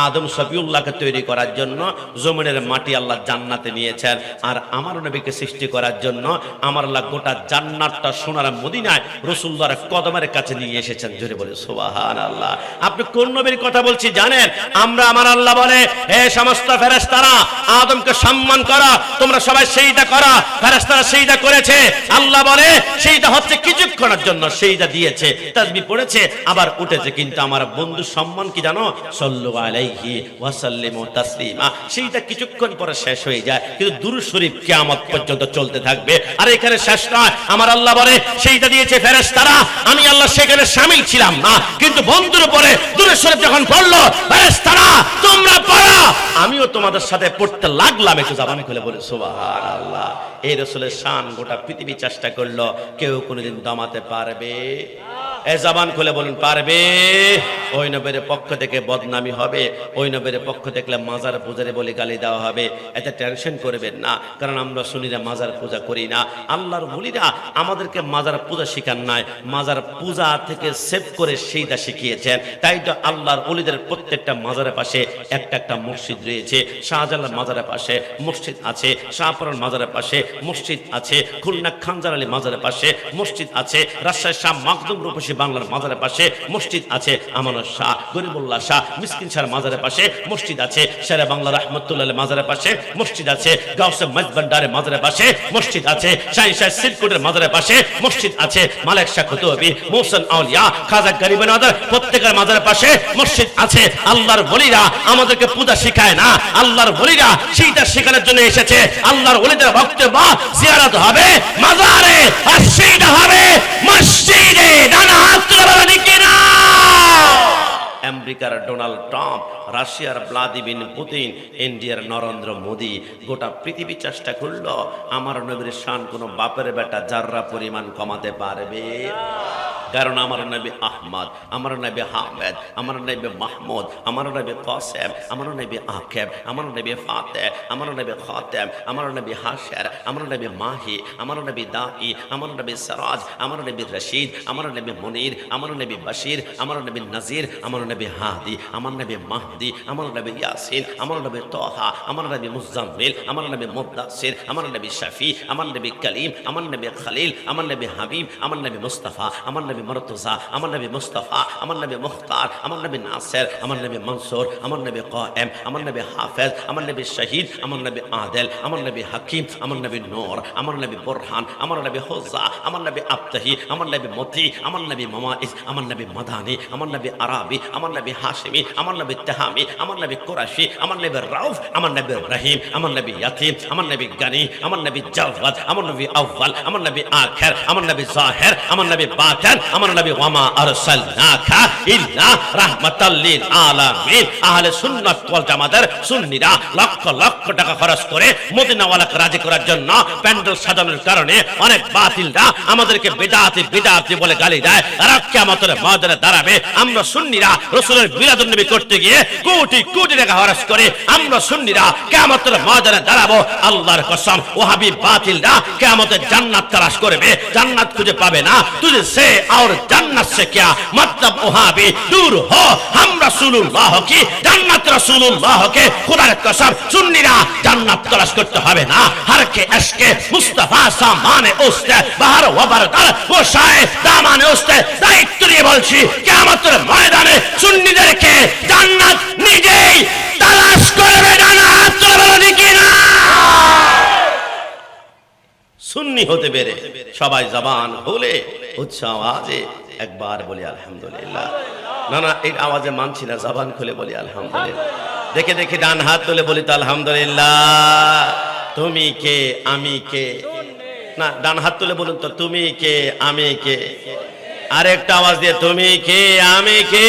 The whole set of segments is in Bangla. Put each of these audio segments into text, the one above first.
আদম সফিউল্লাহকে তৈরি করার জন্য জমিনের মাটি আল্লাহ জান্নাতে নিয়েছেন, আর আমার নবীকে সৃষ্টি করার জন্য আমার আল্লাহ গোটা জান্নাতটা সোনার মদিনায় রাসূলুল্লাহর কদমের কাছে নিয়ে এসেছেন। জোরে বলে সুবহানাল্লাহ। আপনি কোন নবীর কথা বলছি জানেন? আমরা আমার আল্লাহ বলে, হে সমস্ত ফেরেশতারা, আদমকে সম্মান করো, তোমরা সবাই সিজদা করো। ফেরেশতারা সিজদা করেছে। আল্লাহ বলে সিজদা হচ্ছে কিছুক্ষণের জন্য, সিজদা দিয়েছে, তাসবিহ পড়েছে, আবার উঠেছে, কিন্তু আমার বন্ধু সম্মান কি জানো? সাল্লু আলাইহি ওয়া সাল্লিমু তাসলিমা। সিজদা কিছুক্ষণ পরে শেষ হয়ে যায়, কিন্তু দুরূদ শরীফ কিয়ামত পর্যন্ত চলতে থাকবে। আর এখানে শেষ নয়, আমার আল্লাহ বলে সিজদা দিয়েছে ফেরেশতারা, আমি আল্লাহ সেখানে শামিল ছিলাম না, কিন্তু বন্ধুর উপরে দুরূদ শরীফ যখন পড়লো, ফেরেশতারা তোমরা পড়ো, আমিও তোমাদের সাথে পড়তে লাগলাম। একটু জবান খুলে বলে সুবহানাল্লাহ। এই রাসূলের শান গোটা পৃথিবী চেষ্টা করলো, কেউ কোনোদিন দমাতে পারবে? এই জবান খুলে বলুন, পারবে? ওই নবীর পক্ষ থেকে বদনামি হবে, ওই নবীর পক্ষ থেকে মাজার পূজারে বলে গালি দেওয়া হবে। এতে টেনশন করবেন না, কারণ আমরা সুন্নিরা মাজার পূজা করি না। আল্লাহর ওলিরা আমাদেরকে মাজার পূজা শিখান নাই, মাজার পূজা থেকে সেভ করে সেইটা শিখিয়েছেন। তাই তো আল্লাহর ওলিদের প্রত্যেকটা মাজারের পাশে একটা একটা মসজিদ রয়েছে। শাহজালাল মাজারের পাশে মসজিদ আছে, শাহপুরের মাজারের পাশে মসজিদ আছে, খুলনা খানজার আলী মাজারের পাশে মসজিদ আছে, রাজশাহী শাহ মাকদুম রূপসী বাংলার মাজারের পাশে মসজিদ আছে, আমানত শাহ, গরিবুল্লাহ শাহ, মিসকিন শাহর মাজারের পাশে মসজিদ আছে, শেরে বাংলা রহমতুল্লাহ মাজারের পাশে মসজিদ আছে, গাউসে মজবন্ডারের মাজারের পাশে মসজিদ আছে, শাহী শাহ সিরকুটের মাজারের পাশে মসজিদ আছে, মালিক শাহ কুতুবী, মুহসিন আউলিয়া, খাজা গরিব নওয়াজ প্রত্যেকের মাজারের পাশে মসজিদ আছে। আল্লাহর ওলিরা আমাদেরকে পূজা শিখায় না, আল্লাহর ওলিরা সেইটা শেখানোর জন্য এসেছে। আল্লাহর ওলিদের বক্তব্য জিয়ারত হবে মাজারে, আর সেইটা হবে মসজিদে। ডানা হাত তুলে বলেন ঠিক কিনা? আমেরিকার ডোনাল্ড ট্রাম্প, রাশিয়ার ভ্লাদিমির পুতিন, ইন্ডিয়ার নরেন্দ্র মোদি, গোটা পৃথিবী চেষ্টা করলো আমার নবীর শান কোনো বাপের বেটা জাররা পরিমাণ কমাতে পারবে? কারণ আমার নবী আহমদ, আমার নবী হামেদ, আমার নবী মাহমুদ, আমার নবী কাসেম, আমার নবী আকেব, আমার নবী ফাতে, আমার নবী খাতেম, আমার নবী হাশের, আমার নবী মাহি, আমার নবী দাই, আমার নবী সিরাজ, আমার নবী রশিদ, আমার নবী মুনির, আমার নবী বশির, আমার নবী নজির, আমার নবী হাদি, আমার নবী মাহদি, আমার নবী ইয়াসিন, আমার নবী তাহা, আমার নবী মুজাম্মিল, আমার নবী মুদাসসির, আমার নবী শফি, আমার নবী কলিম, আমার নবী খলিল, আমার নবী হাবিব, আমার নবী মুস্তাফা, আমার নবী মুর্তজা, আমার নবী মুস্তাফা, আমার নবী মুখতার, আমার নবী নাসির, আমার নবী মনসুর, আমার নবী কায়েম, আমার নবী হাফেজ, আমার নবী শহীদ, আমার নবী আদেল, আমার নবী হাকিম, আমার নবী নূর, আমার নবী বুরহান, আমার নবী হুজা, আমার নবী আবতাহি, আমার নবী মতি, আমার নবী মামাইজ, আমার নবী মাদানী, আমার নবী আরাবি, আমার নবী হাশিমি, আমার নবী তাহামি, আমার নবী কুরাশি, আমার নবী রাউফ, আমার নবী রহিম, আমার নবী ইয়াতিম, আমার নবী গানি, আমার নবী জাওয়াদ, আমার নবী আউয়াল, আমার নবী আখির, আমার নবী জাহির, আমার নবী বাতিন, আমার নবী ওয়ামা আরসালনাকা ইল্লা রাহমাতাল লিল আলামিন। আহলে সুন্নাত ওয়াল জামাতের সুন্নিরা লক্ষ লক্ষ টাকা খরচ করে মদিনাওয়ালাকে রাজি করার জন্য প্যান্ডেল সাজানোর কারণে অনেক বাতিলরা আমাদেরকে বিদআতি বিদআতি বলে গালি দেয়। আর কিয়ামতের ময়দানে দাঁড়াবে আমরা সুন্নিরা রাসূলের মিলাদুন নবী করতে গিয়ে কোটি কোটি টাকা খরচ করে আমরা সুন্নিরা কিয়ামতের ময়দানে দাঁড়াবো। আল্লাহর কসম ওয়াহাবি বাতিলরা কিয়ামতে জান্নাত তালাশ করবে, জান্নাত খুঁজে পাবে না। তুঝে সে और जन्नत से क्या मतलब वहां भी दूर हो, हम रसूलुल्लाह की जन्नत रसूलुल्लाह के खुदा की कसम सुन्नीरा जन्नत तलाश करते হবে না। हर के इश्के मुस्तफा सामाने उस्ते बाहर व बरदार वो शाये दामाने उस्ते दायित्व নিয়ে বলছি কিয়ামতের ময়দানে সুন্নিদেরকে জান্নাত নিজেই তালাশ করবে। জান্নাত চলবে কিনা? সুন্নি হতে পেরে সবাই জবান খুলে উচ্চ আওয়াজে একবার বলি আলহামদুলিল্লাহ। না না, এই আওয়াজে মানছি না, জবান খুলে বলি আলহামদুলিল্লাহ। দেখে দেখে ডান হাত তুলে বলি তো আলহামদুলিল্লাহ। তুমি কে আমি কে? না, ডান হাত তুলে বলুন তো, তুমি কে আমি কে? আরেকটা আওয়াজ দিয়ে তুমি কে আমি কে?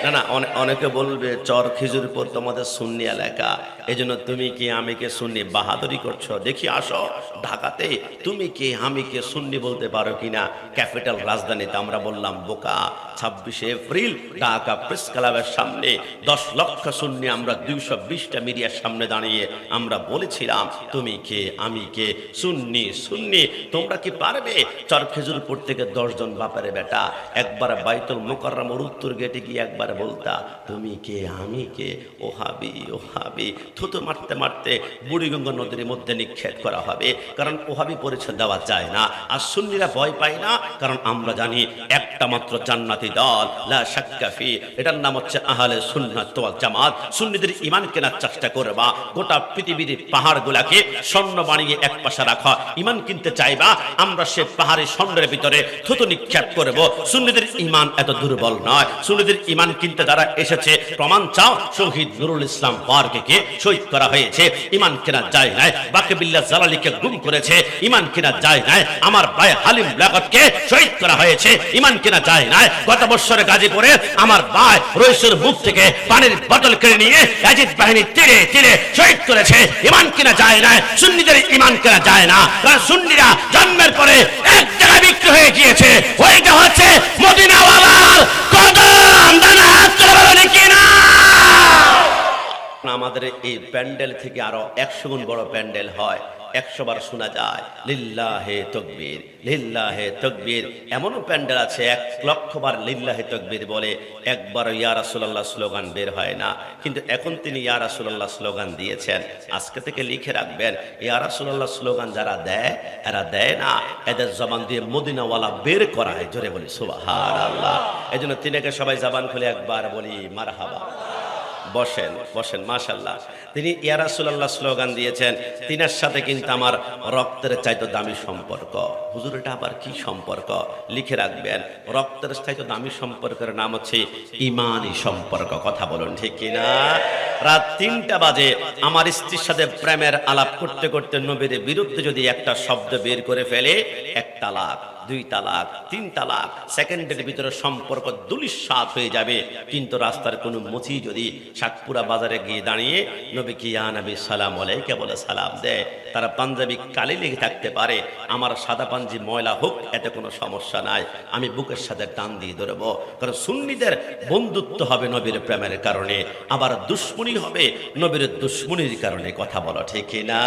না না, অনেকে বলবে চর খিজুরপুর তোমাদের সুন্নি এলাকা, এই জন্য তুমি কি আমি কে সুন্নি বাহাদুরি করছো। দেখি আসো ঢাকাতে তুমি কি আমি কে সুন্নি বলতে পারো কিনা। ক্যাপিটাল রাজধানীতে আমরা বললাম বোকা। 26 এপ্রিল ঢাকা প্রেস ক্লাবের সামনে 10 লক্ষ সুন্নি আমরা 220টা মিডিয়ার সামনে দাঁড়িয়ে আমরা বলেছিলাম তুমি কে আমি কে, সুন্নি সুন্নি। তোমরা কি পারবে চর খেজুরপুর থেকে 10 জন বাপারে বেটা একবার বাইতুল মুকাররমের উত্তর গেটে গিয়ে একবার একবার বলতা তুমি কে আমি কে, ওহাবি ওহাবি, থুতু মারতে মারতে বুড়িগঙ্গা নদীর মধ্যে নিক্ষেপ করা হবে, কারণ ওহাবি পরিচয় দেওয়া যায় না। আর সুন্নিরা ভয় পায় না, কারণ আমরা জানি একটা মাত্র জান্নাতি দল, লা শাক্কা ফি, এটার নাম হচ্ছে আহলে সুন্নাত ওয়াল জামাত। সুন্নিদের ঈমান কেনার চেষ্টা করবা, গোটা পৃথিবীর পাহাড়গুলাকে স্বর্ণ বানিয়ে এক পাশে রাখা, ঈমান কিনতে চাইবা, আমরা সে পাহাড়ি স্বর্ণের ভিতরে থুতু নিক্ষেপ করব। সুন্নিদের ঈমান এত দুর্বল নয়। সুন্নিদের ঈমান কিনতে যারা এসেছে, প্রমাণ চাও, শহীদ নুরুল ইসলাম ফারুকীকে শহীদ করা হয়েছে, ঈমান কেনা যায় নাই। বাকি বিল্লাহ জালালিকে গুম করেছে, ঈমান কেনা যায় নাই। আমার ভাই হালিম লাগাতকে শহীদ করা হয়েছে, ঈমান কেনা যায় নাই। গত বছরে গাজীপুরে আমার ভাই রইসুর মুখ থেকে পানির বোতল কেড়ে নিয়ে ইয়াজিদ বাহিনী তীরে তীরে শহীদ করেছে, ঈমান কেনা যায় নাই। সুন্নিদের ঈমান কেনা যায় না, কারণ সুন্নিরা জন্মের পরে এক জায়গায় বিক্রি হয়ে গিয়েছে, ওইটা হচ্ছে মদিনাওয়ালার কদম। দানা হাত তুলে বলেন কি না? আমাদের এই প্যান্ডেল থেকে আরো 100 গুণ বড় প্যান্ডেল হয়, 100 বার শোনা যায় লিল্লাহে তাকবীর, লিল্লাহে তাকবীর। এমনও প্যান্ডেল আছে 1 লক্ষ বার লিল্লাহে তাকবীর বলে, একবার ইয়া রাসূলুল্লাহ স্লোগান বের হয় না। কিন্তু এখন তিনি ইয়া রাসূলুল্লাহ স্লোগান দিয়েছেন, আজকে থেকে লিখে রাখবেন, ইয়া রাসূলুল্লাহ স্লোগান যারা দেয় এরা দেয় না, এদের জবান দিয়ে মদিনাওয়ালা বের করায়। জোরে বলি সুবহানাল্লাহ। এজন্য তিনাকে সবাই জবান খুলে একবার বলি মারহাবা। বসেন বসেন, মাশাআল্লাহ। তিনি ইয়া রাসূলুল্লাহ স্লোগান দিয়েছেন, তিনার সাথে কিন্তু আমার রক্তের চাইতে দামি সম্পর্ক। হুজুর এটা আবার কি সম্পর্ক? লিখে রাখবেন, রক্তের চাইতে দামি সম্পর্কের নাম হচ্ছে ঈমানি সম্পর্ক। কথা বলুন ঠিক কিনা? রাত 3টা বাজে আমার স্ত্রীর সাথে প্রেমের আলাপ করতে করতে নবীর বিরুদ্ধে যদি একটা শব্দ বের করে ফেলে, 1 তালাক, 2 তালাক, 3 তালাক, সেকেন্ডের ভিতরে সম্পর্ক দুলিশাত হয়ে যাবে। কিন্তু রাস্তার কোনো মুচি যদি সাতপুরা বাজারে গিয়ে দাঁড়িয়ে নবী কি ইয়া নবী সালাম আলাইকা বলে সালাম দেয়, তারা পাঞ্জাবি কালি লেগে থাকতে পারে, আমার সাদা পাঞ্জি ময়লা হোক, এতে কোনো সমস্যা নাই, আমি বুকের সাথে টান দিয়ে ধরবো। কারণ সুন্নিদের বন্ধুত্ব হবে নবীর প্রেমের কারণে, আবার দুশ্মনী হবে নবীর দুশ্মনীর কারণে। কথা বলো ঠিক না?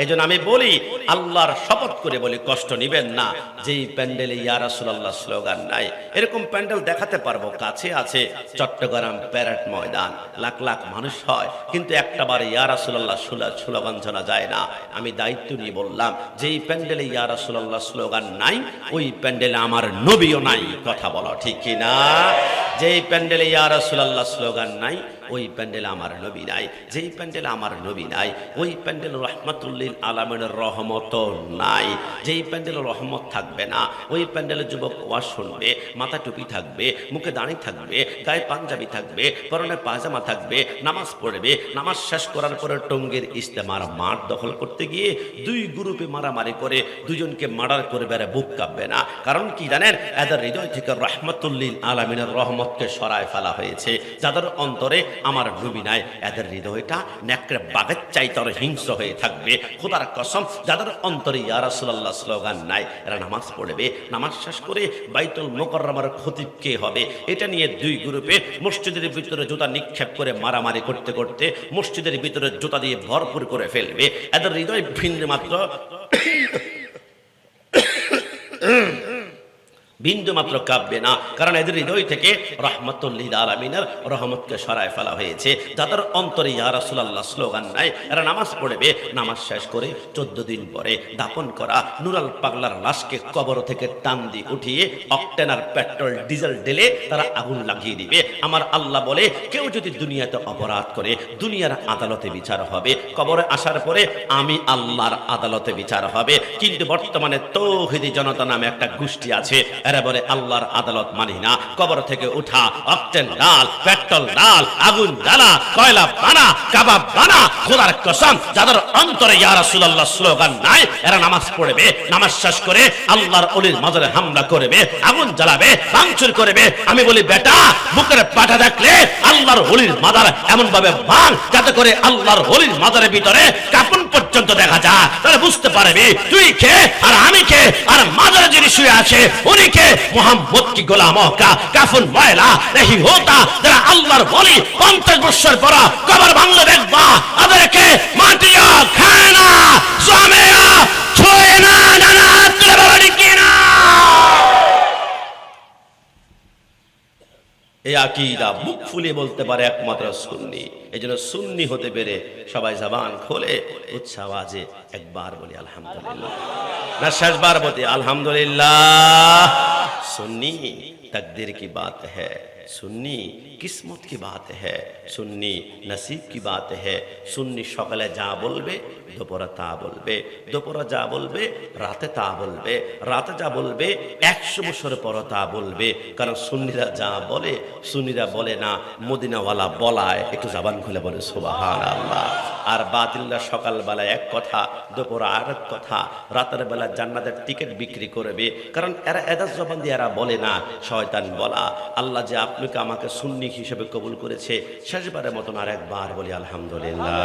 এজন্য আমি বলি, আল্লাহর শপথ করে বলি, কষ্ট নিবেন না, যেই প্যান্ডেলে ইয়া রাসূলুল্লাহ স্লোগান নাই, এরকম প্যান্ডেল দেখাতে পারবো। কাছে আছে চট্টগ্রাম প্যারেড ময়দান, লাখ লাখ মানুষ হয়, কিন্তু একটা বার ইয়া রাসূলুল্লাহ স্লোগান শোনা যায় না। আমি দায়িত্ব নিয়ে বললাম, যেই প্যান্ডেলে ইয়া রাসূলুল্লাহ স্লোগান নাই, ওই প্যান্ডেলে আমার নবীও নাই। কথা বলো ঠিক কি না? যেই প্যান্ডেলে ইয়া রাসূলুল্লাহ স্লোগান নাই, ওই প্যান্ডেলে আমার নবী নাই। যেই প্যান্ডেলে আমার নবী নাই, ওই প্যান্ডেলে রহমাতুল্লিল আলামিনের রহমত নাই। যেই প্যান্ডেলে রহমত থাকবে না, ওই প্যান্ডেলে যুবক ওয়াজ শুনবে, মাথা টুপি থাকবে, মুখে দাড়ি থাকবে, গায়ে পাঞ্জাবি থাকবে, পরনে পায়জামা থাকবে, নামাজ পড়বে, নামাজ শেষ করার পরে টঙ্গীর ইস্তেমার মাঠ দখল করতে গিয়ে 2 গ্রুপে মারামারি করে 2জনকে মার্ডার করে বেড়ে বুক কাঁপবে না। কারণ কি জানেন? এদের হৃদয় থেকে রহমাতুল্লিল আলামিনের রহমতকে সরায় ফেলা হয়েছে। যাদের অন্তরে আমার নবী নাই, এদের হৃদয়টা নেকড়ে বাঘের চাইতে হিংস্র হয়ে থাকবে। খোদার কসম, যাদের অন্তরে ইয়া রাসূলুল্লাহ স্লোগান নাই, এরা নামাজ পড়বে, নামাজ শেষ করে বাইতুল মুকাররমার খতিব কে হবে এটা নিয়ে 2 গ্রুপে মসজিদের ভিতরে জুতা নিক্ষেপ করে মারামারি করতে করতে মসজিদের ভিতরে জুতা দিয়ে ভরপুর করে ফেলবে। এদের হৃদয় ভিন্ন মাত্র বিন্দু মাত্র কাঁপবে না, কারণ এদের হৃদয় থেকে রহমাতুল্লিল আলামিনের রহমতকে সরায় ফেলা হয়েছে। যাদের অন্তরে ইয়া রাসূলুল্লাহ স্লোগান নাই, এরা নামাজ পড়বে, নামাজ শেষ করে 14 দিন পরে দাফন করা নুরাল পাগলার লাশকে কবর থেকে টান দিয়ে উঠিয়ে অকটেন আর পেট্রোল ডিজেল ঢেলে তারা আগুন লাগিয়ে দিবে। আমার আল্লাহ বলে, কেউ যদি দুনিয়াতে অপরাধ করে, দুনিয়ার আদালতে বিচার হবে, কবরে আসার পরে আমি আল্লাহর আদালতে বিচার হবে। কিন্তু বর্তমানে তৌহিদি জনতা নামে একটা গোষ্ঠী আছে, এরা বলে আল্লাহর আদালত মানি না, কবর থেকে উঠা অকটেন ডাল, পেট্রোল ডাল, আগুন জ্বালা, কয়লা বানা, কাবাব বানা। খোদার কসম, যাদের অন্তরে ইয়া রাসূলুল্লাহ স্লোগান নাই, এরা নামাজ পড়বে, নামাজ শেষ করে আল্লাহর ওলির মাজারে হামলা করবে, আগুন জ্বালাবে, ভাঙচুর করবে। আমি বলি, বেটা, বুকের পাটা দেখলে আল্লাহর ওলির মাজার এমন ভাবে ভাঙ যাতে করে আল্লাহর ওলির মাজারের ভিতরে কাফন পর্যন্ত দেখা যায়, তাহলে বুঝতে পারবি তুই কে আর আমি কে, আর মাজারে যিনি শুয়ে আছে উনি কে। মোহাম্মদ কি গোলাম কা কাফন ময়লা नहीं होता। যারা আল্লাহর ওলি 50 বছর পর কবর ভাঙলে দেখবা, তাদেরকে মাটিও খায় না, জমেও ছুঁয়ে না। নানা তুলে বলি কিনা? এই আকীদা মুখ ফুলিয়ে বলতে পারে একমাত্র সুন্নি। এজন্য সুন্নি হতে পেরে সবাই জবান খোলে উচ্চ আওয়াজে একবার বলি আলহামদুলিল্লাহ, না শেষবার বলি আলহামদুলিল্লাহ। सुन्नी तकदीर की बात है, सुन्नी किस्मत की बात है, सुन्नी नसीब की बात है। सुन्नी সকালে যা বলবে দুপুরে তা বলবে, দুপুরে যা বলবে রাতে তা বলবে, রাতে যা বলবে 100 বছর পর তা বলবে। কারণ সুন্নিরা যা বলে, সুন্নিরা বলে না, মদিনাওয়ালা বলায়। একটু জবান খুলে বলে সুবহানাল্লাহ। আর বাতিলরা সকালবেলা এক কথা, দুপুরে আরেক কথা, রাতের বেলা জান্নাতের টিকিট বিক্রি করবে। কারণ এরা এদাস জবান দিয়ে এরা বলে না, শয়তান বলা। আল্লাহ যে আপনাকে আমাকে সুন্নি হিসেবে কবুল করেছে, শেষবারের মতন আর একবার বলি আলহামদুলিল্লাহ।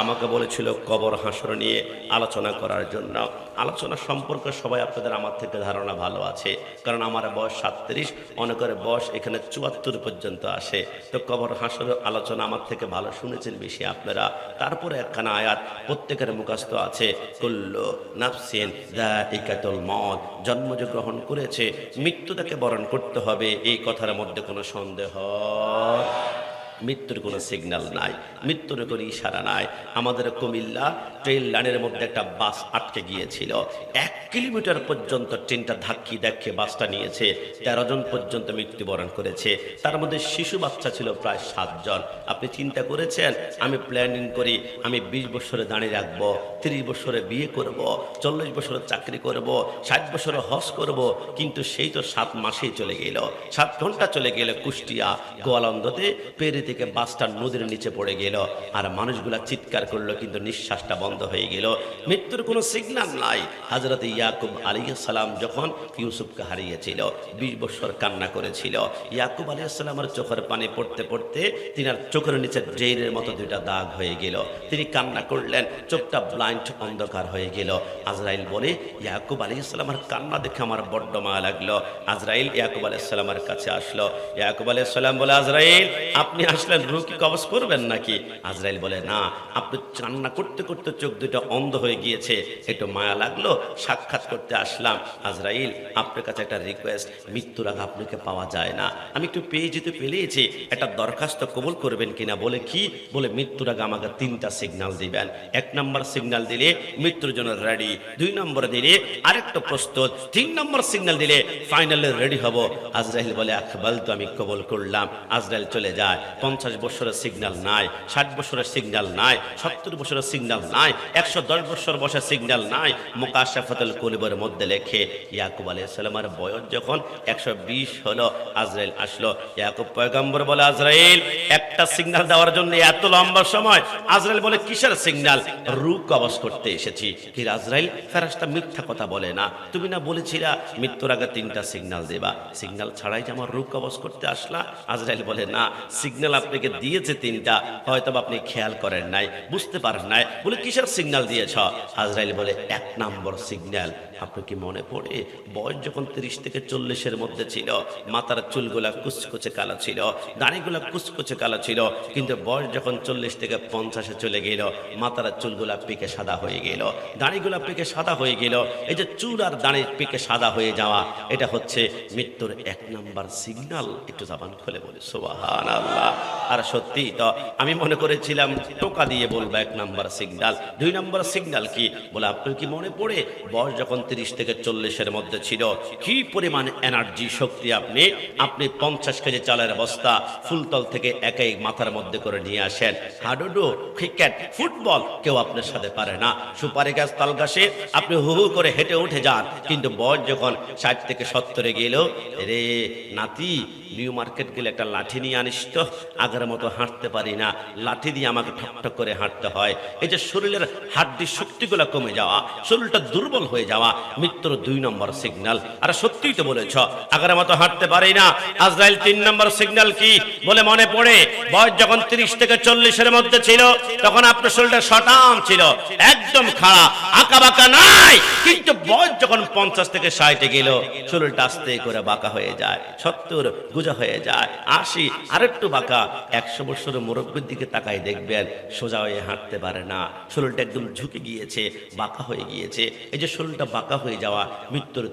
আমাকে বলেছিল কবর হাসর নিয়ে আলোচনা করার জন্য। আলোচনা সম্পর্কে সবাই আপনাদের আমার থেকে ধারণা ভালো আছে, কারণ আমার বয়স 37, অনেকের বয়স এখানে 74 পর্যন্ত আসে। তো কবর হাসরের আলোচনা আমার থেকে ভালো শুনেছেন বেশি আপনারা। তারপরে একখানা আয়াত প্রত্যেকের মুখস্থ আছে, কুল্লু নাফসিন যায়িকাতুল মউত, জন্ম যে গ্রহণ করেছে মৃত্যু তাকে বরণ করতে হবে। এই কথার মধ্যে কোনো সন্দেহ, মৃত্যুর কোনো সিগন্যাল নাই, মৃত্যুর কোনো ইশারা নাই। আমাদের কুমিল্লা ট্রেন লাইনের মধ্যে একটা বাস আটকে গিয়েছিল। 1 কিলোমিটার পর্যন্ত ট্রেনটা ধাক্কি দেখে বাসটা নিয়েছে, 13 জন পর্যন্ত মৃত্যুবরণ করেছে। তার মধ্যে শিশু বাচ্চা ছিল প্রায় 7 জন। আপনি চিন্তা করেছেন, আমি প্ল্যানিং করি আমি 20 বছরে দাঁড়িয়ে রাখবো, 30 বছরে বিয়ে করব, 40 বছরে চাকরি করব, 60 বছরে হজ করব, কিন্তু সেই তো 7 মাসেই চলে গেল। 7 ঘন্টা চলে গেল কুষ্টিয়া গোয়ালন্দতে। পেরে থেকে বাসটা নদীর নিচে পড়ে গেল, আর মানুষগুলা চিৎকার করলো, কিন্তু নিঃশ্বাসটা বন্ধ হয়ে গেল। মৃত্যুর কোনো সিগন্যাল নাই। হযরত ইয়াকুব আলাইহিস সালাম যখন ইউসুফকে হারিয়েছিল 20 বছর কান্না করেছিল। ইয়াকুব আলাইহিস সালামের চোখের পানি পড়তে পড়তে তিনার চোখের নিচে ড্রেনের মতো 2টা দাগ হয়ে গেল। তিনি কান্না করলেন, চোখটা ব্লাইন্ড অন্ধকার হয়ে গেল। আজরাইল বলে, ইয়াকুব আলাইহিস সালামের কান্না দেখে আমার বড্ড মায়া লাগলো। আজরাইল ইয়াকুব আলাইহিস সালামের কাছে আসলো। ইয়াকুব আলাইহিস সালাম বলে, আজরাইল আপনি আসলেন, রূহ কি কবজ করবেন নাকি? আজরাইল বলে, না, আপনি কান্না করতে করতে চোখ 2টা অন্ধ হয়ে গিয়েছে, একটু মায়া লাগলো, সাক্ষাৎ করতে আসলাম। আজরাইল আপনার কাছে একটা রিকোয়েস্ট, মৃত্যুর আগে আপনাকে পাওয়া যায় না, আমি একটু পেয়ে যেতে পেরেছি, একটা দরখাস্ত কবুল করবেন কিনা? বলে কি? বলে মৃত্যুর আগে আমাকে 3টা সিগন্যাল দিবেন। 1 নম্বর সিগন্যাল দিলে মৃত্যুর জন্য রেডি, 2 নম্বর দিলে আরেকটা প্রস্তুত, 3 নম্বর সিগন্যাল দিলে ফাইনালি রেডি হব। আজরাইল বলে, আকবাল, তো আমি কবুল করলাম। আজরাইল চলে যায়। 50 বছরের সিগন্যাল নাই, 60 বছরের সিগন্যাল নাই, 70 বছরের সিগন্যাল নাই, 110 বছর বয়সের সিগন্যাল নাই। মুকাশাফাতুল কুলুবের মধ্যে লেখে, ইয়াকুব আলাইহিস সালামের বয়স যখন 120 হলো, আজরাইল আসলো। ইয়াকুব পয়গম্বর বলে, আজরাইল একটা সিগন্যাল দেওয়ার জন্য এত লম্বা সময়? আজরাইল বলে, কিসের সিগন্যাল? রূহ কবজ করতে এসেছি। কি আজরাইল, ফেরেশতা মিথ্যা কথা বলে না, তুমি না বলেছিলা মৃত্যুর আগে 3টা সিগন্যাল দেবা, সিগন্যাল ছাড়াই যে আমার রূহ কবজ করতে আসলা? আজরাইল বলে, না, সিগন্যাল আপনাকে দিয়েছে 3টা, হয়তো আপনি খেয়াল করেন নাই, বুঝতে পারেন নাই। বলে, কিসের সিগন্যাল দিয়েছ? আজরাইল বলে, 1 নম্বর সিগন্যাল। আপনার কি মনে পড়ে, বয়স যখন 30 থেকে 40-এর মধ্যে ছিল, মাথার চুলগুলা কুচকুচে কালো ছিল, দাড়িগুলা কুচকুচে কালো ছিল, কিন্তু বয়স যখন 40 থেকে 50-এ চলে গেল, মাথার চুলগুলা পেকে সাদা হয়ে গেল, দাড়িগুলা পেকে সাদা হয়ে গেল। এই যে চুল আর দাড়ি পেকে সাদা হয়ে যাওয়া, এটা হচ্ছে মৃত্যুর 1 নম্বর সিগন্যাল। একটু জবান খুলে বলি সুবহানাল্লাহ। আর সত্যি তো, আমি মনে করেছিলাম টোকা দিয়ে বলবো 1 নম্বর সিগন্যাল। 2 নম্বর সিগন্যাল কি? বলে, আপনার কি মনে পড়ে, বয়স যখন 30 থেকে 40-এর মধ্যে ছিল, কি পরিমাণ এনার্জি, শক্তি আপনি 50 কেজি চালের বস্তা ফুলতল থেকে একাই মাথার মধ্যে করে নিয়ে আসেন। হাডুডু, ক্রিকেট, ফুটবল কেউ আপনার সাথে পারে না। সুপারি গাছ, তাল গাছে আপনি হু হু করে হেঁটে উঠে যান, কিন্তু বয়স যখন 60 থেকে 70-এ গেল, রে নাতি, নিউ মার্কেট গেলে একটা লাঠি নিয়ে আনিস তো, আগের মতো হাঁটতে পারি না, লাঠি দিয়ে আমাকে ঠকঠক করে হাঁটতে হয়। এই যে শরীরের হাড্ডির শক্তিগুলো কমে যাওয়া, শরীরটা দুর্বল হয়ে যাওয়া, মৃত্যুর 2 নম্বর সিগন্যাল। আর সত্যিই তো বলেছ, আগের মতো হাঁটতে পারি না। আজরাইল 3 নম্বর সিগন্যাল কি? বলে, মনে পড়ে, বয়স যখন 30 থেকে 40-এর মধ্যে ছিল, তখন আপনার শরীরটা সটাম ছিল, একদম খাড়া, আঁকা বাঁকা নাই, কিন্তু বয়স যখন 50 থেকে 60-এ গেল, শরীরটা আস্তে করে বাঁকা হয়ে যায়। 70 সোজা হয়ে যায়। আসি আরেকটু বাঁকা, 100 বছরের মুরব্বীর দিকে তাকাই দেখবেন সোজা হয়ে হাঁটতে পারে না, শরীরটা একদম ঝুঁকে গিয়েছে, বাঁকা হয়ে গিয়েছে। এই যে শরীরটা বাঁকা হয়ে যাওয়া মৃত্যুর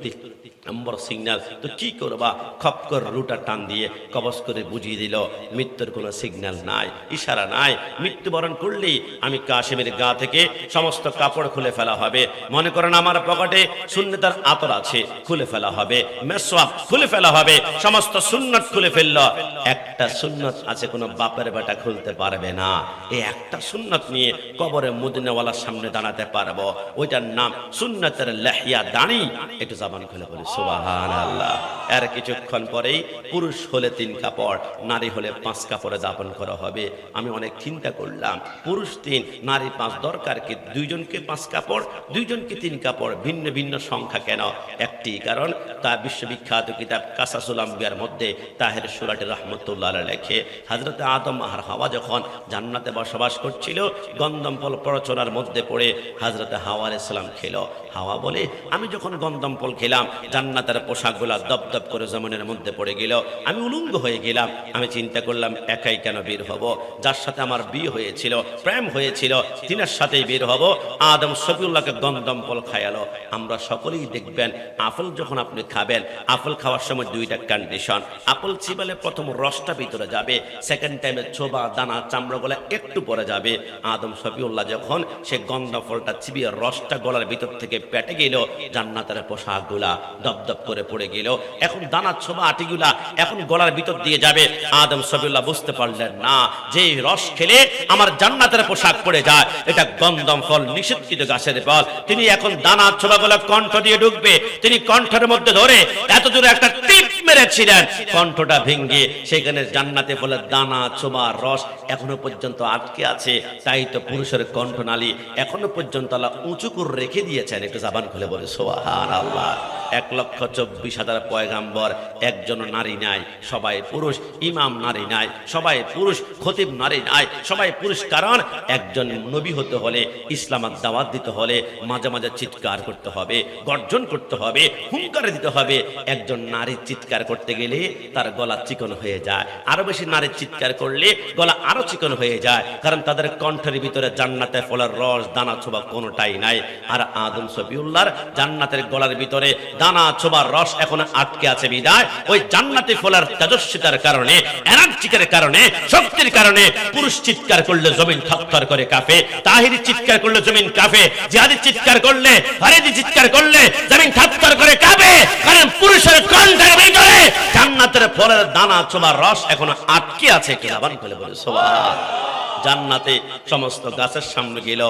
নম্বর সিগন্যাল। তো কি করবা, খপ করে রুটা টান দিয়ে কবজ করে বুঝিয়ে দিল মৃত্যুর কোনো সিগন্যাল নাই, ইশারা নাই। মৃত্যুবরণ করলেই আমি কাশেমের গা থেকে সমস্ত কাপড় খুলে ফেলা হবে। মনে করেন আমার পকেটে সুন্নতের আতর আছে, খুলে ফেলা হবে। মেসওয়াক খুলে ফেলা হবে, সমস্ত সুন্নত খুলে ফেললো। একটা সুন্নত আছে কোনো বাপের বেটা খুলতে পারবে না। এই একটা সুন্নত নিয়ে কবরে মদিনাওয়ালার সামনে দাঁড়াতে পারবো, ওইটার নাম সুন্নতের লাহিয়া দাঁড়ি। একটু জবান খুলে বলি সুবহানাল্লাহ। এর কিছুক্ষণ পরেই পুরুষ হলে 3 কাপড়, নারী হলে 5 কাপড়ে দাপন করা হবে। আমি অনেক চিন্তা করলাম, পুরুষ 3 নারী 5 দরকার কি? 2 জনকে 5 কাপড়, 2 জনকে 3 কাপড়, ভিন্ন ভিন্ন সংখ্যা কেন? একটি কারণ, তা বিশ্ববিখ্যাত কিতাব কাসাসুল আম্বিয়ার মধ্যে তাহের সুরাটি রহমতুল্লাহ আলাইহি লেখে, হযরত আদম আর হাওয়া যখন জান্নাতে বসবাস করছিল, গন্ধম ফল প্ররোচনার মধ্যে পড়ে হযরত হাওয়া আলাইহিস সালাম খেলো। হাওয়া বলে, আমি যখন গন্ধম ফল খেলাম জান্নাতের পোশাকগুলা দপদপ করে জমিনের মধ্যে পড়ে গেল, আমি উলঙ্গ হয়ে গেলাম। আমি চিন্তা করলাম একাই কেন বের হব, যার সাথে আমার বিয়ে হয়েছিল, প্রেম হয়েছিল, তিনার সাথেই বের হব। আদম সফিউল্লাহকে গন্ধম ফল খায়ালো। আমরা সকলেই দেখবেন আপেল যখন আপনি খাবেন, আপেল খাওয়ার সময় 2টা কন্ডিশন। আপেল চিবালে প্রথম রসটা ভিতরে যাবে, সেকেন্ড টাইমে ছোবা দানা চামড়াগুলা একটু পরে যাবে। আদম সফিউল্লাহ যখন সে গন্ধম ফলটা চিবিয়ে রসটা গলার ভিতর থেকে পেটে গেল, জান্নাতের পোশাকগুলা দপদপ করে পড়ে গেল। এখন দানা ছোবা আটিগুলা এখন গলার ভিতর দিয়ে যাবে। আদম সফিউল্লাহ বুঝতে পারলেন না যে রস খেলে আমার জান্নাতের পোশাক পড়ে যায়, এটা গন্ধম ফল, নিষিদ্ধ গাছের ফল। তিনি এখন দানা ছোবাগুলা কণ্ঠ দিয়ে ঢুকবে, তিনি কণ্ঠের মধ্যে ধরে এত জোরে একটা টিপ মেরেছিলেন, কণ্ঠটা ভেঙে সেখানে জান্নাতে ফলের দানা ছোবা রস এখনো পর্যন্ত আটকে আছে। তাই তো পুরুষের কণ্ঠনালী এখনো পর্যন্ত আল্লাহ উঁচু করে রেখে দিয়েছেন। একটু জবান খুলে বলে সুবহানাল্লাহ। 1,24,000 পয়গাম্বর, একজন নারী নাই, সবাই পুরুষ। ইমাম নারী নাই, সবাই পুরুষ। খতিব নারী নাই, সবাই পুরুষ। কারণ একজন নবী হতে হলে, ইসলামের দাওয়াত দিতে হলে মাঝে মাঝে চিৎকার করতে হবে, গর্জন করতে হবে, হুঙ্কার দিতে হবে। একজন নারী চিৎকার করতে গেলে তার গলা চিকন হয়ে যায়, আরো বেশি নারী চিৎকার করলে গলা আরো চিকন হয়ে যায়, কারণ তাদের কণ্ঠের ভিতরে জান্নাতের ফলের রস দানা ছোবা কোনোটাই নাই। আর আদম সফিউল্লাহর জান্নাতের গলার ভিতরে দানা ছোবার রস এখন আটকে আছে বিদায় ওই জান্নাতি ফলের তেজস্বিতার কারণে, এনার্জিকের কারণে, শক্তির কারণে পুরুষ চিৎকার করলে জমিন থরথর করে কাঁপে, তাহিরি চিৎকার করলে জমিন কাঁপে, জিহাদি চিৎকার করলে, ফারিদি চিৎকার করলে জমিন থরথর করে কাঁপে। কারণ পুরুষের কণ্ঠের ভিতরে জান্নাতের ফলের দানা ছোবার রস এখন আটকে আছে। কি আবার বলে বলে সুবহান। জান্নাতে সমস্ত গাছের সামনে গেল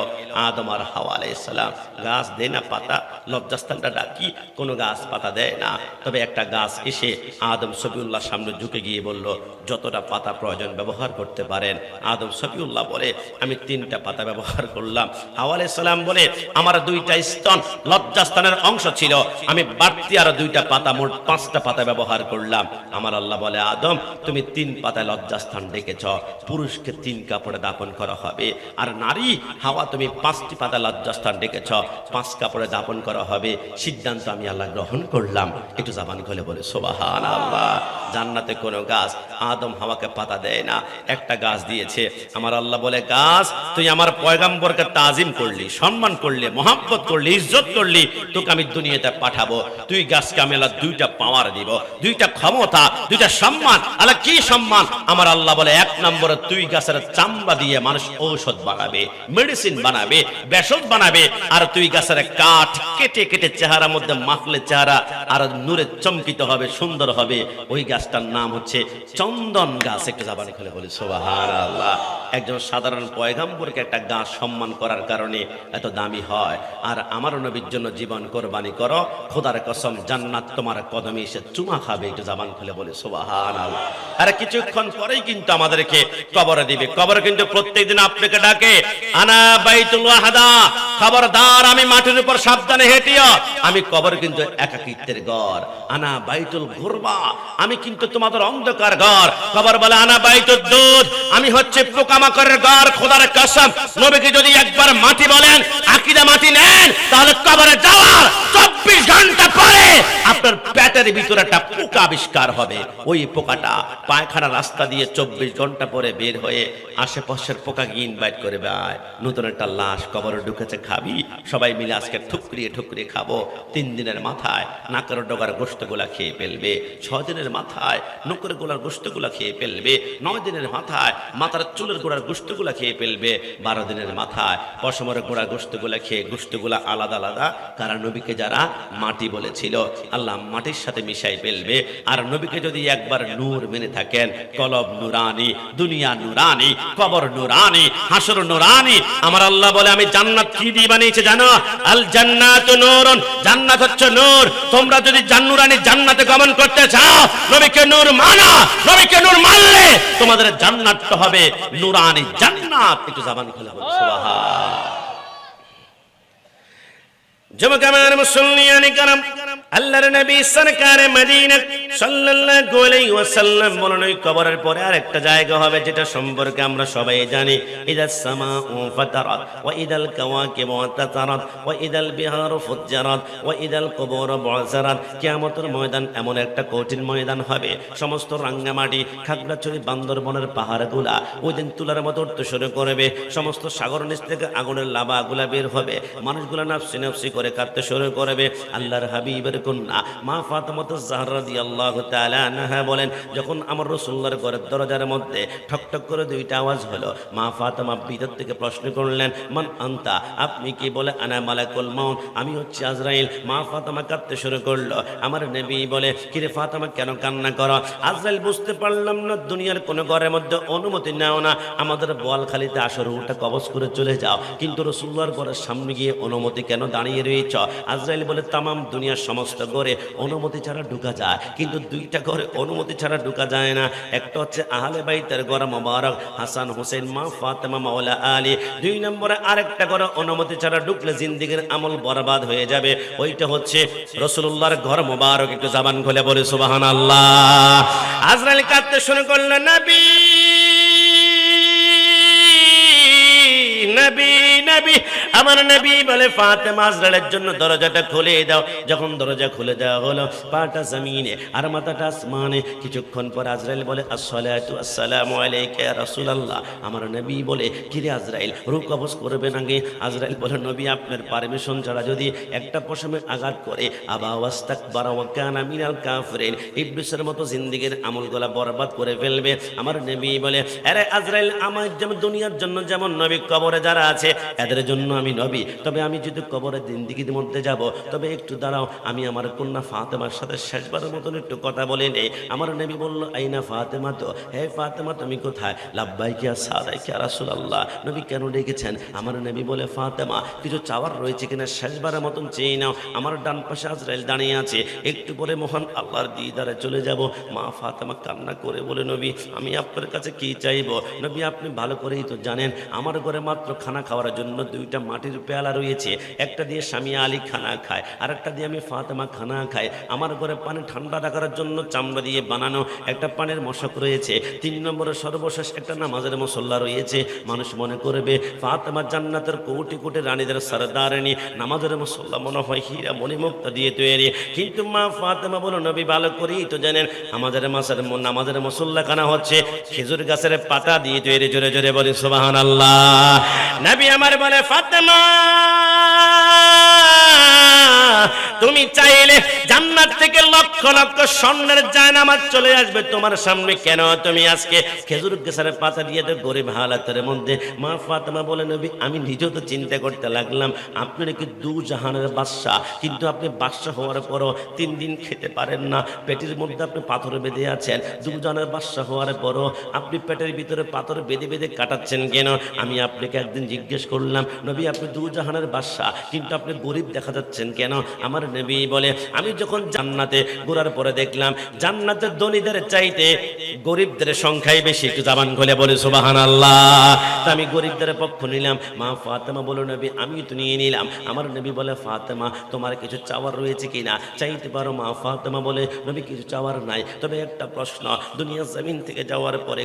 আদম আর হাওয়া আলাইহিস সালাম। গাছ দেয় না পাতা, লজ্জাস্থানটা ডাকি, কোনো গাছ পাতা দেয় না। তবে একটা গাছ এসে আদম সফিউল্লাহর সামনে ঝুঁকে গিয়ে বলল, যতটা পাতা প্রয়োজন ব্যবহার করতে পারেন। আদম সফিউল্লাহ বলে, আমি 3টা পাতা ব্যবহার করলাম। হাওয়া আলাইহিস সালাম বলে, আমার 2টা স্তন লজ্জাস্থানের অংশ ছিল, আমি বাড়তি আরো 2টা পাতা, মোট 5টা পাতা ব্যবহার করলাম। আমার আল্লাহ বলে, আদম তুমি 3 পাতায় লজ্জাস্থান ডেকেছ, পুরুষকে 3 কাপড়ে দাপন করা হবে। আর নারী হাওয়া তুমি 5টি পাতা লজ্জাস্থান ডেকেছ, 5 কাপড়ে দাপন করা হবে। সিদ্ধান্ত আমি আল্লাহ গ্রহণ করলাম। একটু জবান খুলে বলে সুবহানাল্লাহ। জান্নাতে কোনো গাছ আদম হাওয়াকে পাতা দেয় না, একটা গাছ দিয়েছে। আমার আল্লাহ বলে, গাছ তুই আমার পয়গম্বরকে তাজিম করলি, সম্মান করলি, মহব্বত করলি, ইজ্জত করলি, তোকে আমি দুনিয়াতে পাঠাবো। তুই গাছকে আমি আল্লাহ 2টা পাওয়ার দিব, 2টা ক্ষমতা, 2টা সম্মান। আল্লাহ কি সম্মান? আমার আল্লাহ বলে, 1 নম্বরে তুই গাছের চামড়া দিয়ে মানুষ ঔষধ বানাবে, মেডিসিন বানাবে, ভেষজ বানাবে। আর তুই গাছের কাঠ কেটে কেটে চেহারার মধ্যে মাখলে চেহারা আর নূরে চমকিত হবে, সুন্দর হবে। ওই গাছটার নাম হচ্ছে চন্দন গাছ। একটু জবান খুলে বলি সুবহানাল্লাহ। একজন সাধারণ পয়গম্বরকে একটা গাছ সম্মান করার কারণে এত দামি হয়। আর আমার নবীর জন্য জীবন কোরবানি করো, খোদার কসম জান্নাত তোমার কদমে এসে চুমা খাবে। একটু জবান খুলে বলি সুবহানাল্লাহ। আর কিছুক্ষণ পরেই কিন্তু আমাদেরকে কবরে দিবে। কবর কিন্তু প্রত্যেকদিন আপনাকে ডাকে, আনা বাইতুল ওয়াহদা, খবরদার আমি মাটির উপর সাবধানে হেঁটিও। আমি কবর কিন্তু একাকিত্বের ঘর। আনা বাইতুল গুরবা, আমি কিন্তু তোমাদের অন্ধকার ঘর। কবর বলে, আনা বাইতুদ দুধ, আমি হচ্ছে পোকামাকড়ের ঘর। খোদার কসম, নবীকে যদি একবার মাটি বলেন, আকীদা মাটি নেন, তাহলে কবরে যাওয়ার 24 ঘন্টা পরে আপনার পেটের ভিতরে একটা পোকা আবিষ্কার হবে। ওই পোকাটা পায়খানা রাস্তা দিয়ে 24 ঘন্টা পরে বের হয়ে আশেপাশের পোকাকে ইনভাইট করে ভাই নতুন একটা লাশ কবরে ঢুকেছে, খাবি? সবাই মিলে আজকে ঠুকরিয়ে ঠুকরিয়ে খাবো। 3 দিনের মাথায় নাকের ডগার গোশতগুলা খেয়ে ফেলবে, 6 দিনের মাথায় নুকের গোলার গোশতগুলা খেয়ে ফেলবে, 9 দিনের মাথায় মাথার চুলের গোড়ার গোশতগুলা খেয়ে ফেলবে, 12 দিনের মাথায় পশমের গোড়ার গোশতগুলা খেয়ে গোশতগুলা আলাদা আলাদা। কারণ নবীকে যারা মাটি বলেছিল আল্লাহ মাটির সাথে মিশাই ফেলবে। আর নবীকে যদি একবার নূর মেনে থাকেন, কলব নুরানি, দুনিয়া নুরানি, কবর নুরানি, হাসর নুরানি। আমার আল্লাহ বলে আমি জান্নাত কি দিয়ে বানিয়েছি জানো? আল জান্নাতু নূরুন, জান্নাত হচ্ছে নূর। তোমরা যদি জান্নুরানি জান্নাতে গমন করতে চাও, নবীকে নূর মানো। নবীকে নূর মানলে তোমাদের জান্নাতটা হবে নুরানি জান্নাত। একটু জবান খুলে বলুন সুবহান। জমকামান মুসল্লিয়ানি কারাম, আল্লাহর নবী সরকারে মদিনা সাল্লাল্লাহু আলাইহি ওয়াসাল্লাম বলেন ওই কবরের পরে আরেকটা জায়গা হবে যেটা সম্পর্কে আমরা সবাই জানি। ইদাস সামাউ ফাতারাত ওয়া ইদাল কাওয়াকিবু তাতারাত ওয়া ইদাল বিহারু ফুজ্জারাত ওয়া ইদাল কুবুরু বু'সারাত। কিয়ামতের ময়দান এমন একটা কঠিন ময়দান হবে, সমস্ত রাঙ্গামাটি, খাগড়াছড়ি, বান্দরবনের পাহাড়গুলা ওই দিন তুলার মতো উঠতে শুরু করবে। সমস্ত সাগর নিচ থেকে আগুনের লাভাগুলা বের হবে, মানুষগুলা নাফসি নাফসি করে কাঁদতে শুরু করবে। আল্লাহর হাবিবের কন্যা মা ফাতেমা যাহরা রাদিয়াল্লাহু তাআলা আনহা বলেন, যখন আমার রাসূলুল্লাহর ঘরের দরজার মধ্যে ঠক ঠক করে 2টা আওয়াজ হলো, মা ফাতেমা ভিতর থেকে প্রশ্ন করলেন, মান আনতা, আপনি কি? বলে আনা মালাকুল মাউত, আমি হচ্ছি আজরাইল। মা ফাতেমা কাঁদতে শুরু করলো। আমার নবী বলে, কিরে ফাতেমা কেন কান্না করো? আজরাইল, বুঝতে পারলাম না দুনিয়ার কোন ঘরের মধ্যে অনুমতি নাও না, আমাদের বোয়ালখালীতে আসো, রুহটা কবজ করে চলে যাও, কিন্তু রাসূলুল্লাহর ঘরের সামনে গিয়ে অনুমতি কেন দাঁড়িয়ে রয়েছ? আজরাইল বলে, তামাম দুনিয়ার সমস্ত ঘরে অনুমতি ছাড়া ঢুকা যায়, কিন্তু 2টা ঘরে অনুমতি ছাড়া ঢুকা যায় না। একটা হচ্ছে আহলে বাইতের ঘর মোবারক, হাসান হোসেন, মা ফাতেমা, মাওলা আলী। 2 নম্বরে আরেকটা ঘরে অনুমতি ছাড়া ঢুকলে জিন্দেগীর আমল বরবাদ হয়ে যাবে, ওইটা হচ্ছে রাসূলুল্লাহর ঘর মোবারক। একটু জবান খুলে বলে সুবহানাল্লাহ। আজরাইল কাঁদতে শুরু করলো, নবী নবী নবী। আমার নবী বলে, ফাতেমা আজরাইলের জন্য দরজাটা খুলে দাও। যখন দরজা খুলে দেওয়া হলো, পাটা জমিনে আর মাথাটা আসমানে। কিছুক্ষণ পর আজরাইল বলে, আসসালাতু আসসালামু আলাইকা ইয়া রাসূলুল্লাহ। আমার নবী বলে, কিরে আজরাইল, রূহ কবজ করবেন আগে? আজরাইল বলে, নবী আপনার পারমিশন ছাড়া যদি একটা পশমে আঘাত করে, আবা ওয়াস্তাকবারা ওয়া কানা মিনাল কাফিরিন, ইবলিসের মতো জিন্দেগীর আমলগুলা বরবাদ করে ফেলবে। আমার নবী বলে, আরে আজরাইল, আমার যেমন দুনিয়ার জন্য যেমন নবী, কবরে যারা আছে এদের জন্য আমি নবী। তবে আমি যদি কবরের জিন্দেগীর মধ্যে যাব, তবে একটু দাঁড়াও, আমি আমার কন্যা ফাতেমার সাথে শেষবারের মতন একটু কথা বলে নেই। আমার নবী বলল, আইনা ফাতেমা, তো হে ফাতেমা তুমি কোথায়? লাব্বাইকা ইয়া সাদাইকা রাসূলুল্লাহ। নবী কেন ডেকেছেন? আমার নবী বলে, ফাতেমা কিছু চাওয়ার রয়েছে কিনা শেষবারের মতন চেয়ে নাও। আমার ডান পাশে আজরাইল দাঁড়িয়ে আছে, একটু পরে মহান আল্লাহর দিদারে চলে যাব। মা ফাতেমা কান্না করে বলে, নবী আমি আপনার কাছে কি চাইব? নবী আপনি ভালো করেই তো জানেন আমার ঘরে মাত্র খানা খাওয়ার জন্য 2টা মাটির পেয়ালা রয়েছে, একটা দিয়ে স্বামী আলী খানা খায়, আর একটা দিয়ে আমি ফাতেমা খানা খাই। আমার ঘরে পানি ঠান্ডা রাখার জন্য চামড়া দিয়ে বানানো একটা পানির মশক রয়েছে। 3 নম্বরে সর্বশেষ একটা নামাজের মুসল্লা রয়েছে। মানুষ মনে করবে ফাতেমা জান্নাতের কোটি কোটি রানীদের সরদারিনী, নামাজের মুসল্লা মনে হয় হীরা মণিমুক্তা দিয়ে তৈরি। কিন্তু মা ফাতেমা বলো, নবী ভালো করেই তো জানেন আমাদের নামাজের মুসল্লা খানা হচ্ছে খেজুর গাছের পাতা দিয়ে তৈরি। জোরে জোরে বলি সুবহানাল্লাহ। নবী আমার বলে, ফাতেমা তুমি চাইলে জান্নাত থেকে লক্ষ লক্ষ স্বর্ণের জায়নামাজ চলে আসবে তোমার সামনে, কেন তুমি আজকে খেজুর গাছের পাতা দিয়ে তো গরিব হালাতের মধ্যে? মা ফাতেমা বলে, নবী আমি নিজেও তো চিন্তা করতে লাগলাম আপনি নাকি 2 জাহানের বাদশা, কিন্তু আপনি বাদশা হওয়ার পরও 3 দিন খেতে পারেন না, পেটের মধ্যে আপনি পাথর বেঁধে আছেন। 2 জাহানের বাদশা হওয়ার পরও আপনি পেটের ভিতরে পাথর বেঁধে বেঁধে কাটাচ্ছেন কেন? আমি আপনাকে একদিন জিজ্ঞেস করলাম, নবী আপনি 2 জাহানের বাদশা, কিন্তু আপনি গরিব দেখা যাচ্ছেন কেন? আমার নবী বলে, আমি যখন জান্নাতে ঘোরার পরে দেখলাম জান্নাতের ধনীদের চাইতে গরিবদের সংখ্যাই বেশি। একটু জবান খুলে বলে সুবহানাল্লাহ। তা আমি গরিবদের পক্ষ নিলাম। মা ফাতেমা বলো, নবী আমি তো নিয়ে নিলাম। আমার নবী বলে, ফাতেমা তোমার কিছু চাওয়ার রয়েছে কিনা? চাইতে পারো। মা ফাতেমা বলে, নবী কিছু চাওয়ার নাই, তবে একটা প্রশ্ন, দুনিয়া জমিন থেকে যাওয়ার পরে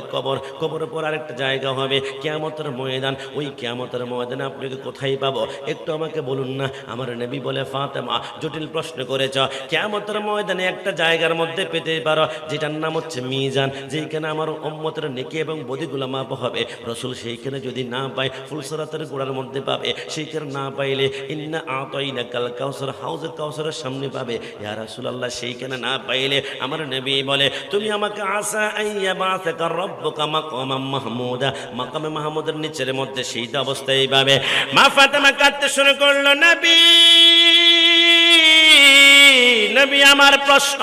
কবরের পর আরেকটা জায়গা হবে কিয়ামতের ময়দান, ওই কিয়ামতের ময়দানে আপনাকে কোথায় পাবো একটু আমাকে বলুন না। আমার নবী বলে, ফাতেমা যদি জটিল প্রশ্ন করেছ। কিয়ামতের ময়দানে একটা জায়গার মধ্যে পেতে পারো যেটার নাম হচ্ছে মিজান, যেখানে আমার উম্মতের নেকি এবং বদিগুলো মাপ হবে। রসুল সেইখানে যদি না পায় ফুলসরাতের গোড়ার মধ্যে পাবে, সেইখানে না পাইলে ইন্না আতাইনাকাল কাউসার হাউজে কাউসারের সামনে পাবে। ইয়া রাসূলুল্লাহ সেইখানে না পাইলে আমার নবী বলে তুমি আমাকে আসা আইয়া বাসাকা রব্বুকা মাকামাম মাহমুদা, মাকামে মাহমুদের নিচের মধ্যে সেই অবস্থায় পাবে। মা ফাতেমা কাঁদতে শুরু করলো, নবী নবী আমার প্রশ্ন,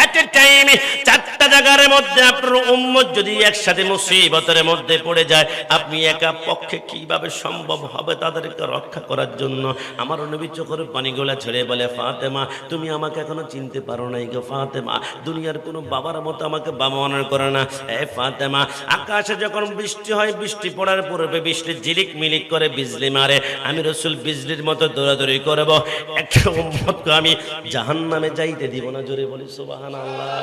এট এ টাইমে চারটা জায়গার মধ্যে আপনার উম্মত যদি একসাথে মুসিবতের মধ্যে পড়ে যায়, আপনি একা পক্ষে কিভাবে সম্ভব হবে তাদেরকে রক্ষা করার জন্য? আমার নবী চোখের পানিগুলা ছেড়ে বলে, ফাতেমা তুমি আমাকে এখনো চিনতে পারো নাই গো ফাতেমা, দুনিয়ার কোনো বাবার মতো আমাকে বাবা মনে করে না। এ ফাতেমা, আকাশে যখন বৃষ্টি হয়, বৃষ্টি পড়ার পূর্বে বৃষ্টি ঝিলিক মিলিক করে বিজলি মারে, আমি রসুল বিজলির মতো দৌড়াদৌড়ি করব, একটা উম্মতকে আমি জাহান্নামে যাইতে দিব না। জোরে বলি সুবহানাল্লাহ।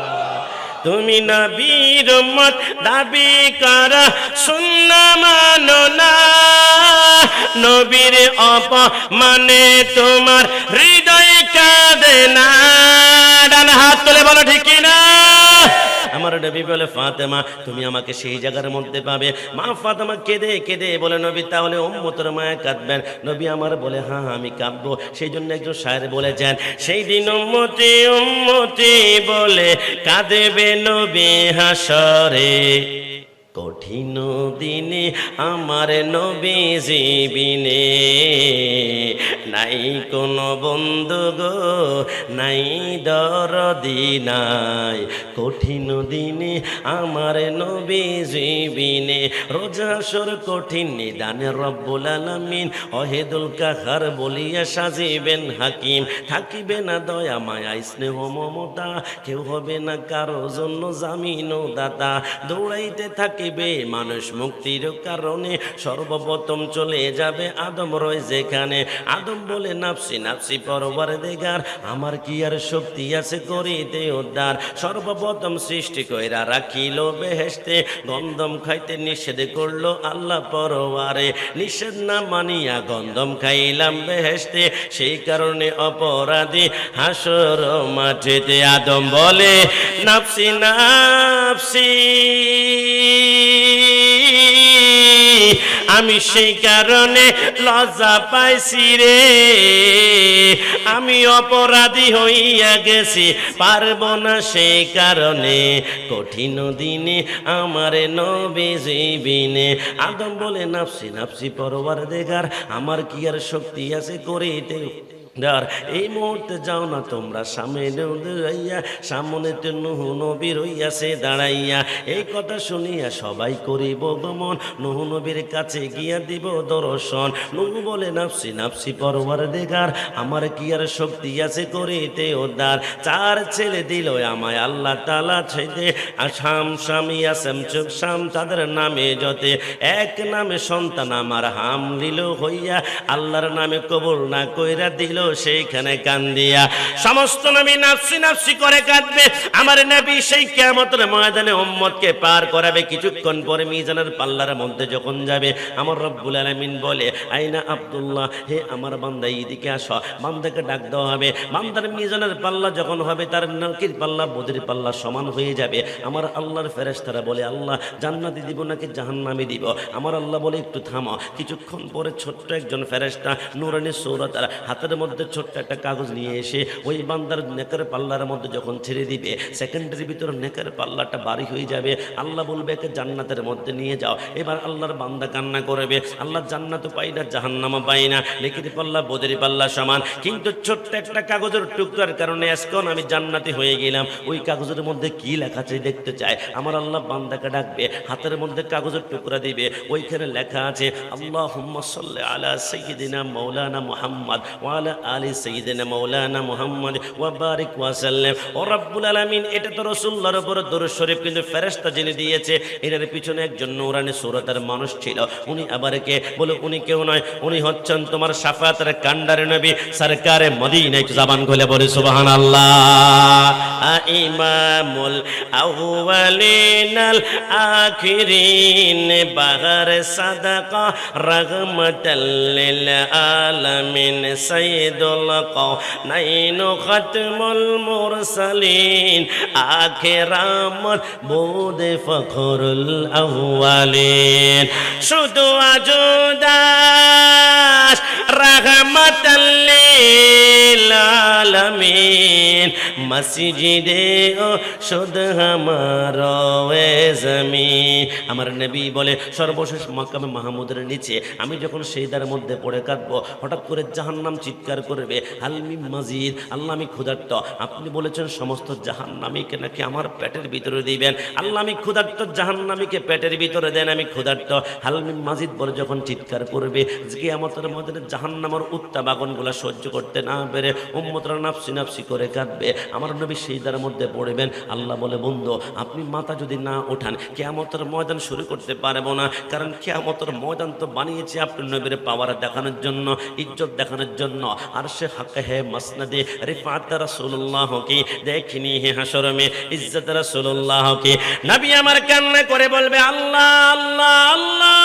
তুমি নবীর উম্মত দাবি করা সুন্নাহ মানো না, নবীর অপমানে তোমার হৃদয় কাঁদে না। ডান হাত তুলে বলো ঠিক না? আমার নবী বলে, ফাতেমা তুমি আমাকে সেই জায়গার মধ্যে পাবে। মা ফাতেমা কেঁদে কেঁদে বলে, নবী তাহলে উম্মতের মায়া কাঁদবেন? নবী আমার বলে, হ্যাঁ আমি কাঁদবো। সেই জন্য একজন শায়ের বলেছেন, সেই দিন উম্মতি উম্মতি বলে কাঁদেবে নবী হাসরে, কঠিন দিনে আমার নবীজি বিনে নাই কোনো বন্ধু গো, নাই দরদি নাই, কঠিন দিনে আমার নবীজি বিনে। রোজা হাসর কঠিন নিদানে রব্বুল আলামিন অহেদুল কাহার বলিয়া সাজিবেন হাকিম, থাকিবে না দয়া মায়া স্নেহ মমতা, কেউ হবে না কারো জন্য জামিন ও দাতা, দৌড়াইতে থাকে মানুষ মুক্তির কারণে, সর্বপ্রথম চলে যাবে আদম রয় যেখানে। আদম বলে, নাফসি নাফসি পরওয়ারদিগার, আমার কি আর শক্তি আছে করিতে উদ্ধার। সর্বপ্রথম সৃষ্টি কইরা রাখিল বেহেশতে, গন্ধম খাইতে নিষেধ করলো আল্লাহ পরওয়ারে, নিষেধ না মানিয়া গন্ধম খাইলাম বেহেশতে, সেই কারণে অপরাধী হাসর মাঠেতে। আদম বলে, নাফসি নাফসি, আমি সেই কারণে লজ্জা পাইছি রে, আমি অপরাধী হইয়া গেছি, পারবো না সেই কারণে, কঠিন দিনে আমার নবীজি বিনে। আদম বলে, নাফসি নাফসি পরওয়ারদিগার, আমার কি আর শক্তি আছে করিতে। এই মুহূর্তে যাও না তোমরা সামনে দাঁড়াইয়া, সামনেতে নূহ নবী রইয়াছে দাঁড়াইয়া। এই কথা শুনিয়া সবাই করিব গমন, নূহ নবীর কাছে গিয়া দিব দর্শন। নূহ বলে, নাফসি নাফসি পরওয়ারদিগার, আমার কি আর শক্তি আছে করিতে উদ্ধার। চার ছেলে দিল আমায় আল্লাহ তাআলা ছেদে, আসাম শামিয়া শামসুক শাম তাদের নামে যতে, এক নামে সন্তান আমার হাম দিল হইয়া, আল্লাহর নামে কবুল না কইরা দিল সেইখানে কান্দিয়া। সমস্ত নবী নাফসি নাফসি করে কাঁদবে, আমার নবী সেই কিয়ামতের ময়দানে উম্মতকে পার করাবে। কিছুক্ষণ পরে মিজানের পাল্লার মধ্যে যখন যাবে, আমার রব্বুল আলামিন বলে, আইনা আব্দুল্লাহ, হে আমার বান্দা এদিকে আসো। বান্দাকে ডাক দেওয়া হবে। বান্দার মিজানের পাল্লা যখন হবে, তার নেকির পাল্লা বদির পাল্লা সমান হয়ে যাবে। আমার আল্লাহর ফেরেশতারা বলে, আল্লাহ জান্নাতি দিব নাকি জাহান্নামে দিব? আমার আল্লাহ বলে, একটু থামো। কিছুক্ষণ পরে ছোট্ট একজন ফেরেশতা নূরানী সূরাতার হাতের মধ্যে ছোট্ট একটা কাগজ নিয়ে এসে ওই বান্দার নেকের পাল্লার মধ্যে যখন ছেড়ে দিবে, সেকেন্ডের ভিতরে নেকের পাল্লাটা বাড়ি হয়ে যাবে। আল্লাহ বলবে, একে জান্নাতের মধ্যে নিয়ে যাও। এবার আল্লাহর বান্দা কান্না করবে, আল্লাহ জান্নাতও পাই না, জাহান্নামও পাই না, নেকের পাল্লা বদের পাল্লা সমান, কিন্তু ছোট্ট একটা কাগজের টুকরার কারণে আজকাল আমি জান্নাতি হয়ে গেলাম। ওই কাগজের মধ্যে কি লেখা চাই দেখতে চাই। আমার আল্লাহ বান্দাকে ডাকবে, হাতের মধ্যে কাগজের টুকরা দিবে, ওইখানে লেখা আছে, আল্লাহুম্মা সাল্লি আলা সাইয়্যিদিনা মাওলানা মুহাম্মদ ওয়া আলা আলি সাইয়্যিদিনা মাওলানা মুহাম্মদ ওয়া বারিক ওয়া সাল্লাম। ও রব্বুল আলামিন, এটা তো রাসূলুল্লাহর উপর দরুদ শরীফ, কিন্তু ফেরেশতা যিনি দিয়েছে, এর পিছনে একজন নূরানী সূরাতের মানুষ ছিল। উনি আবার কে? বলে, উনি কেউ নয়, উনি হচ্ছেন তোমার শাফাতের কান্ডারে নবী সরকারে মদিনা। একটু জবান খুলে বলে সুবহানাল্লাহ। ইমামুল আউয়ালিনাল আখিরিন, বাগার সাদাকা রাহমাতাল লিল আলামিন, সাইয়্যিদ সৈয়দুল কওনাইন খাতমুল মুরসালিন আখিরামত বুদে ফখরুল আউয়ালিন শুধু আজুদাস রাহমাতাল লিল আলামিন মসজিদে ও শুধ হামারো এ জমিন। আমার নবী বলে সর্বশেষ মাকামে মাহমুদের নিচে আমি যখন সেইদার মধ্যে পড়ে কাঁদবো, হঠাৎ করে জাহান্নাম চিৎকার করবে, হালমি মাজিদ, আল্লাহ আমি ক্ষুধার্ত। আপনি বলেছেন সমস্ত জাহান্নামীকে নাকি আমার পেটের ভিতরে দিবেন। আল্লাহ আমি ক্ষুধার্ত, জাহান্নামীকে পেটের ভিতরে দেন, আমি ক্ষুধার্ত। হালমি মাজিদ বলে যখন চিৎকার করবে, কিয়ামতের মধ্যে জাহান্নামের উত্তাপ আগুনগুলা সহ্য করতে না পেরে উম্মতরা নাফসি নাফসি করে কাঁদবে। আমার নবী সেইদার মধ্যে পড়বেন। আল্লাহ বলে বন্ধু আপনি মাথা যদি না ওঠান কিয়ামতের ময়দান শুরু করতে পারবো না, কারণ কিয়ামতের ময়দান তো বানিয়েছে আপনার নবীর পাওয়ার দেখানোর জন্য, ইজ্জত দেখানোর জন্য। আর সে হক হে মসনদে রিফাত রাসূলুল্লাহ কি দেখিনি হে হাসর মে ইজ্জত রাসূলুল্লাহ কি। নবী আমার কান্না করে বলবে আল্লাহ আল্লাহ আল্লাহ,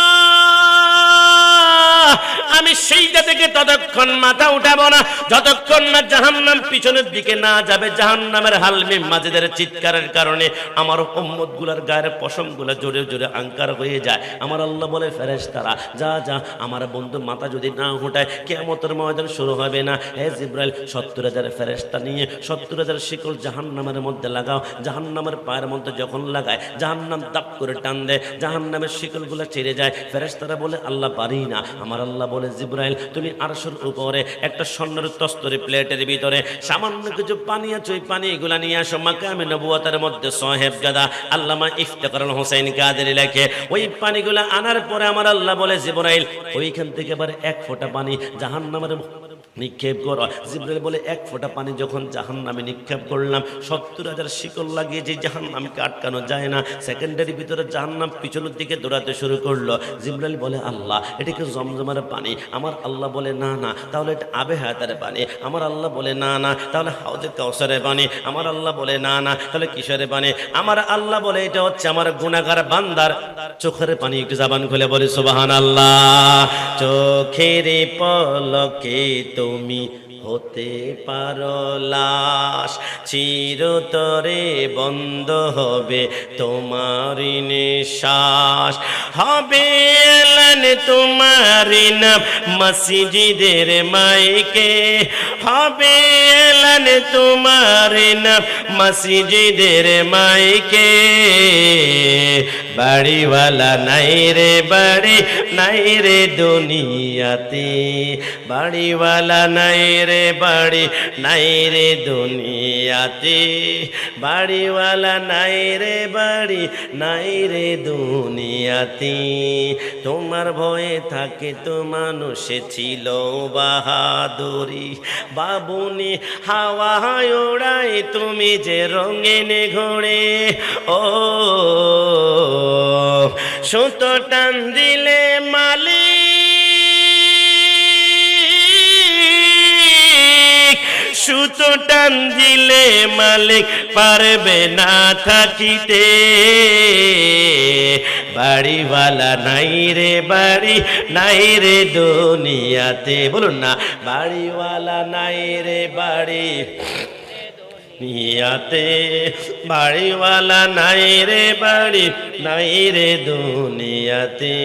আমি সেইটা থেকে ততক্ষণ মাথা উঠাবো না যতক্ষণ না জাহান্নাম পিছনের দিকে না যাবে। জাহান্নামের হালমি মাজিদের চিৎকারের কারণে আমার উম্মত গুলার গায়ের পশম গুলা জোরে জোরে আঙ্কার হয়ে যায়। আমার আল্লাহ বলে ফেরেশতারা যা যা, আমার বন্ধু মাথা যদি না উঠায় কিয়ামতের ময়দান শুরু হবে না। হে জিবরাইল 70,000 ফেরেশতা নিয়ে 70,000 শিকল জাহান্নামের মধ্যে লাগাও। জাহান্নামের পায়ের মধ্যে যখন লাগায় জাহান্নাম দাপ করে টান দেয়, জাহান্নামের শিকলগুলো ছেড়ে যায়। ফেরেশতারা বলে আল্লাহ পারি না। আমার আল্লাহ বলে জিবরাইল তুমি আরশের উপরে একটা স্বর্ণের তস্তরি প্লেটের ভিতরে সামান্য কিছু পানি আছে, ওই পানিগুলা নিয়ে আসো। মাকামে নবুয়তের মধ্যে সাহেবজাদা আল্লামা ইফতেখারুল হোসেন কাদেরী লেখে, ওই পানিগুলা আনার পরে আমার আল্লাহ বলে জিবরাইল ওইখান থেকে এবার এক ফোঁটা পানি জাহান্নামের নিক্ষেপ করো। জিবরাইল বলে এক ফোঁটা পানি যখন জাহান্নামে নিক্ষেপ করলাম 70,000 শিকল লাগিয়ে যে জাহান্নামকে আটকানো যায় না, সেকেন্ডারি ভিতরে জাহান্নাম পিছনের দিকে দৌড়াতে শুরু করলো। জিবরাইল বলে আল্লাহ এটা কি জমজমের পানি? আমার আল্লাহ বলে না না, তাহলে এটা আবে হায়াতের পানি। আমার আল্লাহ বলে না না, তাহলে হাউজে কাউসারের পানি। আমার আল্লাহ বলে না না, তাহলে কিসের পানি? আমার আল্লাহ বলে এটা হচ্ছে আমার গুনাহগার বান্দার চোখের পানি। একটু জবান খুলে বলে সুবহানাল্লাহ। চোখের পলকে তুমি হতে পারো লাশ, চিরতরে বন্ধ হবে তোমার নিঃশ্বাস, হবে এলান তোমার নাম মসজিদের মাইকে, হবে এলান তোমার নাম মসজিদের মাইকে। বাড়িওয়ালা নাই রে বাড়ি নাই রে দুনিয়াতে, বাড়িওয়ালা নাই রে বাড়ি নাই রে দুনিয়াতে, বাড়িওয়ালা নাই রে বাড়ি নাই রে দুনিয়াতে। তোমার ভয়ে থাকে তো মানুষে ছিল বাহাদুরি, বাবুনি হাওয়া ওড়াই তুমি যে রঙিন ঘোড়ে। ও সুতো টান দিলে মালিক, সুতো টান দিলে মালিক পারবে না থাকিতে। বাড়িওয়ালা নাই রে বাড়ি নাই রে দুনিয়াতে, বলুন না বাড়িওয়ালা নাই রে বাড়ি নিয়াতে, বাড়িওয়ালা নাই রে বাড়ি নাই রে দুনিয়াতে।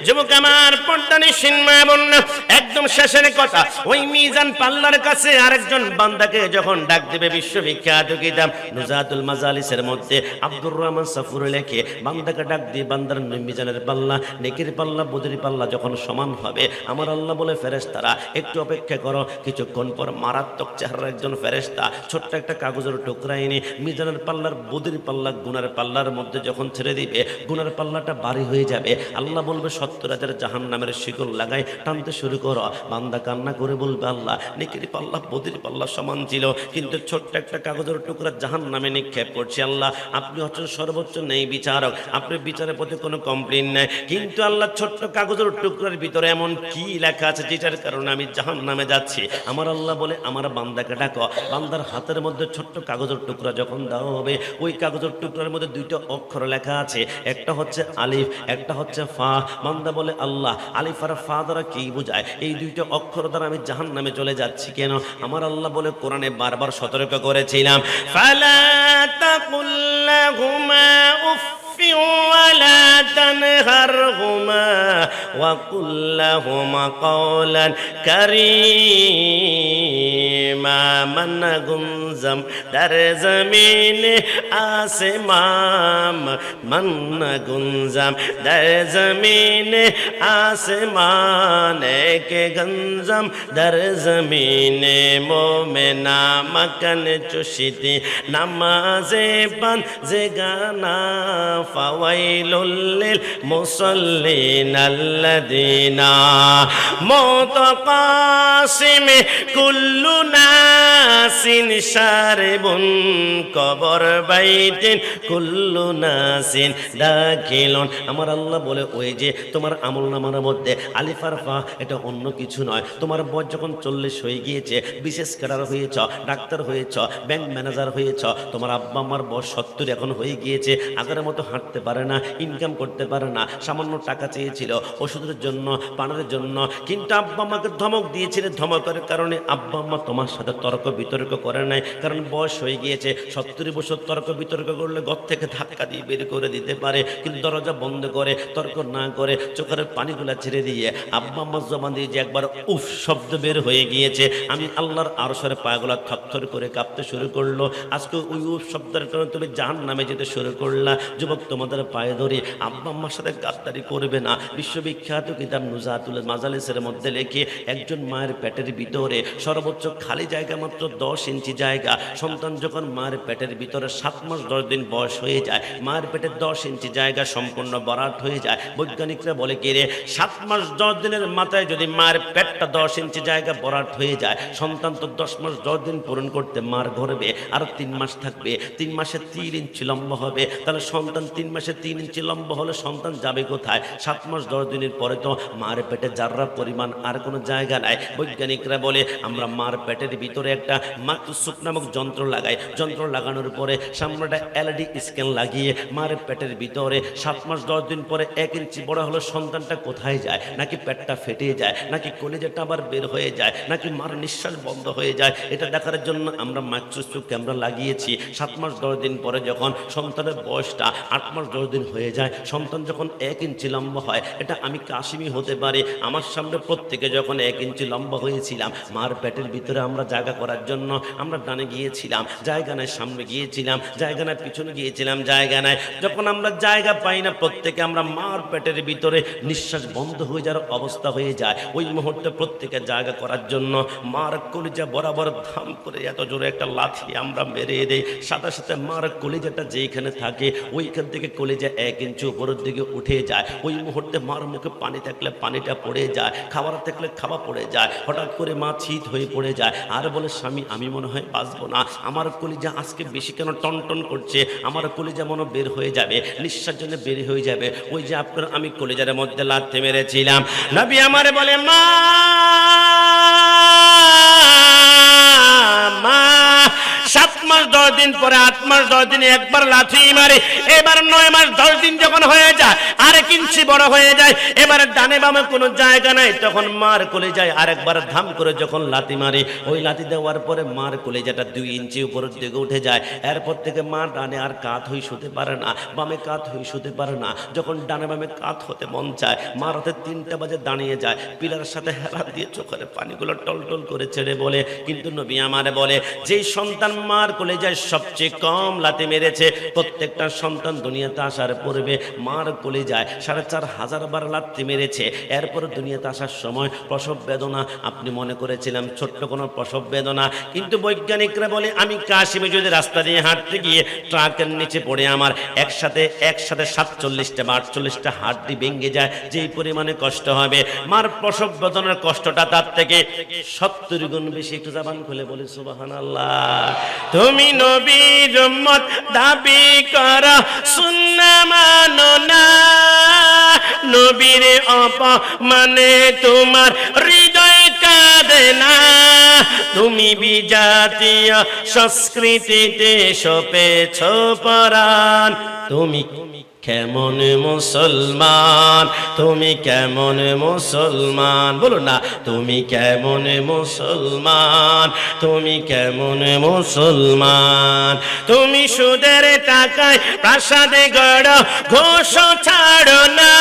যুবক আমার পর্দানি সিনমা বন্যা একদম শেষের কথা, ওই মিজান পাল্লার কাছে আরেকজন বান্দাকে যখন ডাক দেবে, বিশ্ববিখ্যাত কিতাব নুজাতুল মাজালিসের মধ্যে আব্দুর রহমান সাফুর লেখে বান্দাকে ডাক দিয়ে বান্দার মিজানের পাল্লা নেকির পাল্লা বদির পাল্লা যখন সমান হবে, আমার আল্লাহ বলে ফেরেশতারা একটু অপেক্ষা করো। কিছুক্ষণ পর মারাত্মক চেহারার একজন ফেরেশতা ছোট্ট একটা কাগজের টুকরা এনে মিজানের পাল্লার বদির পাল্লা গুনার পাল্লার মধ্যে যখন ছেড়ে দিবে, গুনার পাল্লাটা ভারী হয়ে যাবে। আল্লাহ বলবে 70,000 জাহান্নামের শিকল লাগাই টানতে শুরু করো। বান্দা কান্না করে বলবে আল্লাহ নেকির পাল্লা বদির পাল্লা সমান ছিল, কিন্তু ছোট্ট একটা কাগজের টুকরা জাহান্নামে নিক্ষেপ করছে। আল্লাহ আপনি হচ্ছেন সর্বোচ্চ নেই বিচারক, আপনার বিচারের প্রতি কোনো কমপ্লেন নাই, কিন্তু আল্লাহ ছোট্ট কাগজের টুকরার ভিতরে এমন কি লেখা আছে যেটার কারণে আমি জাহান্নামে যাচ্ছি। আমার আল্লাহ বলে আমার বান্দাকে ডাকো। বান্দার হাতের মধ্যে ছোট্ট কাগজের টুকরা যখন দেওয়া হবে, ওই কাগজের টুকরার মধ্যে দুইটা অক্ষর লেখা আছে, একটা হচ্ছে আলিফ, একটা হচ্ছে ফা। বান্দা বলে আল্লাহ, আলিফ আর ফা দ্বারা কি বোঝায়? এই দুইটা অক্ষর দ্বারা আমি জাহান্নামে চলে যাচ্ছি কেন? আমার আল্লাহ বলে কোরআনে বারবার সতর্ক করেছিলাম, ফালা তাকুল লাহুমা উফ ولا تنهرهما وقل لهما قولا كريما من گنزم در زمین آسمان من گنزم در زمین آسمان کے گنزم در زمین مومنا مکن چشتی نماز بندگانا ফাওয়াইলুল লিল মুসাল্লিন আল্লাযিনা মুতাকাসিম কুল্লু নাসিন শারিবুন কবর বাইতিন কুল্লু নাসিন দাখিলুন। আমার আল্লাহ বলে ওই যে তোমার আমলনামার মধ্যে আলিফ আর ফা এটা অন্য কিছু নয়। তোমার বয়স যখন 40 হয়ে গিয়েছে, বিশেষ ক্যাডার হয়েছ, ডাক্তার হয়েছ, ব্যাংক ম্যানেজার হয়েছ, তোমার আব্বা আমার বয়স 70 এখন হয়ে গিয়েছে, আগের মতো হাঁটতে পারে না, ইনকাম করতে পারে না, সামান্য টাকা চেয়েছিল ওষুধের জন্য, পানের জন্য, কিন্তু আব্বা আমাকে ধমক দিয়েছিল। ধমকের কারণে আব্বা আম্মা তোমার সাথে তর্ক বিতর্ক করে নাই, কারণ বয়স হয়ে গিয়েছে। 70 বছর তর্ক বিতর্ক করলে ঘর থেকে ধাক্কা দিয়ে বের করে দিতে পারে, কিন্তু দরজা বন্ধ করে তর্ক না করে চোখের পানিগুলা ছেড়ে দিয়ে আব্বা আম্মার জবান দিয়ে যে একবার উফ শব্দ বের হয়ে গিয়েছে, আমি আল্লাহর আরশের পাগুলা থরথর করে কাঁপতে শুরু করলো। আজকে ওই উফ শব্দের কারণে তুমি জাহান্নামে যেতে শুরু করলা। যুবক, তোমাদের পায়ে ধরে আব্বা আম্মার সাথে গাদ্দারি করবে না। বিশ্ববিখ্যাত কিতাব নুজাতুল মাজালিসের মধ্যে লেখে, একজন মায়ের পেটের ভিতরে সর্বোচ্চ খালি জায়গা মাত্র 10 ইঞ্চি জায়গা। সন্তান যখন মায়ের পেটের ভিতরে 7 মাস 10 দিন বয়স হয়ে যায়, মায়ের পেটের 10 ইঞ্চি জায়গা সম্পূর্ণ ভরাট হয়ে যায়। বৈজ্ঞানিকরা বলে কি রে, 7 মাস 10 দিনের মাথায় যদি মায়ের পেটটা 10 ইঞ্চি জায়গা ভরাট হয়ে যায়, সন্তান তো 10 মাস 10 দিন পূরণ করতে মার গর্ভে আর 3 মাস থাকবে। 3 মাসে 3 ইঞ্চি লম্বা হবে, তাহলে সন্তান 3 মাসে 3 ইঞ্চি লম্বা হলে সন্তান যাবে কোথায়? 7 মাস 10 দিনের পরে তো মার পেটে জাররা পরিমাণ আর কোনো জায়গা নাই। বৈজ্ঞানিকরা বলে আমরা মার পেটের ভিতরে একটা মাকসুক নামক যন্ত্র লাগাই। যন্ত্র লাগানোর পরে সামনে একটা এলইডি স্ক্যান লাগিয়ে মার পেটের ভিতরে 7 মাস 10 দিন পরে 1 ইঞ্চি বড় হলো সন্তানটা কোথায় যায়? নাকি পেটটা ফেটে যায়, নাকি কলিজাটা আবার বের হয়ে যায়, নাকি মার নিঃশ্বাস বন্ধ হয়ে যায়? এটা দেখার জন্য আমরা মাকসুক ক্যামেরা লাগিয়েছি। 7 মাস 10 দিন পরে যখন সন্তানের বয়সটা 8 মাস 10 দিন হয়ে যায়, সন্তান যখন 1 ইঞ্চি লম্বা হয়, এটা আমি কাশিমি হতে পারি। আমার সামনে প্রত্যেকে যখন 1 ইঞ্চি লম্বা হয়েছিলাম, মার পেটের ভিতরে আমরা জায়গা করার জন্য আমরা ডানে গিয়েছিলাম, জায়গা নাই, সামনে গিয়েছিলাম, জায়গা নাই, পিছনে গিয়েছিলাম, জায়গা নাই। যখন আমরা জায়গা পাই না, প্রত্যেকে আমরা মার পেটের ভিতরে নিঃশ্বাস বন্ধ হয়ে যাওয়ার অবস্থা হয়ে যায়। ওই মুহূর্তে প্রত্যেকে জায়গা করার জন্য মার কলিজা বরাবর ধাম করে এত জোরে একটা লাথি আমরা মেরে দেই। সাথে সাথে মার কলিজাটা যেখানে থাকে ওইখান থেকে কলিজা 1 ইঞ্চি উপরের দিকে উঠে যায়। ওই মুহূর্তে মার মুখে পানি থাকলে পানিটা পড়ে যায়, খাবার থাকলে খাবার পড়ে যায়। হঠাৎ করে মা চিত হয়ে পড়ে যায় আর বলে, স্বামী আমি মনে হয় বাঁচবো না, আমার কলিজা আজকে বেশি কেন টনটন করছে, আমার কলিজা মনে বের হয়ে যাবে, নিঃশ্বাস জন্য বের হয়ে যাবে। ওই যে আপনার আমি কলিজার মধ্যে লাথি মেরেছিলাম। নবী আমারে বলে, মা 7 মাস 10 দিন পরে 8 মাস 10 দিনে একবার লাথি মারে, এবার 9 মাস 10 দিন যখন হয়ে যায় 1 ইঞ্চি বড় হয়ে যায়, এবার ডানে বামে কোনো জায়গা নাই, তখন মার কলিজায় আরেকবার ধাম করে যখন লাথি মারে, ওই লাথি দেওয়ার পরে মার কলিজাটা 2 ইঞ্চি উপরের দিকে উঠে যায়। এরপর থেকে মা ডানে আর কাত হয়ে শুতে পারে না, বামে কাত হয়ে শুতে পারে না। যখন ডানে বামে কাত হতে মন চায়, মা রাতে 3টা বাজে দাঁড়িয়ে যায়, পিলারের সাথে হেলা দিয়ে চোখের পানিগুলো টলটল করে ছেড়ে বলে, কিন্তু নবী আমারে বলে, যেই সন্তান মার কলিজায় সবচেয়ে কম লাথি মেরেছে, প্রত্যেকটা সন্তান দুনিয়াতে আসার পূর্বে মার কলিজায় 4500 বার লাথি মেরেছে। এরপর দুনিয়াতে আসার সময় প্রসব বেদনা, আপনি মনে করেছিলাম ছোট্ট কোনো প্রসব বেদনা, কিন্তু বৈজ্ঞানিকরা বলে আমি কাশিমে যদি রাস্তা দিয়ে হাঁটতে গিয়ে ট্রাকের নিচে পড়ে আমার একসাথে 47টা বা 48টা হাড্ডি ভেঙে যায়, যেই পরিমাণে কষ্ট হবে, মার প্রসব বেদনার কষ্টটা তার থেকে 70 গুণ বেশি। একটু জবান খুলে বলি সুবহানাল্লাহ। তুমি নবীর উম্মত দাবি করা সুন্নাহ মানো না, নবীর অপমানে তোমার হৃদয় দেনা, তুমি বিজাতীয় সংস্কৃতিতে সপেছ পরাণ। তুমি কেমন মুসলমান, তুমি কেমন মুসলমান, বলো না তুমি কেমন মুসলমান, তুমি কেমন মুসলমান। তুমি সুদের টাকায় প্রাসাদে গড়, ঘোষ ছাড়ো না,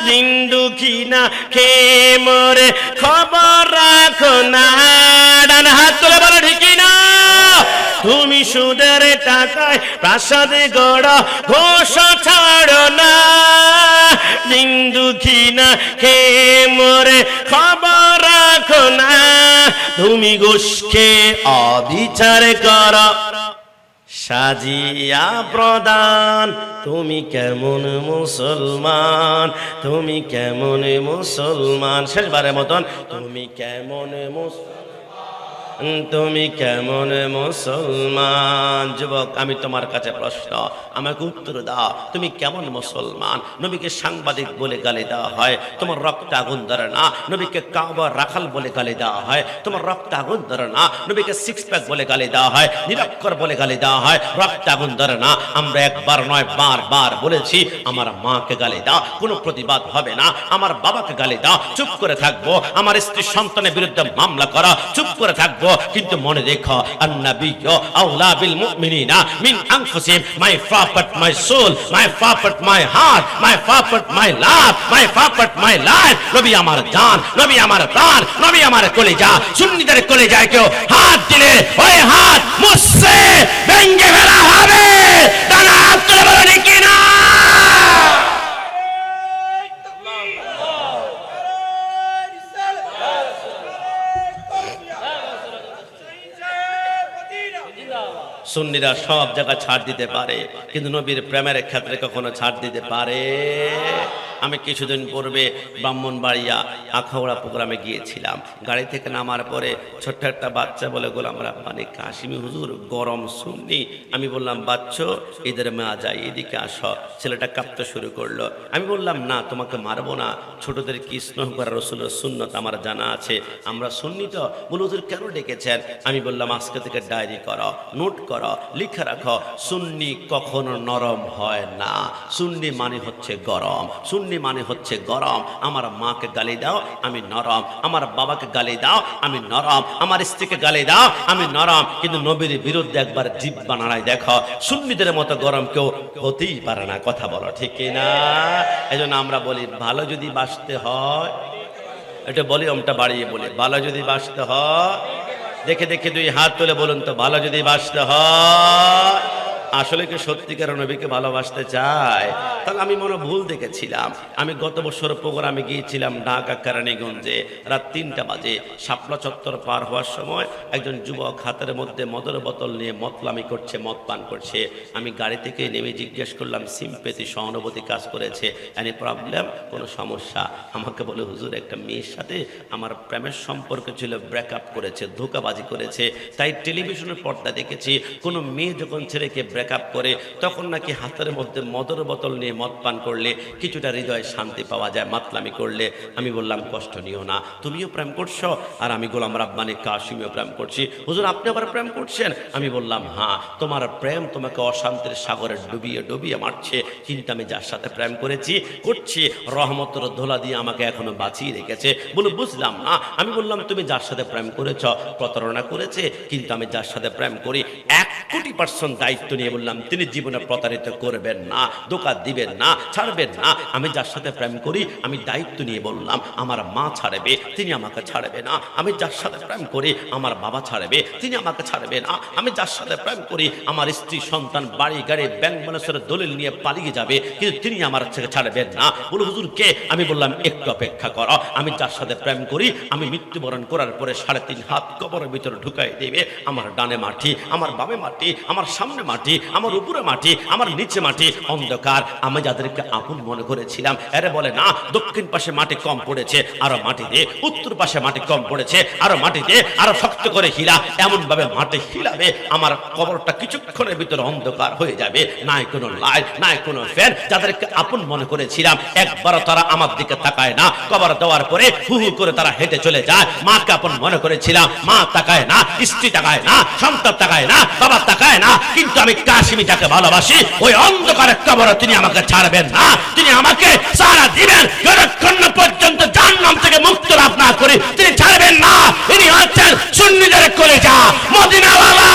দিন দুঃখী না খেয়ে মরে খবর রাখো না। ডান হাত তুলে বলো ঠিক না। তুমি সুদের টাকায় প্রাসাদে গড়, ঘোষ ছাড়ো না, দিন দুঃখী না খেয়ে মরে খবর রাখো না। তুমি ঘুষকে অবিচার কর, সাজিয়া প্রদান। তুমি কেমন মুসলমান, তুমি কেমন মুসলমান। শেষবারের মতন, তুমি কেমন মুসলমান, তুমি কেমন মুসলমান। যুবক, আমি তোমার কাছে প্রশ্ন, আমাকে উত্তর দাও, তুমি কেমন মুসলমান? নবীকে সাংবাদিক বলে গালি দেওয়া হয়, তোমার রক্ত আগুন ধরে না। নবীকে কাবার রাখাল বলে গালি দেওয়া হয়, তোমার রক্ত আগুন ধরে না। নবীকে সিক্স প্যাক বলে গালি দেওয়া হয়, নিরক্ষর বলে গালি দেওয়া হয়, রক্ত আগুন ধরে না। আমরা একবার নয় বারবার বলেছি, আমার মাকে গালি দাও, কোনো প্রতিবাদ হবে না। আমার বাবাকে গালি দাও, চুপ করে থাকবো। আমার স্ত্রী সন্তানের বিরুদ্ধে মামলা করা, চুপ করে থাকবো। কিন্তু মনে রেখো, আন-নাবিয়্যু আওলা বিল মুমিনিনা মিন আনফুসিহিম, my property my soul, my property my heart, my property my love, my property my life. নবী আমার জান, নবী আমার প্রাণ, নবী আমার কলিজা। সুন্নিদের কলিজায় কেউ হাত দিলে ওই হাত মুসছে ভেঙে ফেলা হবে। ডানা হাত তুলে বলো ঠিক না। সুন্নিরা সব জায়গা ছাড় দিতে পারে, কিন্তু নবীর প্রেমের ক্ষেত্রে কখনো ছাড় দিতে পারে। আমি কিছুদিন পূর্বে ব্রাহ্মণবাড়িয়া আখাউড়া প্রোগ্রামে গিয়েছিলাম। গাড়ি থেকে নামার পরে ছোট্ট একটা বাচ্চা বলে, গোলাম রাব্বানী কাশিমি হুজুর গরম সুন্নি। আমি বললাম, বাচ্চো এদের মা যাই, এদিকে আসো। ছেলেটা কাঁপতে শুরু করলো। আমি বললাম, না তোমাকে মারবো না, ছোটদের কি স্নেহ করা রসুলের সুন্নত আমার জানা আছে, আমরা সুন্নি তো। বলে, হুজুর কেন ডেকেছেন? আমি বললাম, আজকে থেকে ডায়েরি করো, নোট করো, লিখে রাখো, সুন্নি কখনো নরম হয় না। সুন্নি মানে হচ্ছে গরম, সুন্নি মানে হচ্ছে গরম। আমার মাকে গালি দাও, আমি নরম। আমার বাবাকে গালি দাও, আমি নরম। আমার স্ত্রীকে গালি দাও, আমি নরম। কিন্তু নবীর বিরুদ্ধে একবার জিহ্বা নাড়ায় দেখো, সুন্নিদের মতো গরম কেউ হতেই পারে না। কথা বলো ঠিক না? এই জন্য আমরা বলি, ভালো যদি বাঁচতে হয়, এটা বলি ওমটা বাড়িয়ে বলি, ভালো যদি বাঁচতে হয়, দেখে দেখে দুই হাত তুলে বলুন তো, ভালো যদি বাঁচতে হয়। আসলে কি সত্যিকার নবীকে ভালোবাসতে চায়? তাহলে আমি মনে ভুল দেখেছিলাম। আমি গত বছর প্রোগ্রামে গিয়েছিলাম ঢাকা কেরানীগঞ্জে, রাত 3টা বাজে। শাপলা চত্বর পার হওয়ার সময় একজন যুবক হাতের মধ্যে মদের বোতল নিয়ে মতলামি করছে, মদ পান করছে। আমি গাড়ি থেকে নেমে জিজ্ঞেস করলাম, সিম্পেথি সহানুভূতি কাজ করেছে, এনি প্রবলেম, কোনো সমস্যা? আমাকে বলে, হুজুর একটা মেয়ের সাথে আমার প্রেমের সম্পর্ক ছিল, ব্রেকআপ করেছে, ধোঁকাবাজি করেছে। তাই টেলিভিশনের পর্দা দেখেছি, কোনো মেয়ে যখন ছেলেকে ব্রেকআপ করে তখন নাকি হাতের মধ্যে মদের বোতল নিয়ে মদ পান করলে কিছুটা হৃদয়ে শান্তি পাওয়া যায়, মাতলামি করলে। আমি বললাম, কষ্ট নিও না, তুমিও প্রেম করছো আর আমি গোলাম রাব্বানী কাশিমিও প্রেম করছি। হুজুর আপনি আবার প্রেম করছেন? আমি বললাম, হ্যাঁ, তোমার প্রেম তোমাকে অশান্তির সাগরে ডুবিয়ে ডুবিয়ে মারছে, কিন্তু আমি যার সাথে প্রেম করছি রহমতের ধোলা দিয়ে আমাকে এখনো বাঁচিয়ে রেখেছে। বলে, বুঝলাম না। আমি বললাম, তুমি যার সাথে প্রেম করেছ প্রতারণা করেছে, কিন্তু আমি যার সাথে প্রেম করি 1,000,000% দায়িত্ব নিয়ে বললাম, তিনি জীবনে প্রতারিত করবেন না, ধোঁকা দিবেন না, ছাড়বেন না। আমি যার সাথে প্রেম করি আমি দায়িত্ব নিয়ে বললাম, আমার মা ছাড়বে, তিনি আমাকে ছাড়বে না। আমি যার সাথে প্রেম করি আমার বাবা ছাড়বে, তিনি আমাকে ছাড়বে না। আমি যার সাথে প্রেম করি আমার স্ত্রী সন্তান বাড়ি গাড়ি ব্যাংক ব্যালেন্সের দলিল নিয়ে পালিয়ে যাবে, কিন্তু তিনি আমার থেকে ছাড়বেন না। বলে, হুজুর কে? আমি বললাম, একটু অপেক্ষা করো। আমি যার সাথে প্রেম করি আমি মৃত্যুবরণ করার পরে 3.5 হাত কবরের ভিতরে ঢুকাই দেবে। আমার ডানে মাটি, আমার বামে মাটি, আমার সামনে মাটি, আমার উপরে মাটি, আমার নিচে মাটি, অন্ধকার। আমি যাদেরকে আপন মনে করেছিলাম, এরা বলে না দক্ষিণ পাশে মাটি কম পড়েছে, আরো মাটি দে, উত্তর পাশে মাটি কম পড়েছে, আরো মাটি দে, আরো শক্ত করে হিলা। এমন ভাবে মাটি হিলাবে আমার কবরটা কিছুক্ষণের ভিতরে অন্ধকার হয়ে যাবে, নাই কোনো লাইট, নাই কোনো ফ্যান। যাদেরকে আপন মনে করেছিলাম একবারও তারা আমার দিকে তাকায় না। কবর দেওয়ার পরে হু হু করে তারা হেঁটে চলে যায়। মাকে আপন মনে করেছিলাম, মা তাকায় না, স্ত্রী তাকায় না, সন্তান তাকায় না, বাবা তাকায় না। কিন্তু আমি কাশিমিটাকে ভালোবাসি। ওই অন্ধকারের কবরে তিনি আমাকে ছাড়বেন না, তিনি আমাকে সারা দিবেন যতক্ষণ না পর্যন্ত জাহান্নাম থেকে মুক্ত লাভ না করি তিনি ছাড়বেন না। ইনি হচ্ছেন সুন্নিদের কলেজা মদিনাওয়ালা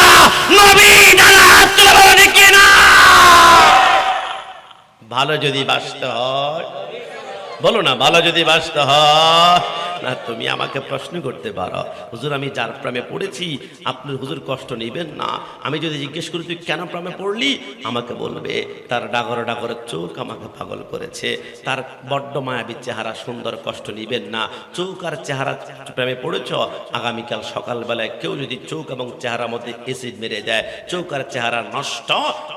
নবী। ভালো যদি বাঁচতে হয়, বলো না, ভালো যদি বাঁচতে হয় না। তুমি আমাকে প্রশ্ন করতে পারো, হুজুর আমি যার প্রেমে পড়েছি আপনি হুজুর কষ্ট নেবেন না। আমি যদি জিজ্ঞেস করি তুই কেন প্রেমে পড়লি, আমাকে বলবে তার ডাগর ডাগরের চোখ আমাকে পাগল করেছে, তার বড্ড মায়াবী চেহারা সুন্দর, কষ্ট নিবেন না। চোখ আর চেহারা প্রেমে পড়েছ, আগামীকাল সকালবেলায় কেউ যদি চোখ এবং চেহারার মধ্যে এসিড মেরে দেয়, চোখ আর চেহারা নষ্ট,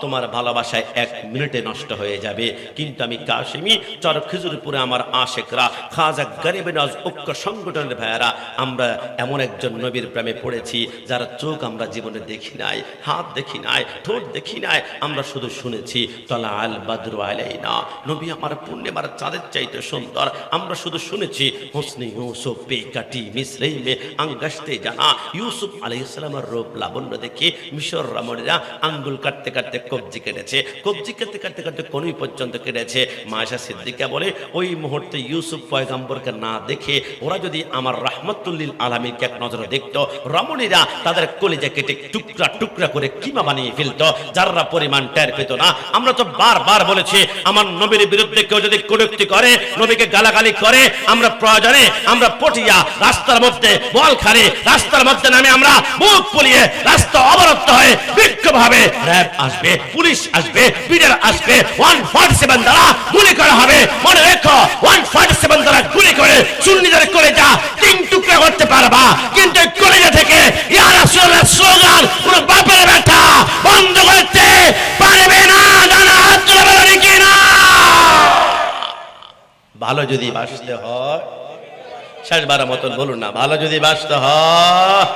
তোমার ভালোবাসায় 1 মিনিটে নষ্ট হয়ে যাবে। কিন্তু আমি কাশিমি চর খিজুরপুরে আমার আশেকরা, খাজা গরিব নওয়াজ ঐক্য সংগঠনের ভাইয়েরা, আমরা এমন একজন নবীর প্রেমে পড়েছি যারা চোখ আমরা জীবনে দেখি নাই, হাত দেখি নাই, ঠোঁট দেখি নাই, আমরা শুধু শুনেছি তলা আল বাদরু আলাইনা, নবী আমার পূর্ণিমার চাঁদের চাইতে সুন্দর। আমরা শুধু শুনেছি হোসনে ইউসুফ পে কাটি মিসরে মে আঙ্গাসতে জানা। ইউসুফ আলাইহিস সালামের রূপ লাবণ্য দেখে মিশর রমণীরা আঙ্গুল কাটতে কাটতে কবজি কেটেছে, কবজি কাটতে কাটতে কাটতে কোনই পর্যন্ত কেটেছে। মায়েশা সিদ্দিকা বলে ওই মুহূর্তে ইউসুফ পয়গম্বরকে না দেখে ওরা যদি আমার রাহমাতুল্লিল আলামিনকে এক নজরে দেখতো, রমণীরা তাদের কলিজা কেটে টুকরা টুকরা করে কিমা বানিয়ে ফেলতো, যারা পরিমাণ টের পেত না। আমরা তো বারবার বলেছি আমার নবীর বিরুদ্ধে কেউ যদি কটূক্তি করে, নবীকে গালাগালি করে, আমরা প্রয়োজনে আমরা পটিয়া রাস্তার মধ্যে বলখালি রাস্তার মধ্যে নামে আমরা মুখ পুলিয়ে রাস্তা অবরুদ্ধ হয়ে বিক্ষোভ হবে, র‍্যাব আসবে, পুলিশ আসবে, বিডিআর আসবে, 147 দ্বারা গুলি করা হবে। মনে রেখো 147 দ্বারা গুলি করে সুন্নিদের কলেজা 3 টুকরা করতে পারবা, কিন্তু কলেজা থেকে ইয়া রাসূলুল্লাহ স্লোগান কোন বাপের বেটা বন্ধ করতে পারবে না। জানা হাত তুলে বলো কি না? ভালো যদি বাঁচতে হয়, শেষবারের মতন বলুন না, ভালো যদি বাঁচতে হয়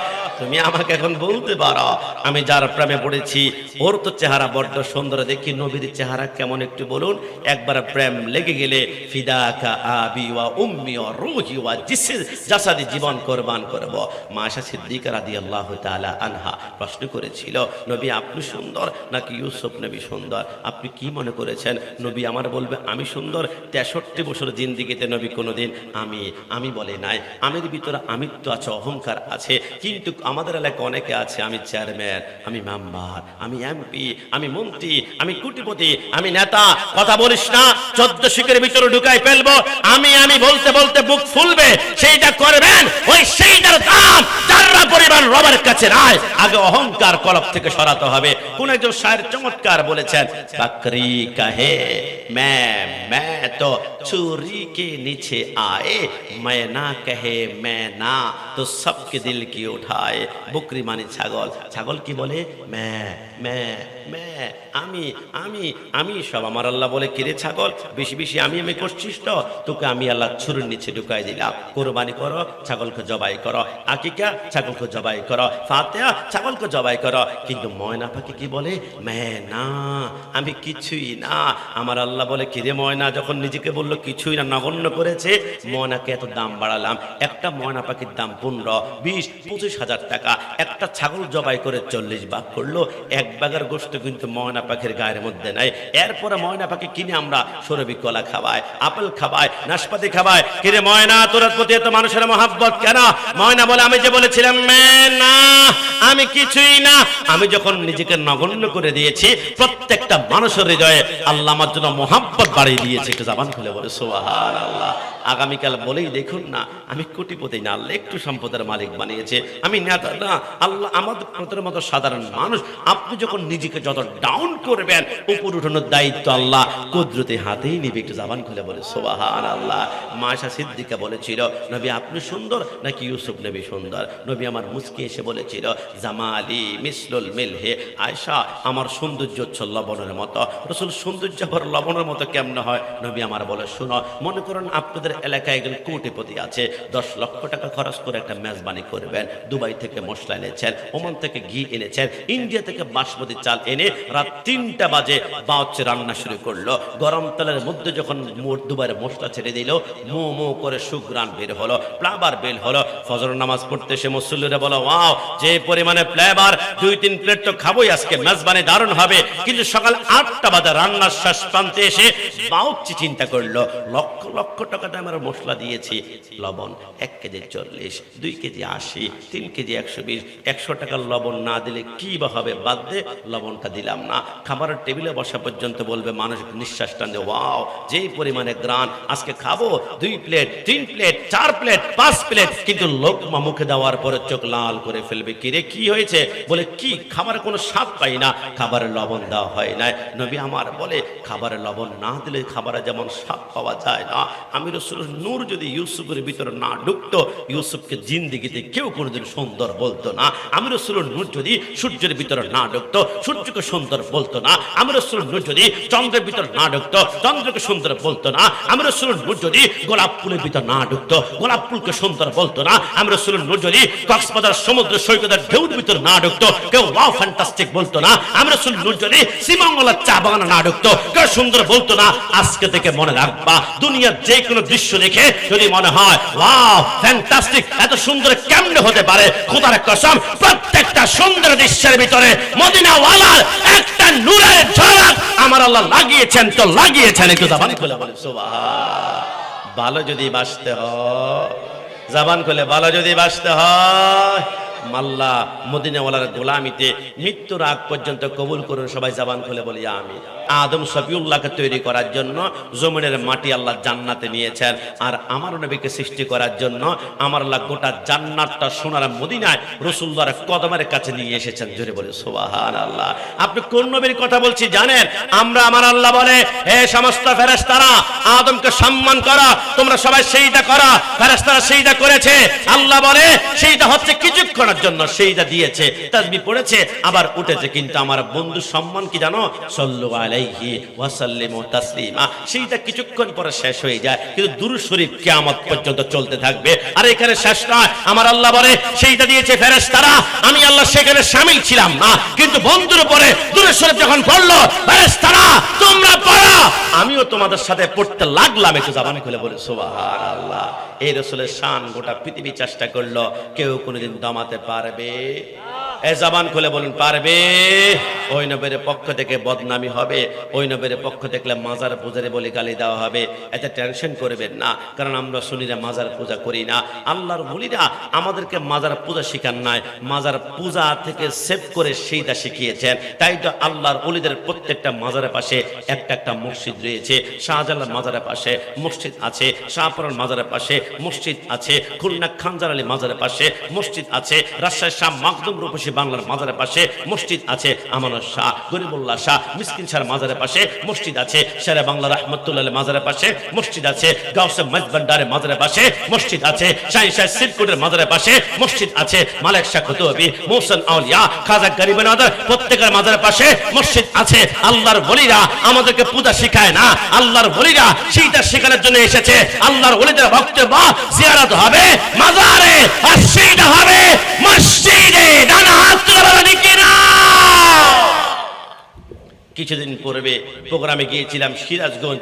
তুমি আমাকে এখন বলতে পারো আমি যার প্রেমে পড়েছি ওর তো চেহারা বড্ড সুন্দর, দেখি নবীর চেহারা কেমন একটু বলুন। একবার প্রেম লেগে গেলে ফিদাকা আবি ওয়া উম্মি ওয়া রূহি ওয়া জাসাদি জীবন কুরবান করব। মায়েশা সিদ্দিকা রাদিয়াল্লাহু তাআলা আনহা প্রশ্ন করেছিল, নবী আপনি সুন্দর নাকি ইউসুফ নবী সুন্দর? আপনি কি মনে করেছেন নবী আমার বলবে আমি সুন্দর? 63 বছর জিন্দেগিতে নবী কোনোদিন আমি বলে নাই। আমির ভিতরে আমিত্ব আছে, অহংকার আছে, কিন্তু আমাদের এলাকায় অনেকে আছে আমি চেয়ারম্যান, আমি মেম্বার, আমি এমপি, আমি মন্ত্রী, আমি কোটিপতি, আমি নেতা। কথা বলিস না, 14 শিখের ভিতরে ঢুকাই ফেলবো। আমি বলতে বলতে বুক ফুলবে, সেইটা করবেন ওই সেইটার দাম যারা পরিমাণ রবের কাছে নাই। আগে অহংকার কলব থেকে সরাতে হবে। কোন একজন শায়ের চমৎকার বলেছেন, বকরি কাহে मैं तो चोरी के नीचे आए, मैं ना कहे मैं ना तो सबके दिल की उठाए। बकरी माने ছাগল, ছাগল কি বলে? আমি সব আমার আল্লাহ বলে কিরে ছাগল বেশি বেশি আমি করছিস তো, তোকে আমি আল্লাহ ছুরির নিচে ঢুকাই দিলাম। কোরবানি করো, ছাগলকে জবাই করো, আকিকা ছাগলকে জবাই করো, ফাতিহা ছাগলকে জবাই করো। কিন্তু ময়না পাখি কি বলে? না আমি কিছুই না। আমার আল্লাহ বলে কিরে ময়না যখন নিজেকে বললো কিছুই না, নগণ্য করেছে, ময়নাকে এত দাম বাড়ালাম। একটা ময়না পাখির দাম 15, 20, 25,000 টাকা। একটা ছাগল জবাই করে 40 ভাগ করলো, 1 ভাগের গোশত কিন্তু ময়না পাখির গায়ের মধ্যে নাই। এরপরে ময়না পাখি কিনে আমরা সরবি কলা খাওয়াই, আপেল খাওয়াই, নাশপাতি খাওয়াই। কিরে ময়না তোর প্রতি এত মানুষের মহব্বত কেন? ময়না বলে আমি যে বলেছিলাম না আমি কিছুই না। আমি যখন নিজেকে নগণ্য করে দিয়েছি, প্রত্যেকটা মানুষের হৃদয়ে আল্লাহ আমার জন্য মহব্বত বাড়িয়ে দিয়েছে। একটু জবান খুলে বলে সুবহানাল্লাহ। আগামীকাল বলেই দেখুন না, আমি কোটিপতি না, আল্লাহ একটু সম্পদের মালিক বানিয়েছে, আমি নেতা না, আল্লাহ আমাদের মতো সাধারণ মানুষ। আপনি যখন নিজেকে যত ডাউন করবেন, উপর উঠানোর দায়িত্ব আল্লাহ কুদরতি হাতেই নিবে। একটু জবান খুলে বলে সুবহানাল্লাহ। মায়েশা সিদ্দিকা বলেছিল, নবী আপনি সুন্দর নাকি ইউসুফ নবী সুন্দর? নবী আমার মুস্কি এসে বলেছিল, জামালি মিসলুল মিলহে, আয়েশা আমার সৌন্দর্য হচ্ছে লবণের মতো। রাসূল সৌন্দর্য আবার লবণের মতো কেমনে হয়? নবী আমার বলে, শুনো, মনে করুন আপনাদের এলাকায় একজন কোটিপতি আছে, 10 লক্ষ টাকা খরচ করে একটা মেজবানি করবেন। দুবাই থেকে মশলা এনেছেন, ওমান থেকে ঘি এনেছেন, ইন্ডিয়া থেকে বাসমতি চাল এনে রাত 3টা বাজে বাউচ্ছে রান্না শুরু করলো। গরম তেলের মধ্যে যখন দুবাইয়ের মশলা ছেড়ে দিল, মো মো করে সুগ্রান বের হলো, ফ্লেভার বের হলো। ফজর নামাজ পড়তে সে মুসল্লিরা বলো, ওয়াও, যে পরিমাণে ফ্লেভার, 2-3 প্লেট তো খাবোই আজকে, মেজবানি দারুণ হবে। কিন্তু সকাল 8টা বাজে রান্নার শেষ প্রান্তে এসে বাউচ্চি চিন্তা করলো, লক্ষ লক্ষ টাকা দামের মশলা দিয়েছি, লবণ 1 কেজি 40, 2 কেজি 80, 3 কেজি 120, 100 টাকার লবণ না দিলে কি বা হবে, বাদ দে, লবণটা দিলাম না। খাবারের টেবিলে বসা পর্যন্ত বলবে মানুষ নিঃশ্বাস টানবে, ওয়াও, যেই পরিমাণে গ্রান, আজকে খাবো 2 প্লেট, 3 প্লেট, 4 প্লেট, 5 প্লেট। কিন্তু লোকমা মুখে দেওয়ার পরে চোখ লাল করে ফেলবে, কিরে কি হয়েছে? বলে কি, খাবারে কোনো স্বাদ পাই না, খাবারে লবণ দেওয়া হয় না। নবী আমার বলে, খাবারে লবণ না দিলে খাবারে যেমন স্বাদ পাওয়া যায় না, আমি রাসূলের নূর যদি ইউসুফের ভিতরে না ঢুকতো, ইউসুফকে জিন্দেগিতে কেউ কোনোদিন সুন্দর বলতো না। আমি রাসূলের নূর যদি সূর্যের ভিতরে না ঢুকতো, সূর্যকে সুন্দর বলতো না। আমি রাসূলের নূর যদি চন্দ্রের ভিতরে না ঢুকতো, চন্দ্রকে সুন্দর বলতো না। আমি রাসূলের নূর যদি গোলাপ ফুলের ভিতরে না ঢুকতো, গোলাপ ফুলকে সুন্দর বলতো না। আমি রাসূলের নূর যদি কক্সবাজার সমুদ্র সৈকতের ঢেউর ভিতরে না ঢুকতো, কেউ ওয়াও ফ্যান্টাস্টিক বলতো না। আমি রাসূলের নূর যদি শ্রীমঙ্গলের চা বাগানে না ঢুকতো, কেউ সুন্দর বলতো না। আজকে থেকে মনে রাখবা, দুনিয়ার যে কোনো দৃশ্য দেখে যদি মনে হয় ওয়াও ফ্যান্টাস্টিক, এত সুন্দর কেমনে হতে পারে, খোদার কসম প্রত্যেকটা সুন্দর দৃশ্যের ভিতরে মদিনাওয়ালার একটা নূরের ঝলক আমার আল্লাহ লাগিয়েছেন, তো লাগিয়েছেন। একটু জবান খুলে বলে সুবহান। ভালো যদি বাঁচতে হয়, জবান খুলে ভালো যদি বাঁচতে হয়, মাল্লা মদিনাওয়ালার গোলামিতে মৃত্যুর আগ পর্যন্ত কবুল করুন। সবাই জবান খুলে বলি আমি। আদম শফিউল্লাহকে তৈরি করার জন্য জমিনের মাটি আল্লাহ জান্নাতে নিয়েছেন, আর আমার নবীকে সৃষ্টি করার জন্য আমার আল্লাহ গোটা জান্নাতটা সোনার মদিনায় রাসূলুল্লাহর কদমের কাছে নিয়ে এসেছেন। জোরে বলে সুবহানাল্লাহ। আপনি কোন নবীর কথা বলছি জানেন? আমরা, আমার আল্লাহ বলে, হে সমস্ত ফেরেশতারা, আদমকে সম্মান করা, তোমরা সবাই সিজদা করো। ফেরেশতারা সিজদা করেছে। আল্লাহ বলে সিজদা হচ্ছে কিছুক্ষণ জন্য, সিজদা দিয়েছে, তাসবিহ পড়েছে, আবার উঠেছে। কিন্তু আমার বন্ধু সম্মান কি জানো? সাল্লু আলাইহি ওয়া সাল্লিমু তাসলিমা। সিজদা কিছুক্ষণ পরে শেষ হয়ে যায়, কিন্তু দুরূদ শরীফ কিয়ামত পর্যন্ত চলতে থাকবে। আর এখানে শেষ নয়। আমার আল্লাহ বলে সিজদা দিয়েছে ফেরেশতারা, আমি আল্লাহ সেখানে শামিল ছিলাম না, কিন্তু বন্ধুর উপরে দুরূদ শরীফ যখন পড়লো, ফেরেশতারা তোমরা পড়ো, আমিও তোমাদের সাথে পড়তে লাগলাম। একটু জবান খুলে বলে সুবহানাল্লাহ। এই রাসূলের শান গোটা পৃথিবী চেষ্টা করলো, কেউ কোনোদিন দমাতে পারবে? এই জবান খুলে বলুন, পারবে? ওই নবীর পক্ষ থেকে বদনামি হবে, ওই নবীর পক্ষ থেকে মাজার পূজারে বলে গালি দেওয়া হবে। এতে টেনশন করবেন না, কারণ আমরা শুনিরা মাজার পূজা করি না। আল্লাহর ওলিরা আমাদেরকে মাজার পূজা শিখান নাই, মাজার পূজা থেকে সেভ করে সেইটা শিখিয়েছেন। তাই তো আল্লাহর ওলিদের প্রত্যেকটা মাজারের পাশে একটা একটা মসজিদ রয়েছে। শাহজালাল মাজারের পাশে মসজিদ আছে, শাহপুরার মাজারের পাশে মসজিদ আছে, খুলনা খানজার আলী মাজারের পাশে মসজিদ আছে, রাজশাহী শাহ মাকদুম রূপসী বাংলার মাজারের পাশে মসজিদ আছে, আমানত শাহ, গরিবুল্লাহ শাহ, মিসকিন শাহর মাজারের পাশে মসজিদ আছে, শেরে বাংলা রহমতুল্লাহ মাজারের পাশে মসজিদ আছে, গাউসে মজবন্ডারের মাজারের পাশে মসজিদ আছে, শাহী শাহ সিরকুটের মাজারের পাশে মসজিদ আছে, মালিক শাহ কুতুবী, মুহসিন আউলিয়া, খাজা গরিব নওয়াজ প্রত্যেকের মাজারের পাশে মসজিদ আছে। আল্লাহর ওলিরা আমাদেরকে পূজা শিখায় না, আল্লাহর ওলিরা সেইটা শেখানোর জন্য এসেছে। আল্লাহর ওলিদের বক্তব্য জিয়ারত হবে মাজারে, আর সেইটা হবে মসজিদে। ডানা হাত তুলে বলো ঠিক কিনা? কিছুদিন পূর্বে প্রোগ্রামে গিয়েছিলাম সিরাজগঞ্জ,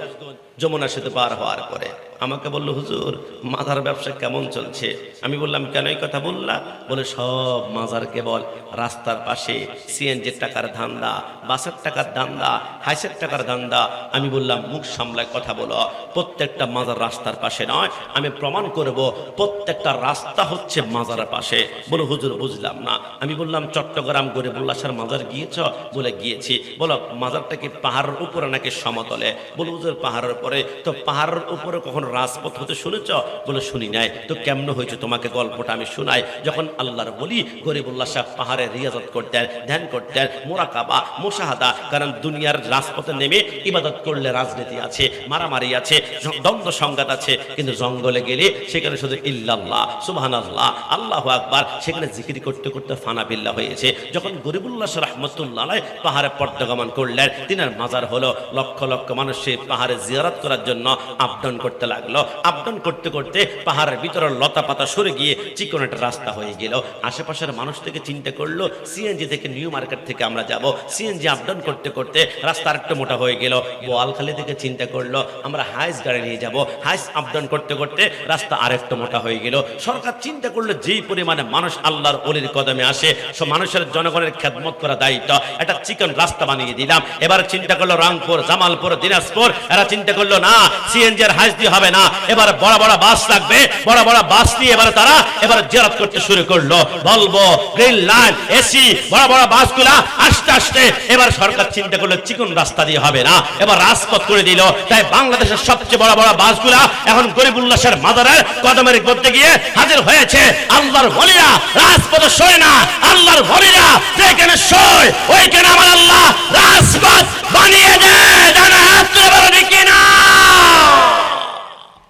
যমুনা সেতু পার হওয়ার পরে আমাকে বললো, হুজুর মাজার ব্যবসা কেমন চলছে? আমি বললাম, কেন এই কথা বললা? বলে, সব মাজার কেবল রাস্তার পাশে সিএনজির টাকার ধান্দা, বাসের টাকার ধান্দা, হাইসের টাকার ধান্দা। আমি বললাম, মুখ সামলায় কথা বলো, প্রত্যেকটা মাজার রাস্তার পাশে নয়, আমি প্রমাণ করব প্রত্যেকটা রাস্তা হচ্ছে মাজারের পাশে। বলে, হুজুর বুঝলাম না। আমি বললাম, চট্টগ্রাম গরিবুল্লাহ শাহর মাজার গিয়েছ? বলে, গিয়েছি। বলো, মাজারটা কি পাহাড়ের উপরে নাকি সমতলে? বলে, হুজুর পাহাড়ের উপরে। তো পাহাড়ের উপরে কখন রাজপথ হতে শুনেছ? বলে শুনি নাই। তো কেমন হয়েছে তোমাকে গল্পটা আমি শোনাই। যখন আল্লাহর বলি গরিবুল্লাহ সাহেব পাহাড়ে রিয়াজত করতেন, ধ্যান করতেন, মোরাকাবা, মুশাহাদা, কারণ দুনিয়ার রাজপথে নেমে ইবাদত করলে রাজনীতি আছে, মারামারি আছে, দ্বন্দ্ব সংঘাত আছে, কিন্তু জঙ্গলে গেলে সেখানে শুধু ইল্লাল্লাহ, সুবহানাল্লাহ, আল্লাহু আকবার, সেখানে জিকির করতে করতে ফানা বিল্লাহ হয়েছে। যখন গরিবুল্লাহ সাহেব রাহমাতুল্লাহ আলাইহি পাহাড়ে পর্দাগমন করলেন, তিনার মাজার হলো, লক্ষ লক্ষ মানুষ সেই পাহাড়ে জিয়ারত করার জন্য আপ ডাউন করতে লাগলো। আপ ডাউন করতে করতে পাহাড়ের ভিতরে লতা পাতা সরে গিয়ে চিকন একটা রাস্তা হয়ে গেল। আশেপাশের মানুষ থেকে চিন্তা করলো সিএনজি থেকে নিউ মার্কেট থেকে আমরা যাব। সিএনজি আপ ডাউন করতে করতে রাস্তা আরেকটু মোটা হয়ে গেল। বোয়ালখালী থেকে চিন্তা করলো আমরা হাইস গাড়ি নিয়ে যাব। হাইস আপ ডাউন করতে করতে রাস্তা আরেকটু মোটা হয়ে গেল। সরকার চিন্তা করলো যেই পরিমাণে মানুষ আল্লাহর ওলির কদমে আসে, সব মানুষের জনগণের খেদমত করা দায়িত্ব, একটা চিকন রাস্তা বানিয়ে দিলাম। এবার চিন্তা করলো রংপুর, জামালপুর, দিনাজপুর, এরা চিন্তা করলো না সিএনজি এর হাইস দিয়ে হবে না, এবার বড় বড় বাস লাগবে। বড় বড় বাস নিয়ে এবার তারা এবার জিয়ারত করতে শুরু করলো। বলবো, গ্রিন লাইন, এসি, বড় বড় বাসগুলা আস্তে আস্তে এবার সরকার চিন্তা করলো চিকন রাস্তা দিয়ে হবে না, এবার রাজপথ করে দিল। তাই বাংলাদেশের সবচেয়ে বড় বড় বাসগুলা এখন গরিবুল্লাহ শাহের মাজারের কদমের করতে গিয়ে হাজির হয়েছে। আল্লাহর ওলিরা রাজপথে শোয় না, আল্লাহর ওলিরা যেখানে শোয় ওইখানে আমার আল্লাহ রাজপথ বানিয়ে দেয়। জানা হাত তুলে বলো ঠিক না?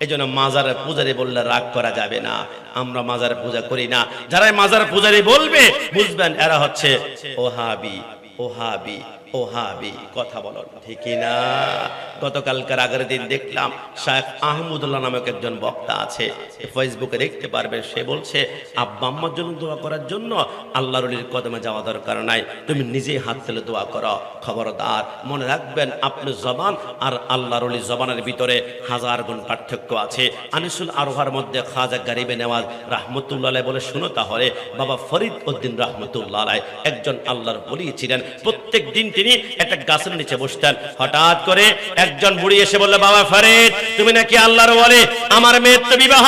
এই জন্য মাজারের পূজারি বললে রাগ করা যাবে না। আমরা মাজার পূজা করি না। যারা মাজার পূজারি বলবে বুঝবেন এরা হচ্ছে ওহাবি, ওহাবি, ওহাবি। কথা বলো ঠিক না? গতকালকার আগের দিন দেখলাম শায়েখ আহমদুল্লাহ নামক একজন বক্তা আছে, ফেসবুকে দেখতে পারবেন। সে বলছে আব্বা আম্মার জন্য দোয়া করার জন্য আল্লাহর ওলির কদমে যাওয়া দরকার নাই, তুমি নিজেই হাত তুলে দোয়া করো। খবরদার, মনে রাখবেন আপনি জবান আর আল্লাহর ওলির জবানের ভিতরে হাজার গুণ পার্থক্য আছে। আনিসুল আরোহার মধ্যে খাজা গরিবে নেওয়াজ রাহমাতুল্লাহ আলাইহি বলে শুনো তাহলে বাবা ফরিদ উদ্দিন রাহমাতুল্লাহ আলাইহি একজন আল্লাহর ওলি ছিলেন। প্রত্যেক দিন তিনি একটা গাছের নিচে বসতেন। হঠাৎ করে একজন বুড়ি এসে বলল, বাবা ফরিদ তুমি নাকি আল্লাহর ওলি, আমার মেয়ের তো বিবাহ,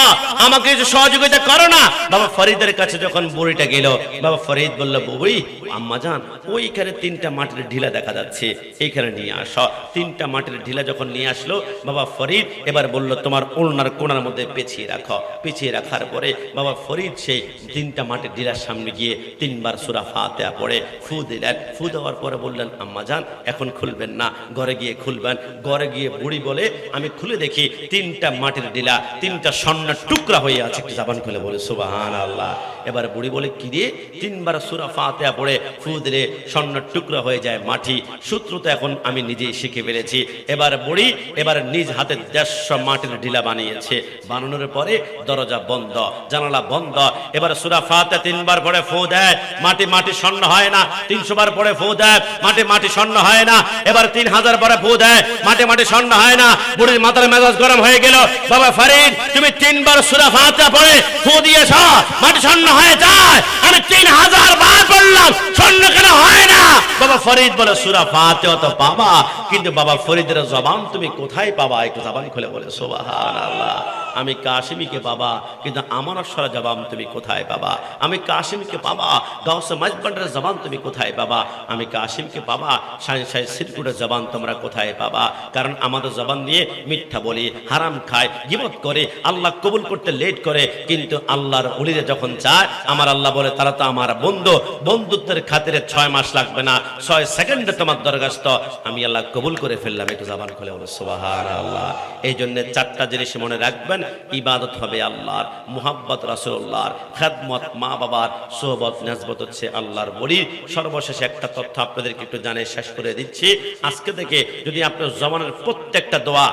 আমাকে কিছু সহযোগিতা করো না। বাবা ফরিদের কাছে যখন বুড়িটা গেল, বাবা ফরিদ বলল, বুড়ি আম্মা জান ওইখানে 3টা মাটির ঢিলা দেখা যাচ্ছে, এইখানে নিয়ে আসো। 3টা মাটির ঢিলা যখন নিয়ে আসলো বাবা ফরিদ এবার বলল, তোমার ওড়নার কোণার মধ্যে পেঁচিয়ে রাখো। পেঁচিয়ে রাখার পরে বাবা ফরিদ সেই 3টা মাটির ঢিলার সামনে গিয়ে 3বার সূরা ফাতিহা পড়ে ফু দিলেন। ফু দেওয়ার পরে বললেন, আম্মা জান এখন খুলবেন না, ঘরে গিয়ে খুলবেন। ঘরে গিয়ে বুড়ি বলে আমি খুলে দেখি 3টা মাটির ঢিলা 3টা স্বর্ণের টুকরা হয়ে আছে। একটু জবান খুলে বলে সুবহানাল্লাহ। এবার বুড়ি বলে, কি রে? 3বার সূরা ফাতিহা পড়ে ফু দিলে স্বর্ণের টুকরা হয়ে যায় মাটি। সূত্র তো এখন আমি নিজেই শিখে ফেলেছি। এবার বুড়ি এবার নিজ হাতে 150 মাটির ঢিলা বানিয়েছে। বানানোর পরে দরজা বন্ধ, জানালা বন্ধ। এবার সূরা ফাতিহা 3বার পড়ে ফু দেয়, মাটি মাটি স্বর্ণ হয় না। 300 বার পড়ে ফু দেয়, মাটি মাটি স্বর্ণ হয় না। এবার 3000 পরে ফু দেয়, মাটি মাটি স্বর্ণ হয় না। বুড়ির মাথার মেজাজ গরম হয়ে গেল। বাবা ফরিদ তুমি 3বার সূরা ফাতিহা পড়ে ফু দিয়েছ, মাটি স্বর্ণ হয়ে যায়, আমি 3000 বার পড়লাম, স্বর্ণ কেন হয় না? বাবা ফরিদ বলে, সূরা ফাতিহা তো পাবা, কিন্তু বাবা ফরিদের জবান তুমি কোথায় পাবা? একটু জবান খুলে বলে সুবহানাল্লাহ। আমি কাশিমীকে পাবা, কিন্তু আমার অক্ষর জবান তুমি কোথায় পাবা? আমি কাশিমকে পাবা, গাউসে মাঝবান্ডারের জবান তুমি কোথায় পাবা? আমি কাশিমকে পাবা, শাইন শাইন সিরকুটের জবান তোমরা কোথায় পাবা? কারণ আমাদের জবান দিয়ে মিথ্যা বলি, হারাম খায়, গীবত করে, আল্লাহ কবুল করতে লেট করে। কিন্তু আল্লাহর ওলিরা যখন চায়, আমার আল্লাহ বলে তারা তো আমার বন্ধু, বন্ধুত্বের খাতিরে 6 মাস লাগবে না, 6 সেকেন্ডে তোমার দরখাস্ত আমি আল্লাহ কবুল করে ফেললাম। একটু জবান খুলে বলো সুবহানাল্লাহ। এই জন্য 4টা জিনিস মনে রাখবেন, ইবাদত হবে আল্লাহর, মুহাব্বত রাসূলুল্লাহর, খেদমত মা বাবার, সোহবত নেসবত হচ্ছে আল্লাহর ওলির। সর্বশেষ একটা তথ্য আপনাদেরকে একটু জানিয়ে শেষ করে দিচ্ছি। আজকে থেকে যদি আপনার জমানের প্রত্যেকটা দোয়া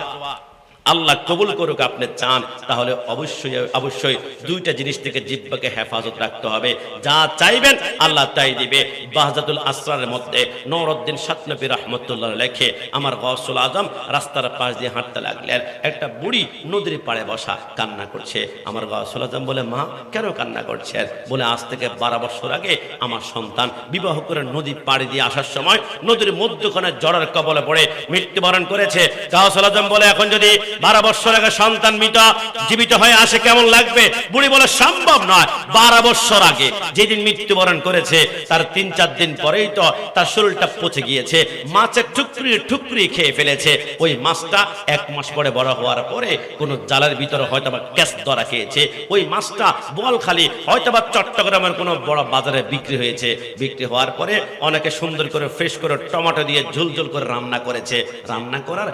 আল্লাহ কবুল করুক আপনি চান, তাহলে অবশ্যই অবশ্যই 2টা জিনিস থেকে জিহ্বাকে হেফাজত রাখতে হবে। যা চাইবেন আল্লাহ তাই দিবে। বাহজাতুল আসরারের মধ্যে নূরউদ্দিন শাতনবী রাহমাতুল্লাহ লেখে, আমার গাউসুল আজম রাস্তার পাশ দিয়ে হাঁটতে লাগলেন। একটা বুড়ি নদীর পাড়ে বসা কান্না করছে। আমার গাউসুল আজম বলে, মা কেন কান্না করছেন? বলে, আজ থেকে 12 বছর আগে আমার সন্তান বিবাহ করে নদী পাড়ি দিয়ে আসার সময় নদীর মধ্যখানে জ্বরের কবলে পড়ে মৃত্যুবরণ করেছে। গাউসুল আজম বলে, এখন যদি 12 বছর আগে সন্তান জীবিত হয়ে আসে কেমন লাগবে? বুড়ি বলে সম্ভব নয়। 12 বছর আগে যেদিন মৃত্যুবরণ করেছে তার 3-4 দিন পরেই তো তার শরীরটা পচে গিয়েছে, মাছের ঠুকরি ঠুকরি খেয়ে ফেলেছে। ওই মাছটা 1 মাস পরে বড় হওয়ার পরে কোন জালের ভিতরে হয়তো বা গ্যাস ধরা খেয়েছে। ওই মাছটা বোয়ালখালী হয়তো বা চট্টগ্রামের কোনো বড় বাজারে বিক্রি হয়েছে। বিক্রি হওয়ার পরে অনেকে সুন্দর করে ফ্রেশ করে টমেটো দিয়ে ঝোল করে রান্না করেছে। রান্না করার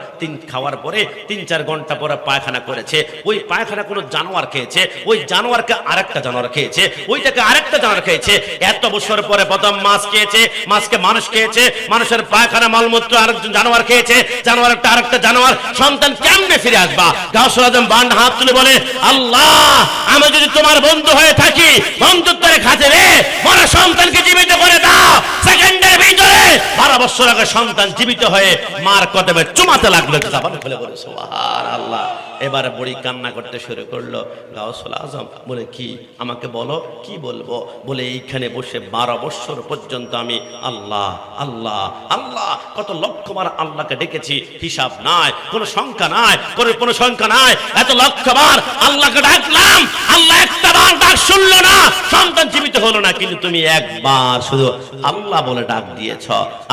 খাওয়ার পরে 3-4 ঘন্টা পরে পায়খানা করেছে। ওই পায়খানা কোনো জানোয়ার খেয়েছে, ওই জানোয়ারকে আরেকটা জানোয়ার খেয়েছে, ওইটাকে আরেকটা জানোয়ার খেয়েছে। এত বছর পরে প্রথম মাছ খেয়েছে, মাছকে মানুষ খেয়েছে, মানুষের পায়খানা মলমূত্র আরেকজন জানোয়ার খেয়েছে, জানোয়ারটা আরেকটা জানোয়ার। সন্তান কেমনে ফিরে আসবা? গাউসুল আজম বান্ড হাত তুলে বলে, আল্লাহ আমি যদি তোমার বন্ধু হয়ে থাকি, বন্ধুত্বের খাতিরে মরা সন্তানকে জীবিত করে দাও। সেকেন্ডের ভিতরে 12 বছর আগে সন্তান জীবিত হয়ে মার কদমে চুমাতে লাগলো। জবান খুলে বলে সুবহানাল্লাহ। এবার বুড়ি কান্না করতে শুরু করলো। গাউসুল আজম বলে, কি আমাকে বলো, কি বলবো? বলে, এইখানে বসে 12 বছর পর্যন্ত আমি আল্লাহ আল্লাহ আল্লাহ কত লক্ষবার আল্লাহকে ডেকেছি, হিসাব নাই, কোনো সংখ্যা নাই, কোনো সংখ্যা নাই। এত লক্ষবার আল্লাহকে ডাকলাম, আল্লাহ একটা বার ডাক শুনলো না, সন্তান জীবিত হলো না। কিন্তু তুমি একবার শুধু আল্লাহ বলে ডাক দিয়েছ,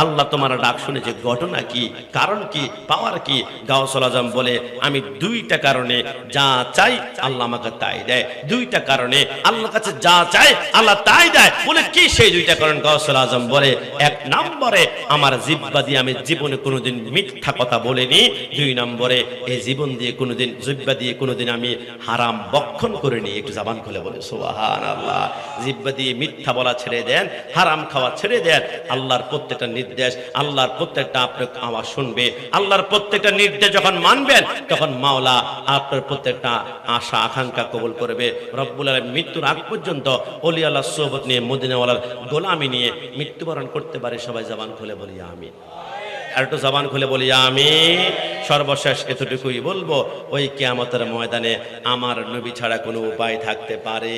আল্লাহ তোমার ডাক শুনেছে। ঘটনা কি, কারণ কি, পাওয়ার কি? গাউসুল আজম বলে, আমি 2টা কারণে যা চাই আল্লাহ আমাকে তাই দেয়। 2টা কারণে আল্লাহর কাছে যা চাই আল্লাহ তাই দেয়। বলে, কি সেই 2টা কারণ? গাউসুল আজম বলে, 1 নম্বরে আমার জিহ্বা দিয়ে আমি জীবনে কোনোদিন মিথ্যা কথা বলিনি। 2 নম্বরে এই জীবন দিয়ে কোনোদিন, জিহ্বা দিয়ে কোনোদিন আমি হারাম বক্ষণ করিনি। একটু জবান খুলে বলে সুবহানাল্লাহ। জিহ্বা দিয়ে মিথ্যা বলা ছেড়ে দেন, হারাম খাওয়া ছেড়ে দেন। আল্লাহর প্রত্যেকটা নির্দেশ, আল্লাহর প্রত্যেকটা আপনার আওয়াজ শুনবে। আল্লাহর প্রত্যেকটা নির্দেশ যখন মানবেন, তখন মাওলা আপনার প্রত্যেকটা আশা আকাঙ্ক্ষা কবুল করবে। রব্বুল আলামিন মৃত্যুর আগ পর্যন্ত ওলি আল্লাহ সোহবত নিয়ে, মদিনাওয়ালার গোলামি নিয়ে মৃত্যুবরণ করতে পারে। সবাই জবান খুলে বলি আমিন। আর একটু জবান খুলে বলি আমিন। সর্বশেষ এতটুকুই বলবো, ওই কিয়ামতের ময়দানে আমার নবী ছাড়া কোনো উপায় থাকতে পারে?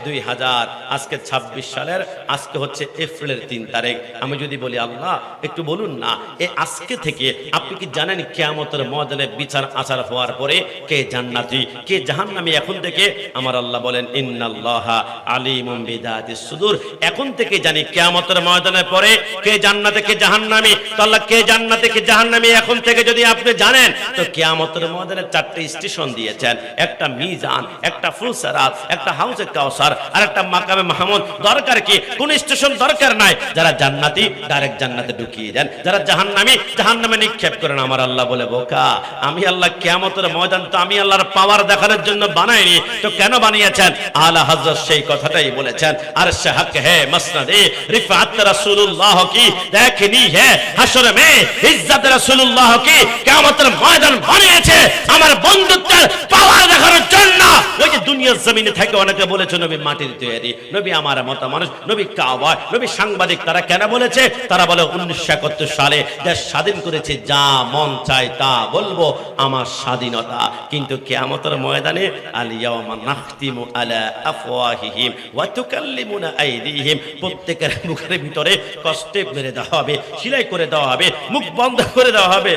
2000 আজকে 26 সালের, আজকে হচ্ছে এপ্রিলের 3 তারিখ। আমি যদি বলি আল্লাহ একটু বলুন না, এই আজকে থেকে আপনি কি জানেন কিয়ামতের ময়দানে বিচার আচার হওয়ার পরে কে জান্নাতি কে জাহান্নামী? এখন থেকে আমার আল্লাহ বলেন, ইন্নাল্লাহা আলিমুম বিযাতিস সুদূর। এখন থেকে জানি কিয়ামতের ময়দানের পরে কে জান্নাতে কে জাহান্নামী। তো আল্লাহ কে জান্নাতে কে জাহান্নামী এখন থেকে যদি আপনি জানেন, তো কিয়ামতের ময়দানে 4টে স্টেশন দিয়েছেন। একটা মিজান, একটা ফুলসিরাত, একটা হাউজে কাউসার, আর একটা মাকামে মাহমুদ। দরকার কি? কোন স্টেশন দরকার নাই। যারা জান্নাতি ডাইরেক্ট জান্নাতে ঢুকিয়ে দেন, যারা জাহান্নামী জাহান্নামে নিক্ষেপ করেন। আমার আল্লাহ বলে, বোকা, আমি আল্লাহ কিয়ামতের ময়দান তো আমি আল্লাহর পাওয়ার দেখানোর জন্য বানাইনি, তো কেন বানিয়েছেন? আলা হযরত সেই কথাটাই বলেছেন, আরশ হক হে মসনদে রিফাত রাসূলুল্লাহ কি দেখনি হে হাশর মে ইজ্জত রাসূলুল্লাহ কি। কিয়ামতের ময়দান বানিয়েছে আমার বন্ধুত্বের পাওয়ার দেখানোর জন্য। ওই যে দুনিয়ার জমিনে থেকে অনেকে বলেছে নবী মাটির তৈরি, নবী আমার মতো মানুষ, নবী কাওয়ায়, নবী সাংবাদিক। তারা কেন বলেছে? তারা বলে 1971 সালে দেশ স্বাধীন করেছে, যা মন চায় তা বলবো, আমার স্বাধীনতা। কিন্তু কিয়ামতের ময়দানে আল ইয়াওমা নাখতিমু আলা আফওয়াহিহিম ওয়া তুকাল্লিমুনা আইদিহিম, প্রত্যেকের মুখের ভিতরে কষ্টে মেরে দেওয়া হবে, সেলাই করে দেওয়া হবে, মুখ বন্ধ করে দেওয়া হবে।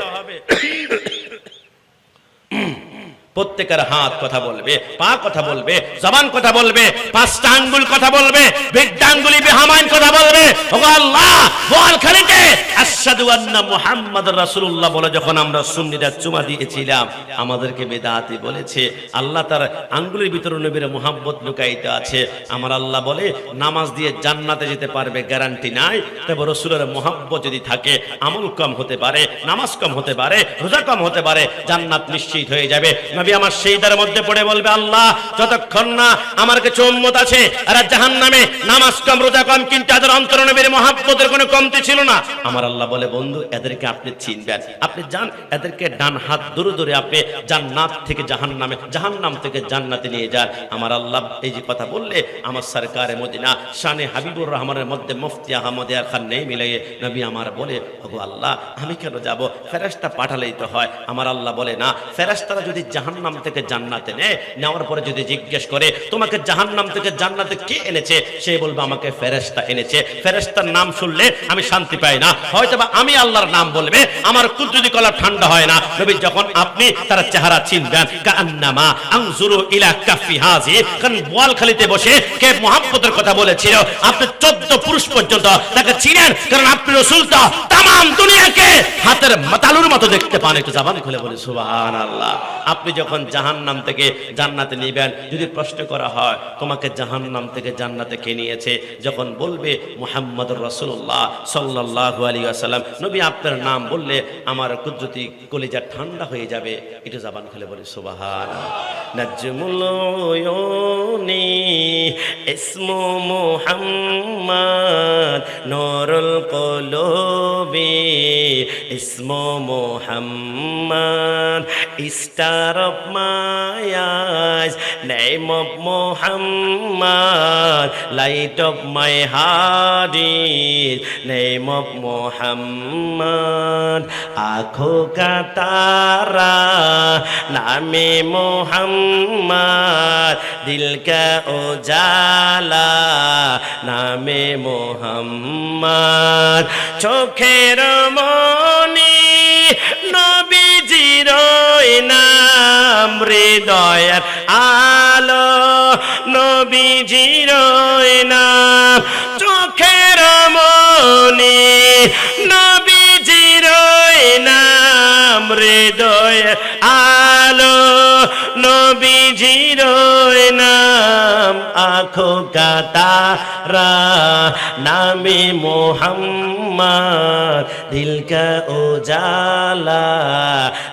প্রত্যেকের হাত কথা বলবে, পা কথা বলবে, জবান কথা বলবে, 5টা আঙ্গুল কথা বলবে, বিদ্যা আঙ্গুলি বেহামাইন কথা বলবে। ওগো আল্লাহ, বোয়ালখালীতে আশহাদু আন্না মুহাম্মাদুর রাসূলুল্লাহ বলে যখন আমরা সুন্নিরা চুমা দিয়েছিলাম, আমাদেরকে বেদাতি বলেছে। আল্লাহ তার আঙ্গুলের ভিতরে নবীর মুহাব্বত লুকাইতে আছে। আমার আল্লাহ বলে, নামাজ দিয়ে জান্নাতে যেতে পারবে গ্যারান্টি নাই, তবে রাসূলের মুহাব্বত যদি থাকে, আমল কম হতে পারে, নামাজ কম হতে পারে, রোজা কম হতে পারে, জান্নাত নিশ্চিত হয়ে যাবে। নবী আমার সিজদার মধ্যে পড়ে বলবে, আল্লাহ যতক্ষণ না আমার কাছে উম্মত আছে আর জাহান্নামে নামাজ কম রোজা কম, কিন্তু এদের অন্তরে নবীর মুহাব্বতের কোনো কমতি ছিল না। আমার আল্লাহ বলে, বন্ধু এদেরকে আপনি চিনবেন, আপনি যান এদেরকে ডান হাত ধরে ধরে আপনি জান্নাত থেকে জাহান্নামে, জাহান্নাম থেকে জান্নাতে নিয়ে যান। আমার আল্লাহ এই যে কথা বললে, আমার সরকারে মদিনা শানে হাবিবুর রহমানের মধ্যে মুফতি আহমদ খান নেই মিলে নবী আমার বলে, ওগো আল্লাহ আমি কেন যাব? ফেরেশতা পাঠালেই তো হয়। আমার আল্লাহ বলে, না, ফেরেশতারা যদি জাহান্নাম জাহান্নাম থেকে জান্নাতে নেওয়ার পরে যদি জিজ্ঞেস করে তোমাকে জাহান্নাম থেকে জান্নাতে কে এনেছে, সে বলবে আমাকে ফেরেশতা এনেছে। ফেরেশতার নাম শুনলে আমি শান্তি পাই না, হয়তোবা আমি আল্লাহর নাম বলবে আমার কুদরতি কলা ঠান্ডা হয় না। নবী যখন আপনি তার চেহারা চিনবেন, কান্নামা আনজুরু ইলা কাফি হাজি, কারণ বোয়ালখালীতে বসে কে মুহাম্মদের কথা বলেছিল আপনি 14 পুরুষ পর্যন্ত তাকে চিনেন, কারণ আপনি রাসূল তো तमाम দুনিয়াকে হাতের মাতালুর মতো দেখতে পান। একটু জবান খুলে বলি সুবহানাল্লাহ। আপনি যখন জাহান্নাম থেকে জান্নাতে নেবেন, যদি প্রশ্ন করা হয় তোমাকে জাহান্নাম থেকে জান্নাতে কে নিয়েছে, যখন বলবে মুহাম্মদুর রাসূলুল্লাহ সাল্লাল্লাহু আলাইহি ওয়াসাল্লাম, নবী আপনার নাম বললে আমার কুদরতি কলিজা ঠান্ডা হয়ে যাবে। একটু জবান খুলে বলি সুবহানাল্লাহ। নাজমুল উয়ুনি ইসমু মুহাম্মদ নূরুল কুলুবি ইসমু Muhammad star of my eyes name of Muhammad light of my heart is name of Muhammad आँखों का तारा नामे मोहम्मद दिल का उजाला नामे मोहम्मद चोखेर मणि नबीजिर नाम हृदयर आलो नबीजिर नाम चोखेर मणि नबीजिर नाम हृदय आलो नबीजिर नाम आँखों का तारा नामे मोहम्मद दिल का उजाला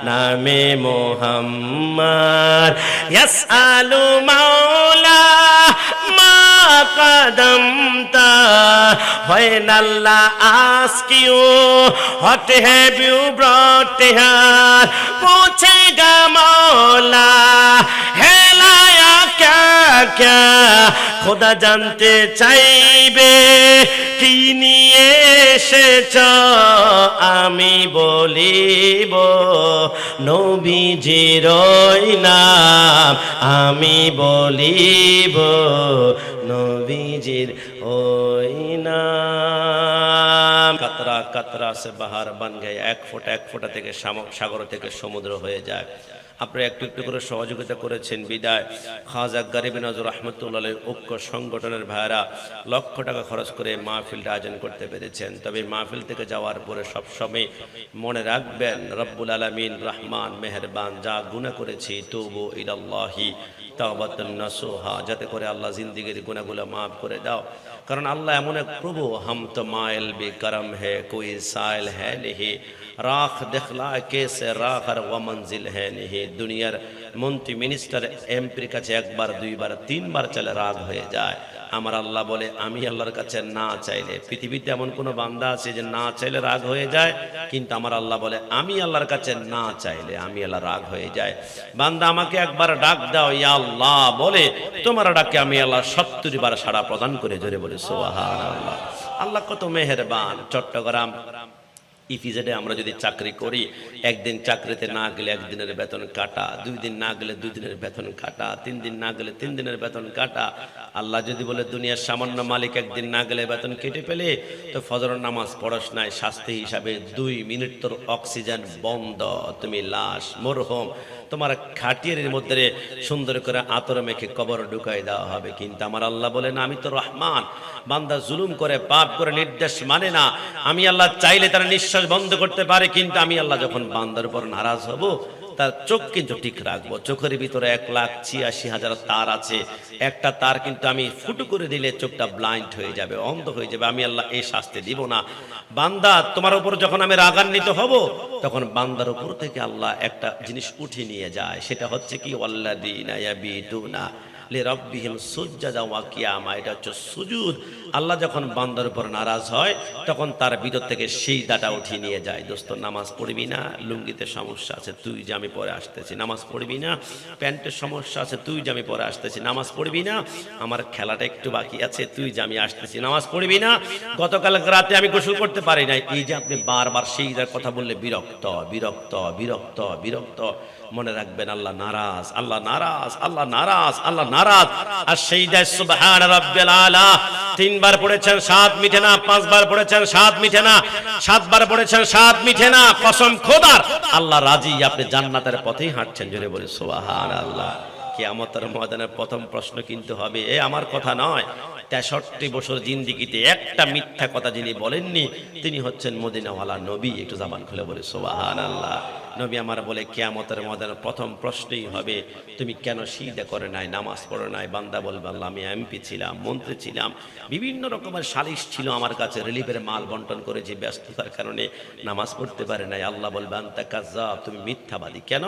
नामे मोहम्मद यसअलु मौला मा कदमता when Allah ask you what have you brought here, पूछेगा मौला है लाया क्या क्या, खुदा जानते চাইবে কি নিয়ে এসেছ, আমি বলিব নবীজির নাম, আমি বলিব নবীজির ওই নাম। কাতরা কাতরা সে বাহার বান গয়া, এক ফোঁটা থেকে সাগর থেকে সমুদ্র হয়ে যায়। আপনারা একটু একটু করে সহযোগিতা করেছেন বিদায় খাজা গরিব নজর রহমতুল্লাহ ঐক্য সংগঠনের ভাইরা লক্ষ টাকা খরচ করে মাহফিলটা আয়োজন করতে পেরেছেন। তবে মাহফিল থেকে যাওয়ার পরে সবসময় মনে রাখবেন রব্বুল আলামিন রহমান মেহেরবান, যা গুনাহ করেছি তুবু ইলাল্লাহি তাওবাতান নাসুহা, যাতে করে আল্লাহ জিন্দেগির গুনাহগুলো মাফ করে দাও। কারণ আল্লাহ এমন এক প্রভু, হাম তো মাইল বি করম হে কোই সাইল হে নেহি, রাখ দেখলা কেসে রাখ আর ওয়া মঞ্জিল হে নেহি। দুনিয়ার মন্ত্রী মিনিস্টার এমপির কাছে একবার দুইবার তিনবার চলে রাগ হয়ে যায়। আমার আল্লাহ বলে আমি আল্লাহর কাছে না চাইলে, পৃথিবীতে এমন কোন বান্দা আছে যে না চাইলে রাগ হয়ে যায়, কিন্তু আমার আল্লাহ বলে আমি আল্লাহর কাছে না চাইলে আমি আল্লাহ রাগ হয়ে যায়। বান্দা আমাকে একবার ডাক দাও ইয়া আল্লাহ বলে, তোমার ডাকে আমি আল্লাহ 70 বার সাড়া প্রদান করে, জোরে বলে সুবহানাল্লাহ। আল্লাহ কত মেহেরবান। চট্টগ্রাম ইপিজেডে আমরা যদি চাকরি করি, একদিন চাকরিতে না গেলে একদিনের বেতন কাটা, 2 দিন না গেলে 2 দিনের বেতন কাটা, 3 দিন না গেলে 3 দিনের বেতন কাটা। আল্লাহ যদি বলে দুনিয়ার সামান্য মালিক একদিন না গেলে বেতন কেটে ফেলে, তো ফজরের নামাজ পড়স নাই, শাস্তি হিসাবে 2 মিনিট তোর অক্সিজেন বন্ধ, তুমি লাশ মরহুম, তোমার খাটিয়ারের মধ্যে সুন্দর করে আতর মেখে কবর ঢুকাই দেওয়া হবে। কিন্তু আমার আল্লাহ বলেন আমি তো রহমান, বান্দা জুলুম করে পাপ করে নির্দেশ মানে না, আমি আল্লাহ চাইলে তারা নিঃশ্বাস বন্ধ করতে পারে, কিন্তু আমি আল্লাহ যখন বান্দার উপর নারাজ হব তার চোখ কিন্তু ঠিক রাখবো। চোখের ভিতরে 1,86,000 তার আছে, একটা তার কিন্তু আমি ফুটো করে দিলে চোখটা ব্লাইন্ড হয়ে যাবে, অন্ধ হয়ে যাবে। আমি আল্লাহ এই শাস্তি দিব না। বান্দা তোমার উপর যখন আমি রাগান্বিত হব, তখন বান্দার উপর থেকে আল্লাহ একটা জিনিস উঠিয়ে নিয়ে যায়, সেটা হচ্ছে কি ওয়াল্লাযীনা ইয়াবিতুনা লিরাব্বিহিম সুজদান ওয়া কিয়ামা। এটা হচ্ছে সুজুদ। আল্লাহ যখন বান্দার উপর নারাজ হয় তখন তার ভিতর থেকে সিজদাটা উঠিয়ে নিয়ে যায়। দোস্ত, নামাজ পড়বি না, লুঙ্গিতে সমস্যা আছে, তুই যে আমি পরে আসতেছি। নামাজ পড়বি না, প্যান্টের সমস্যা আছে, তুই যে আমি পরে আসতেছি। নামাজ পড়বি না, আমার খেলাটা একটু বাকি আছে, তুই যে আমি আসতেছি। নামাজ পড়বি না, গতকাল রাতে আমি গোসল করতে পারি নাই। এই যে আপনি বারবার সিজদার কথা বললে বিরক্ত বিরক্ত বিরক্ত বিরক্ত। মনে রাখবেন, আল্লাহ নারাজ, আল্লাহ নারাজ, আল্লাহ নারাজ, আল্লাহ নারাজ। আর সিজদায় সুবহান রাব্বিল আলা 3 বার পড়েছেন, 7 মিঠে না। 5 বার পড়েছেন, 7 মিঠে না। 7 বার পড়েছেন, 7 মিঠে না। কসম খোদার, আল্লাহ রাজি, আপনি জান্নাতের পথেই হাঁটছেন। জোরে বলি সুবহানাল্লাহ। কিয়ামতের ময়দানে প্রথম প্রশ্ন কিন্তু হবে, এ আমার কথা নয়, 63 বছর জিন্দেগিতে একটা মিথ্যা কথা যিনি বলেননি তিনি হচ্ছেন মদিনাওয়ালা নবী। একটু জবান খুলে বলে সুবহানাল্লাহ। নবী আমার বলে, কিয়ামতের ময়দানে প্রথম প্রশ্নই হবে, তুমি কেন সিজদা করে নাই, নামাজ পড়ো নাই? বান্দা বলবে, আল্লাহ আমি এমপি ছিলাম, মন্ত্রী ছিলাম, বিভিন্ন রকমের সালিশ ছিল আমার কাছে, রিলিফের মাল বন্টন করেছি, ব্যস্ততার কারণে নামাজ পড়তে পারে নাই। আল্লাহ বলবে, আনতা কাজ্জাব, তুমি মিথ্যাবাদী। কেন?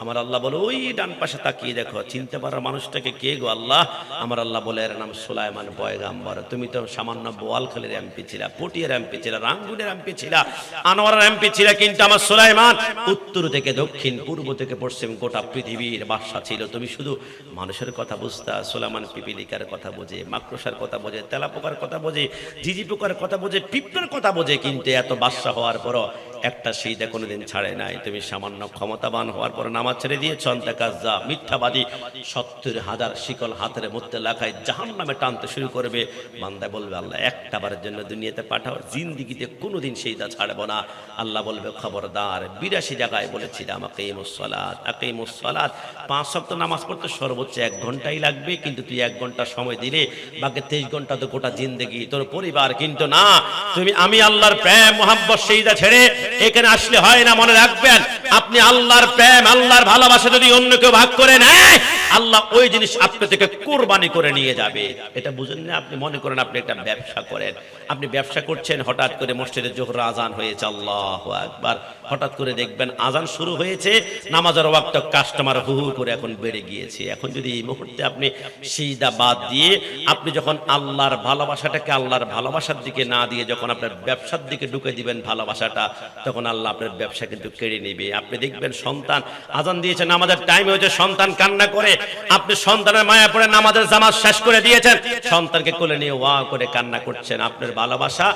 আমার আল্লাহ বলে, ওই ডান পাশে তাকিয়ে দেখো, চিনতে পারো মানুষটাকে কে গো? আল্লাহ। আমার আল্লাহ বলে, এর নাম সুলাইমান পয়গাম্বর। তুমি তো সামান্য বোয়ালখালীর এমপি ছিলা, পটিয়ার এমপি ছিলা, রাঙ্গুনের এমপি ছিলা, আনোয়ারের এমপি ছিলা, কিন্তু আমার সুলাইমান উত্তর থেকে দক্ষিণ, পূর্ব থেকে পশ্চিম গোটা পৃথিবীর বাদশা ছিল। তুমি শুধু মানুষের কথা বুঝতা। সুলাইমান পিপিলিকার কথা বোঝে, মাকড়সার কথা বোঝে, তেলাপোকার কথা বোঝে, ঝিঝি পোকার কথা বোঝে, পিঁপড়ার কথা বোঝে, কিন্তু এত বাদশা হওয়ার পরও একটা সিজদা কোনোদিন ছাড়ে নাই। তুমি সামান্য ক্ষমতাবান হওয়ার পর নামাজ ছেড়ে দিয়েছ, আনতা কাজ্জাব, মিথ্যাবাদী। 70,000 শিকল হাতের মধ্যে লাগায় জাহান্নামে টানতে শুরু করবে। বান্দা বলবে, আল্লাহ একটা বারের জন্য দুনিয়াতে পাঠাও, জিন্দেগিতে কোনোদিন সিজদা ছাড়বো না। আল্লাহ বলবে, খবরদার। 82 জায়গায় বলেছিলাম, আকিমুস সালাত, আকিমুস সালাত। 5 ওয়াক্ত নামাজ পড়তে সর্বোচ্চ 1 ঘন্টাই লাগবে, কিন্তু তুই 1 ঘন্টা সময় দিলে বাকি 23 ঘন্টা তো গোটা জিন্দেগি তোর পরিবার। কিন্তু না, তুমি আমি আল্লাহর প্রেম মুহাব্বত সিজদা ছেড়ে এখানে আসলে হয় না। মনে রাখবেন, আপনি আল্লাহর প্রেম, আল্লাহর ভালোবাসা যদি অন্য কেউ ভাগ করে নেয়, আল্লাহ ওই জিনিস আপনি থেকে কুরবানি করে নিয়ে যাবে। এটা বুঝেন না? আপনি মনে করেন আপনি একটা ব্যবসা করেন, আপনি ব্যবসা করছেন, হঠাৎ করে মসজিদে জোহর আজান হয়েছে, আল্লাহু আকবার। হঠাৎ করে দেখবেন আজান শুরু হয়েছে, নামাজের ওয়াক্ত কাস্টমার হু হু করে এখন বেড়ে গিয়েছে। এখন যদি এই মুহূর্তে আপনি সিজদা বাদ দিয়ে আপনি যখন আল্লাহর ভালোবাসাটাকে আল্লাহর ভালোবাসার দিকে না দিয়ে যখন আপনার ব্যবসার দিকে ঢুকে দিবেন ভালোবাসাটা, তখন আল্লাহ আপনার ব্যবসা কিন্তু কেড়ে নেবে। আপনি দেখবেন সন্তান আজান দিয়েছে, নামাজের টাইম হয়েছে, সন্তান কান্না করে, আপনি সন্তানের মায়া পড়ে নামাজের জামাত শেষ করে দিয়েছেন, সন্তানকে কোলে নিয়ে ওয়া করে কান্না করছেন। আপনার ভালোবাসা,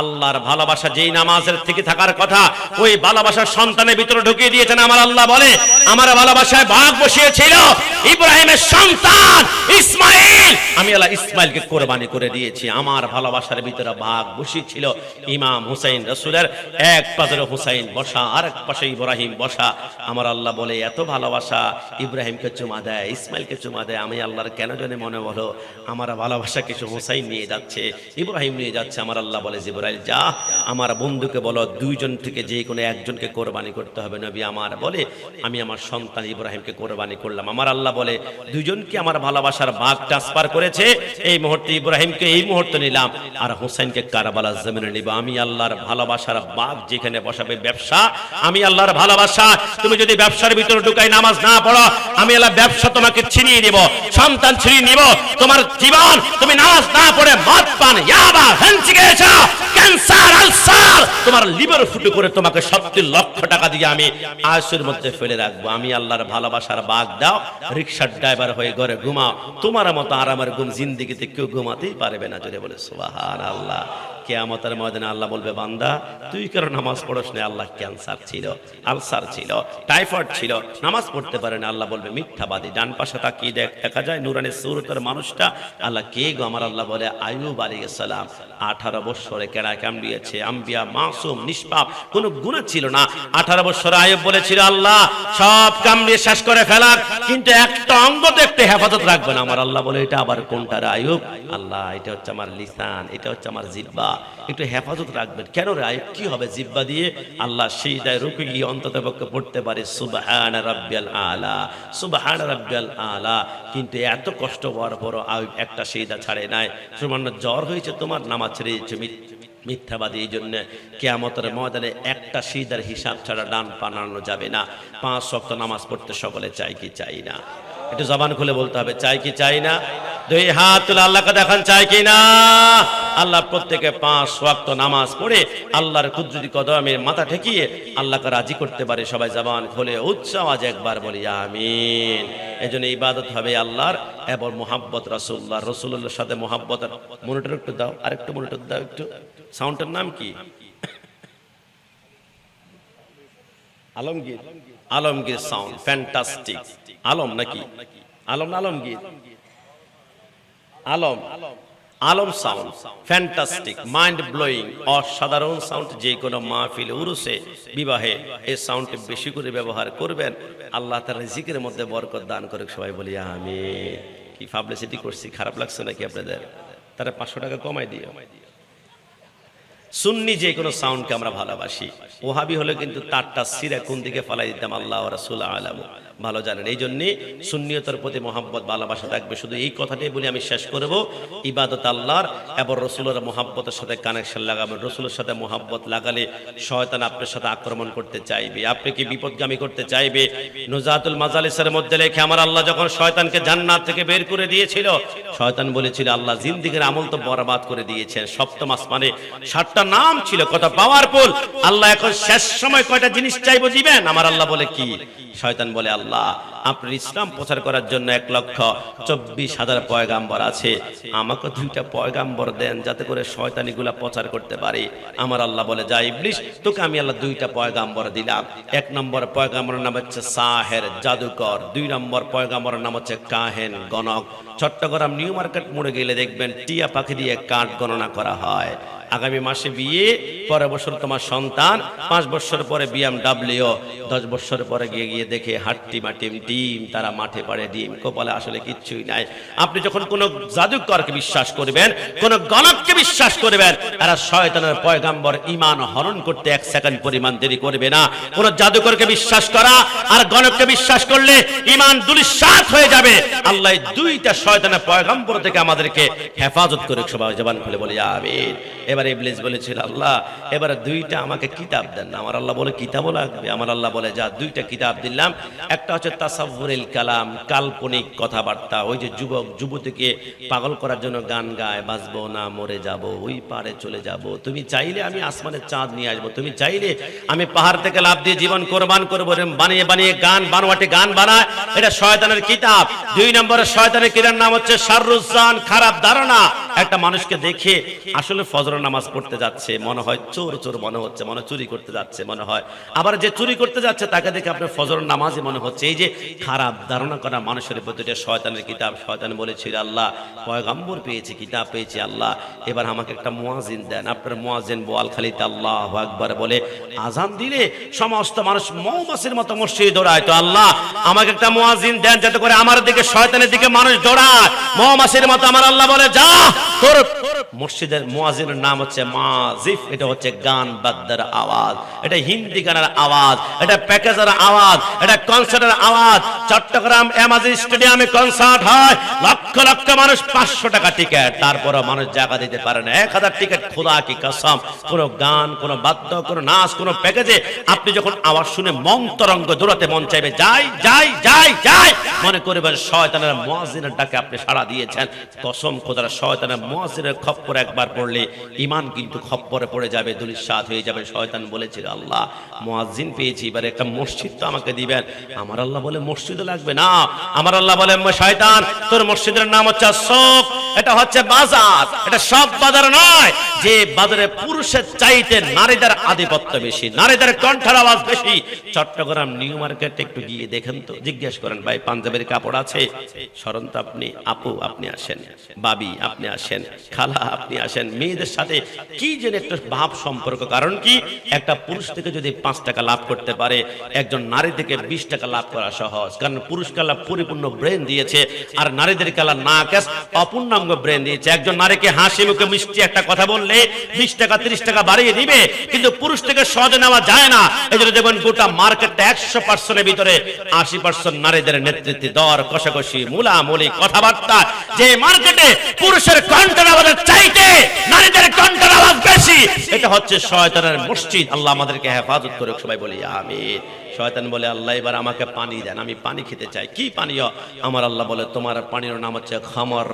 আল্লাহর ভালোবাসা যেই নামাজের থেকে থাকার কথা, ওই ভালোবাসার সন্তানের ভিতরে ঢুকিয়ে দিয়েছেন। আমার আল্লাহ বলে, আমার ভালোবাসায় ভাগ বসিয়েছিল ইব্রাহিমের সন্তান ইসমাইল, আমি আল্লাহ ইসমাইলকে কোরবানি করে দিয়েছি। আমার ভালোবাসার ভিতরে ভাগ বসিয়েছিল ইমাম হুসাইন, রাসূলের এক পাশে হুসাইন বসা, আর এক পাশে ইব্রাহিম বসা। আমার আল্লাহ বলে, এত ভালোবাসা, ইব্রাহিমকে চুমা দেয়, ইসমাইলকে চুমা দেয়। আমি আল্লাহর কেন জানি মনে হলো আমার ভালোবাসা কিছু হুসাইন নিয়ে যাচ্ছে, ইব্রাহিম নিয়ে যাচ্ছে। আমার আল্লাহ বলে, জিবরাইল যা, আমার বন্ধুকে বলো 2 জন থেকে যে কোনো একজনকে কোরবানি করতে হবে। নবী আমার বলে, আমি আমার সন্তান ইব্রাহিমকে কোরবানি করলাম। আমার আল্লাহ বলে, 2 জনকে আমার ভালোবাসার ভাগ ট্রান্সফার করেছে। এই মুহূর্তে ইব্রাহিমকে এই মুহূর্তে নিলাম, আর হুসাইনকে কারবালার জমিনে নিব। আমি আল্লাহর ভালোবাসার ভাগ যেখানে বসাবে ব্যবসা, আমি আল্লাহর ভালোবাসা। তুমি যদি ব্যবসার ভিতরে ঢুকাই নামাজ না পড়ো, আমি আল্লাহ ব্যবসা তোমাকে ছিনিয়ে নিব, সন্তান ছিনিয়ে নিব, তোমার জীবন। তুমি নামাজ না পড়ে মদ পান, ইয়াবা, হেনচি গেছো, ক্যান্সার, আলসার, তোমার লিভার ফুটো করে তোমাকে 70 লক্ষ টাকা দিয়ে আমি আয়সের মধ্যে ফেলে রাখবো। আমি আল্লাহর ভালোবাসার ভাগ দাও, রিকশার ড্রাইভার হয়ে ঘরে ঘুমাও। তোমার মতো আরামের ঘুম জিন্দেগিতে কেউ ঘুমাতেই পারবে না। জোরে বলে সুবহানাল্লাহ। কিয়ামতের ময়দানে আল্লাহ বলবে, বান্দা তুই কেন নামাজ পড়স না? আল্লাহ ক্যান্সার ছিল, আলসার ছিল, টাইফয়েড ছিল, নামাজ পড়তে পারে না। আল্লাহ বলবে, মিথ্যাবাদী। ডান পাশে তাকিয়ে দেখা যায় নুরানি সূরতের মানুষটা। আল্লাহ কে গো? আমার আল্লাহ বলে, আইয়ুব আলাইহিস সালাম 18 বছরে কেড়া কামড়িয়েছে, আম্বিয়া মাসুম, নিষ্পাপ, কোনো গুনাহ ছিল না। 18 বছরে আইয়ুব বলেছিল, আল্লাহ সব কামড়িয়ে শেষ করে ফেলাক, কিন্তু একটা অঙ্গ তো একটু হেফাজত রাখবে না। আমার আল্লাহ বলে, এটা আবার কোনটা রে আইয়ুব? আল্লাহ, এটা হচ্ছে আমার লিসান, এটা হচ্ছে আমার জিহ্বা, একটু হেফাজত রাখবেন। কেন রে আইয়ুব, কি হবে জিহ্বা দিয়ে? আল্লাহ সিজদায় রুকু গিয়ে অন্ততপক্ষে পড়তে পারে সুবহানা রাব্বিয়াল আলা, সুবহানা রাব্বিয়াল আলা। কিন্তু এত কষ্ট হওয়ার পরও আইয়ুব একটা সিজদা ছাড়ে নাই। সামান্য জ্বর হয়েছে তোমার, নামাজ ছেড়ে দিয়েছে, মিথ্যাবাদী। এই জন্য কিয়ামতের ময়দানে একটা সিজদার হিসাব ছাড়া ডান পা নাড়ানো যাবে না। 5 ওয়াক্ত নামাজ পড়তে সকলে চাই কি চাই না? একটু জবান খুলে বলতে হবে, চাই কি চাই না? দুই হাত তুলে আল্লাহকে দেখান, চাই কি না? আল্লাহ প্রত্যেকে 5 ওয়াক্ত নামাজ পড়ে আল্লাহর কুদরতি কদমে মাথা ঠেকিয়ে আল্লাহকে রাজি করতে পারে। সবাই জবান খুলে উচ্চ আওয়াজে একবার বলি আমিন। এজন্য ইবাদত হবে আল্লাহর এবং মুহাব্বত রাসূলুল্লাহ, রাসূলুল্লাহর সাথে মুহাব্বত। মনিটর একটু দাও, আরেকটু মনিটর দাও একটু। সাউন্ডের নাম কি? আলমগীর। Alamgir sound, fantastic. আলম নাকি? আলম না Alamgir? Alam, Alam sound, fantastic, mind blowing, অসাধারণ সাউন্ড। যে কোনো মাহফিল, উরুসে, বিবাহে এই সাউন্ডটি বেশি করে ব্যবহার করবেন। আল্লাহ তার রিজিকের মধ্যে বরকত দান করে। সবাই বলি আমিন। কি পাবলিসিটি করছি, খারাপ লাগছে নাকি আপনাদের? তারা 500 টাকা কমাই দিও। সুন্নি যে কোনো সাউন্ডকে আমরা ভালোবাসি। ওহাবি হলে কিন্তু তারটা সিরা কোন দিকে ফালাই দিতাম আল্লাহ ওয়া রাসূল আলামু ভালো জানেন। এই জন্য সুন্নিয়তের প্রতি মহব্বত, ভালোবাসা থাকবে। শুধু এই কথাটাই বলে আমি শেষ করব, ইবাদত আল্লাহর এবং রসুলের মহব্বতের সাথে কানেকশন লাগাবেন। রসুলের সাথে মহব্বত লাগালে শয়তান আপনার সাথে আক্রমণ করতে চাইবে, আপনাকে বিপদগামী করতে চাইবে। নুজাতুল মাজালিসের মধ্যে লেখে, আমার আল্লাহ যখন শয়তানকে জান্নাত থেকে বের করে দিয়েছিল, শয়তান বলেছিল আল্লাহ জিন্দেগীর আমল তো বরবাদ করে দিয়েছেন। সপ্তম আসমানে 7টা নাম ছিল, কত পাওয়ারফুল। আল্লাহ এখন শেষ সময় কয়টা জিনিস চাইবো দিবেন? আমার আল্লাহ বলে কি? শয়তান বলে আল্লাহ আপনার ইসলাম প্রচার করার জন্য 1,24,000 পয়গাম্বর আছে, আমাকে 2টা পয়গাম্বর দেন যাতে করে শয়তানিগুলা প্রচার করতে পারে। আমার আল্লাহ বলে, যা ইবলিস, তোকে আমি আল্লাহ 2টা পয়গাম্বর দিলাম। 1 নম্বর পয়গাম্বরের নাম হচ্ছে সাহের, জাদুকর। 2 নম্বর পয়গাম্বরের নাম হচ্ছে কাহেন, গণক। চট্টগ্রাম নিউ মার্কেট মোড়ে গেলে দেখবেন টিয়া পাখি দিয়ে কাঠ গণনা করা হয়। আগামী মাসে বিয়ে, পরের বছর তোমার সন্তান, 5 বছর পরে BMW, 10 বছর পরে গিয়ে দেখে হাট্টি মাটিম ডিম, তারা মাঠে পড়ে ডিম। কপালে আসলে কিচ্ছুই নাই। আপনি যখন কোন জাদুকরকে বিশ্বাস করবেন, কোন গণককে বিশ্বাস করবেন, এরা শয়তানের পয়গাম্বর, ঈমান হরণ করতে 1 সেকেন্ড পরিমাণ দেরি করবে না। কোন জাদুকরকে বিশ্বাস করা আর গণককে বিশ্বাস করলে ঈমান দুলিশাত হয়ে যাবে। আল্লাহ 2টা শয়তানের পয়গাম্বর থেকে আমাদেরকে হেফাজত করে। সবাই জবান খুলে বলি আমিন। এবারে ইবলিস বলেছিল আল্লাহ এবারে 2টা আমাকে কিতাব দেন। আমার আল্লাহ বলে কিতাবও লাগবে? আমার আল্লাহ বলে যা 2টা কিতাব দিলাম। একটা হচ্ছে তাসাউরুল কালাম, কাল্পনিক কথাবার্তা। ওই যে যুবক যুবতীকে পাগল করার জন্য গান গায়, বাঁচবো না মরে যাব, ওই পারে চলে যাব, তুমি চাইলে আমি আসমানের চাঁদ নিয়ে আসবো, তুমি চাইলে আমি পাহাড় থেকে লাফ দিয়ে জীবন কোরবান করবো। বানিয়ে বানিয়ে গান, বানোয়াটে গান বানায়, এটা শয়তানের কিতাব। 2 নম্বরের শয়তানের কিতাবের নাম হচ্ছে শাররুজ্জান, খারাপ ধারণা। একটা মানুষকে দেখে আসলে ফজর নামাজ পড়তে যাচ্ছে, মনে হয় চোর চোর মনে হচ্ছে, মনে চুরি করতে যাচ্ছে মনে হয়। আবার যে চুরি করতে যাচ্ছে তাকে দেখে আপনার ফজর নামাজই মনে হচ্ছে। এই যে খারাপ ধারণা করা মানুষের প্রতি, এটা শয়তানের কিতাব। শয়তান বলেছিল আল্লাহ পয়গম্বর পেয়েছি, কিতাব পেয়েছি, আল্লাহ এবার আমাকে একটা মুয়াজ্জিন দেন। আপনার মুয়াজ্জিন বোয়ালখালীতে আল্লাহু আকবার বলে আজান দিলে সমস্ত মানুষ মৌমাছির মতো মসজিদে দৌড়ায়। তো আল্লাহ আমাকে একটা মুয়াজ্জিন দেন যাতে করে আমার দিকে, শয়তানের দিকে মানুষ দৌড়ায় মৌমাছির মতো। আমার আল্লাহ বলে যা, তোর মসজিদের মুয়াজ্জিনের নাম হচ্ছে মাজিফ। এটা হচ্ছে গান বাদ্যের আওয়াজ, এটা হিন্দি গানের আওয়াজ, এটা প্যাকেজের আওয়াজ, এটা কনসার্টের আওয়াজ। চট্টগ্রাম এমাজি স্টেডিয়ামে কনসার্ট হয়, লক্ষ লক্ষ মানুষ, 500 টাকা টিকিট, তারপরও মানুষ জায়গা দিতে পারে না। 1000 টিকিট, খোদা কি কসম। কোন গান, কোন বাদ্য, কোন নাচ, কোন প্যাকেজে আপনি যখন আওয়াজ শুনে মন্তরঙ্গ দৌড়াতে মন চাইবে, যাই যাই যাই যাই, মনে করবেন শয়তানের মুয়াজ্জিনের ডাকে আপনি সাড়া দিয়েছেন। কসম খোদার, শয়তানের মুয়াজ্জিনের খপ্পরে একবার পড়লে ঈমান কিন্তু খপ্পরে পড়ে যাবে, দুলিশাত হয়ে যাবে। শয়তান বলেছিল আল্লাহ মুয়াজ্জিন পেয়েছি, এবারে একটা মসজিদ তো আমাকে দিবেন। আমার আল্লাহ বলে মসজিদও লাগবে না। আমার আল্লাহ বলে শয়তান তোর মসজিদের নাম হচ্ছে সুক, এটা হচ্ছে বাজার। এটা সব বাজার নয় যে বাজারে পুরুষের চাইতে নারীদের আধিপত্য বেশি, নারীদের কণ্ঠের আওয়াজ বেশি। চট্টগ্রাম নিউ মার্কেটে একটু গিয়ে দেখেন তো, জিজ্ঞেস করেন ভাই পাঞ্জাবের কাপড় আছে? সরন্ত আপনি, আপু আপনি আসেন, বাবি আপনি আসেন, খালা আপনি আসেন। মেয়েদের সাথে কি যেন একটা ভাব সম্পর্ক। কারণ কি, একটা পুরুষ থেকে যদি 5 টাকা লাভ করতে পারে, একজন নারী থেকে 20 টাকা লাভ করা সহজ। কারণ পুরুষকে আল্লাহ পরিপূর্ণ ব্রেন দিয়েছে, আর নারীদেরকে আল্লাহ নাকাস অপূর্ণাঙ্গ ব্রেন দিয়েছে। একজন নারীকে হাসি মুখে মিষ্টি একটা কথা বললে 20 টাকা 30 টাকা বাড়িয়ে দিবে, কিন্তু পুরুষ থেকে সহজে নেওয়া যায় না। এই জন্য দেখবেন গোটা মার্কেটটা 100% ভিতরে 80% নারীদের নেতৃত্বে, দর কষাকষি, মুলামুলি, কথাবার্তা। যে মার্কেটে পুরুষের কণ্ঠের আওয়াজ চাইতে নারীদের কণ্ঠের আওয়াজ বেশি, এটা হচ্ছে শয়তানের মসজিদ। আল্লাহ আমাদেরকে হেফাজত করুক, সবাই বলি আমিন। শয়তান বলে আল্লাহ এবার আমাকে পানি দেন, আমি পানি খেতে চাই। কি পানীয়? আমার আল্লাহ বলে তোমার পানির নাম হচ্ছে খামর,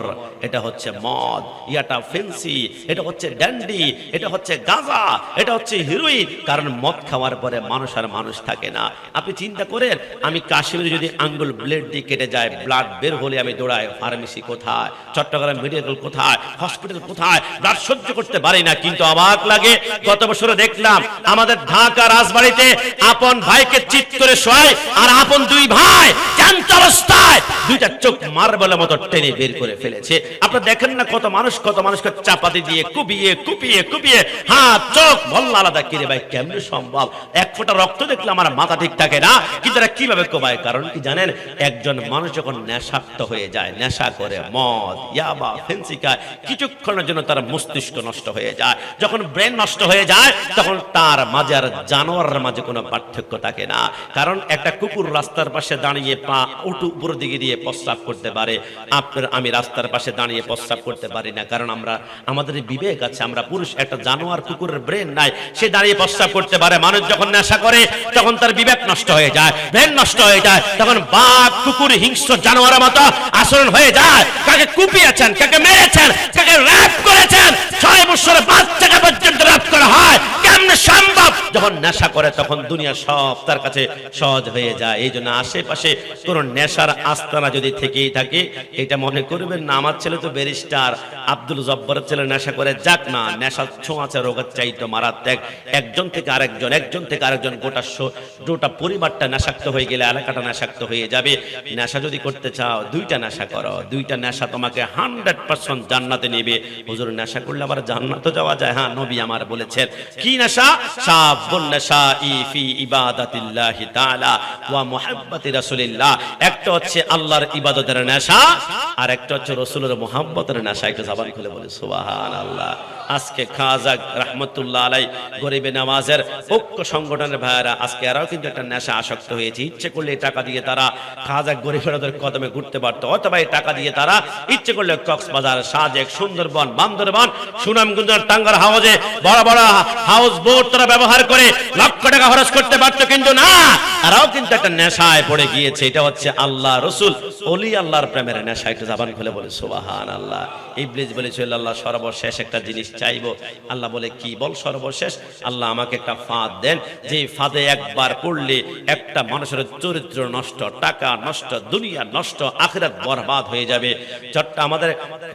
এটা হচ্ছে মদ, ইয়াটা ফেন্সি, এটা হচ্ছে ড্যান্ডি, এটা হচ্ছে গাঁজা, এটা হচ্ছে হিরোইন। কারণ মদ খাওয়ার পরে মানুষ আর মানুষ থাকে না। আপনি চিন্তা করেন, আমি কাশ্মীরে যদি আঙ্গুল ব্লেড দিয়ে কেটে যায়, ব্লাড বের হলে আমি দৌড়াই, ফার্মেসি কোথায়, চট্টগ্রাম মেডিকেল কোথায়, হসপিটাল কোথায়, ব্লাড সহ্য করতে পারি না। কিন্তু অবাক লাগে, গত বছরে দেখলাম আমাদের ঢাকা রাজবাড়িতে আপন ভাইকে চিৎ করে শোয়, আর আপন দুই ভাই জ্যান্ত অবস্থায় দুইটা চোখ মার্বেলের মতো টেনে বের করে ফেলেছে। আপনারা দেখেন না কত মানুষকে চাপাতি দিয়ে কুপিয়ে কুপিয়ে কুপিয়ে হাত চোখ মল্লা আলাদা কিরে ভাই, কেমনে সম্ভব? এক ফোঁটা রক্ত দেখলে আমার মাথা ঠিক থাকে না, কিন্তু এরা কিভাবে কোবায়? কারণ কি জানেন, একজন মানুষ যখন নেশাক্ত হয়ে যায়, নেশা করে মদ, ইয়াবা, ফেন্সি খায়, কিছুক্ষণের জন্য তার মস্তিষ্ক নষ্ট হয়ে যায়। যখন ব্রেন নষ্ট হয়ে যায়, তখন তার মাঝে আর জানোয়ারের মাঝে কোনো পার্থক্য থাকে না। কারণ একটা কুকুর রাস্তার পাশে দাঁড়িয়ে পা উঠু উপরের দিকে দিয়ে প্রস্রাব করতে পারে, আমি রাস্তার পাশে দাঁড়িয়ে প্রস্রাব করতে পারি না। কারণ আমাদের বিবেক আছে, আমরা পুরুষ। একটা জানোয়ার কুকুরের ব্রেন নাই, সে দাঁড়িয়ে প্রস্রাব করতে পারে। মানুষ যখন নেশা করে তখন তার বিবেক নষ্ট হয়ে যায়, ব্রেন নষ্ট হয়ে যায়, তখন বাঘ কুকুর হিংস্র জানোয়ারের মতো আচরণ হয়ে যায়। কাকে কুপিয়েছেন, কাকে মেরেছেন, কাকে র‍্যাপ করেছেন, 6 বছরের বাচ্চাকে পর্যন্ত র‍্যাপ করা হয়, কেমনে সম্ভব? যখন নেশা করে তখন দুনিয়া সব তার কাছে সহজ হয়ে যায়। এই জন্য আশেপাশে কোন নেশার আস্তানা যদি থেকেই থাকে, এটা মনে করবেন না আমার ছেলে তো ব্যারিস্টার, আব্দুল জব্বারের ছেলে নেশা করে, যাক না, নেশার ছোঁয়াচে রোগের চাইতো মারাত্মক। একজন থেকে আরেকজন গোটা পরিবারটা নেশাক্ত হয়ে গেলে এলাকাটা নেশাক্ত হয়ে যাবে। নেশা যদি করতে চাও, দুইটা নেশা করো, দুইটা নেশা তোমাকে 100% জান্নাতে নেবে। হুজুর নেশা করলে আবার জান্নাতে যাওয়া যায়? হ্যাঁ, নবী আমার বলেছেন। কি নেশা? শাবুন নাশাই ফি ইবাদাতিল্লাহি তাআলা ওয়া মুহাব্বতি রাসূলিল্লাহ। একটা হচ্ছে আল্লাহর ইবাদতের নেশা, আর একটা হচ্ছে রাসূলের মুহাব্বতের নেশা। একটু জবান খুলে বলে সুবহানাল্লাহ। আজকে খাজা রাহমাতুল্লাহ আলাই গরিবে নামাজের ঐক্য সংগঠনের ভাইরা আজকে এরাও কিন্তু একটা নেশা আসক্ত হয়েছে। ইচ্ছে করলে টাকা দিয়ে তারা খাজা গরিবের কদমে ঘুরতে পারতো, অথবা এই টাকা দিয়ে তারা ইচ্ছে করলে কক্সবাজার, সাজেক, সুন্দরবন, বান্দরবান, সুনামগঞ্জ, টাঙ্গার হাউজে বড় বড় হাউস বোট তারা ব্যবহার করে লক্ষ টাকা খরচ করতে পারতো। কিন্তু না, তারাও কিন্তু একটা নেশায় পড়ে গিয়েছে। এটা হচ্ছে আল্লাহ রসুল ওলি আল্লাহর প্রেমের নেশা। একটু জবান খুলে বলে সুবহানাল্লাহ। ইবলিস বলেছিল আল্লাহ সর্বশেষ একটা জিনিস চাইবো। আল্লাহ বলে কি? বল সর্বশেষ। আল্লাহ আমাকে একটা ফাঁদ দেন, যে ফাঁদে একবার পড়লে একটা মানুষের চরিত্র নষ্ট, টাকা নষ্ট, দুনিয়া নষ্ট, আখিরাত বরবাদ হয়ে যাবে। চট্টা আমাদের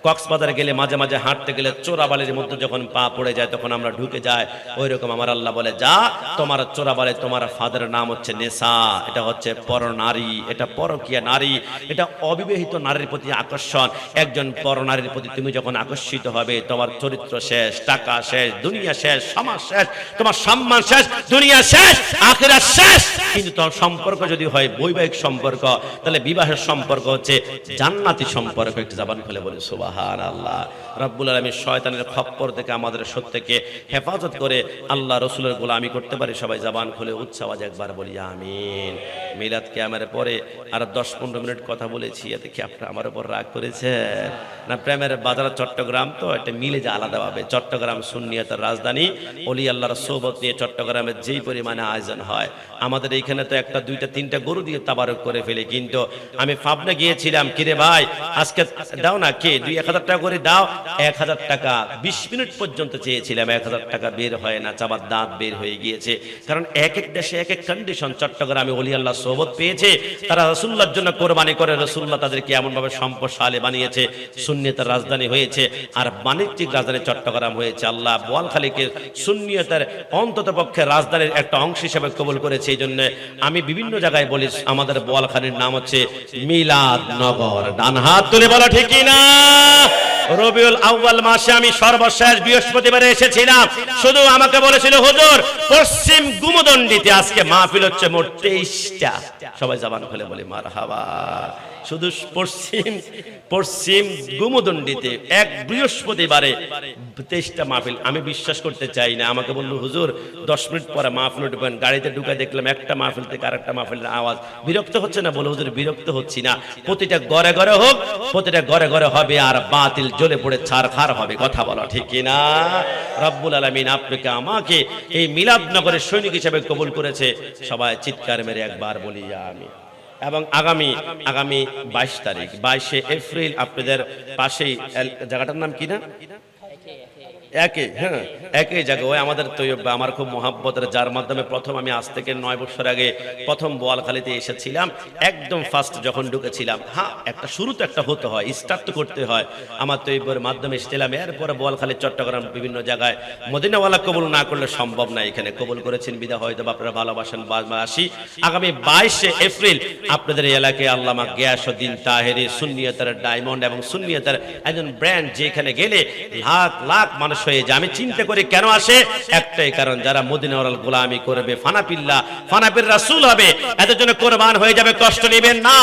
কক্সবাজার গেলে মাঝে মাঝে হাঁটতে গেলে চোরাবালির মধ্যে যখন পা পড়ে যায় তখন আমরা ঢুকে যাই। ওই রকম আমার আল্লাহ বলে, যা, তোমার চোরাবালি, তোমার ফাদের নাম হচ্ছে নেশা, এটা হচ্ছে পর নারী, এটা পরকীয়া নারী, এটা অবিবাহিত নারীর প্রতি আকর্ষণ। একজন পর নারীর প্রতি তুমি যখন আকর্ষিত হবে, তোমার চরিত্র শেষ, টাকা শেষ, দুনিয়া শেষ, সমাজ শেষ, তোমার সম্মান শেষ, দুনিয়া শেষ, আখিরাত শেষ। কিন্তু তোমার সম্পর্ক যদি হয় বৈবাহিক সম্পর্ক, তাহলে বিবাহের সম্পর্ক হচ্ছে জান্নাতি সম্পর্ক। একটু জবান খুলে বলি সুবহানাল্লাহ। রব্বুল আলামিন শয়তানের খপ্পর থেকে আমাদের সত্যকে হেফাজত করে আল্লাহ রসুলের গোলামি করতে পারি। সবাই জবান খুলে উচ্চ আওয়াজে একবার বলি আমিন। মিলাদ কিয়ামের পরে আর 10-15 মিনিট কথা বলেছি, এতে কি আপনারা আমার উপর রাগ করেছেন না? প্রেমের বাজার চট্টগ্রাম তো এটা মিলে যায় আলাদাভাবে। চট্টগ্রাম সুন্নিয়তের রাজধানী, ওলি আল্লাহর সোহবত নিয়ে চট্টগ্রামের যেই পরিমাণে আয়োজন হয়, আমাদের এইখানে তো 1, 2, 3টা গরু দিয়ে তাবারক করে ফেলি। কিন্তু আমি পাবনা গিয়েছিলাম, কিরে ভাই আজকে দাও না, কে 2-1000 টাকা করে দাও। 1000 টাকা 20 মিনিট পর্যন্ত চেয়েছিলাম, 1000 টাকা বের হয় না, চাবার দাঁত বের হয়ে গিয়েছে। কারণ এক এক দেশে এক এক কন্ডিশন। চট্টগ্রামে ওলি আল্লাহ সোহবত পেয়েছে, তারা রাসূলুল্লাহর জন্য কোরবানি করে, রাসূলুল্লাহ তাদেরকে এমন ভাবে সম্পদশালী বানিয়েছে, সুন্নিয়তের রাজধানী হয়েছে, আর বাণিজ্যিক রাজধানী চট্টগ্রাম হয়েছে। আল্লাহ বোয়ালখালীকে সুন্নিয়তের অন্তত পক্ষে রাজধানীর একটা অংশ হিসেবে কবুল করেছে। এই জন্য আমি বিভিন্ন জায়গায় বলি আমাদের বোয়ালখালীর নাম হচ্ছে মিলাদ নগর। ডান হাত তুলে বলো ঠিক কি না? রবিউল আউয়াল মাসে আমি সর্বশেষ বৃহস্পতিবারে এসেছিলাম। শুধু আমাকে বলেছিল হুজুর পশ্চিম গুমদন্ডিতে আজকে মাহফিল হচ্ছে মোট 23টা। সবাই জবান খুলে বলি মারহাবা। শুধু পশ্চিম গুমদন্ডিতে এক বৃহস্পতিবারে 23টা মাহফিল। আমি বিশ্বাস করতে চাই না। আমাকে বললো হুজুর 10 মিনিট পরে মাহফিল ঢুকবেন। গাড়িতে ঢুকে দেখলাম একটা মাহফিল থেকে আরেকটা মাহফিলের আওয়াজ। বিরক্ত হচ্ছে না? বলে হুজুর বিরক্ত হচ্ছি না। প্রতিটা ঘরে ঘরে হোক, প্রতিটা ঘরে ঘরে হবে, আর বাতিল জ্বলে পড়ে ছারখার হবে। কথা বলা ঠিক কিনা? রব্বুল আলামিন আপনাকে আমাকে এই মিলাদনগরের সৈনিক হিসেবে কবুল করেছে। সবাই চিৎকার মেরে একবার বলি আমিন। এবং আগামী 22 তারিখ 22শে এপ্রিল আপনাদের পাশেই জায়গাটার নাম কি না, একই জায়গা, ওই আমাদের তৈয়ব আমার খুব মহাব্বতের, যার মাধ্যমে প্রথম আমি আজ থেকে 9 বছর আগে প্রথম বোয়ালখালীতে এসেছিলাম। একদম ফার্স্ট যখন ঢুকেছিলাম, একটা শুরু তো একটা হতে হয়, স্টার্ট তো করতে হয়। আমার তৈয়বের মাধ্যমে এসেছিলাম। এরপরে বোয়ালখালী, চট্টগ্রাম, বিভিন্ন জায়গায় মদিনাওয়ালা কবুল না করলে সম্ভব না। এখানে কবুল করেছেন বিদা, হয়তো আপনারা ভালোবাসেন। আসি আগামী 22শে এপ্রিল আপনাদের এই এলাকায় আল্লামা গিয়াসউদ্দিন তাহেরি সুন্নিয়তের ডায়মন্ড এবং সুন্নিয়তের একজন ব্র্যান্ড, যেখানে গেলে লাখ লাখ মানুষ হয়ে যায়। আমি চিন্তা করি কেন আসে, একটাই কারণ, যারা মদিনাওয়ালার গোলামি করবে, ফানাপির রাসূল হবে, এদের জন্য কোরবান হয়ে যাবে। কষ্ট নেবেন না।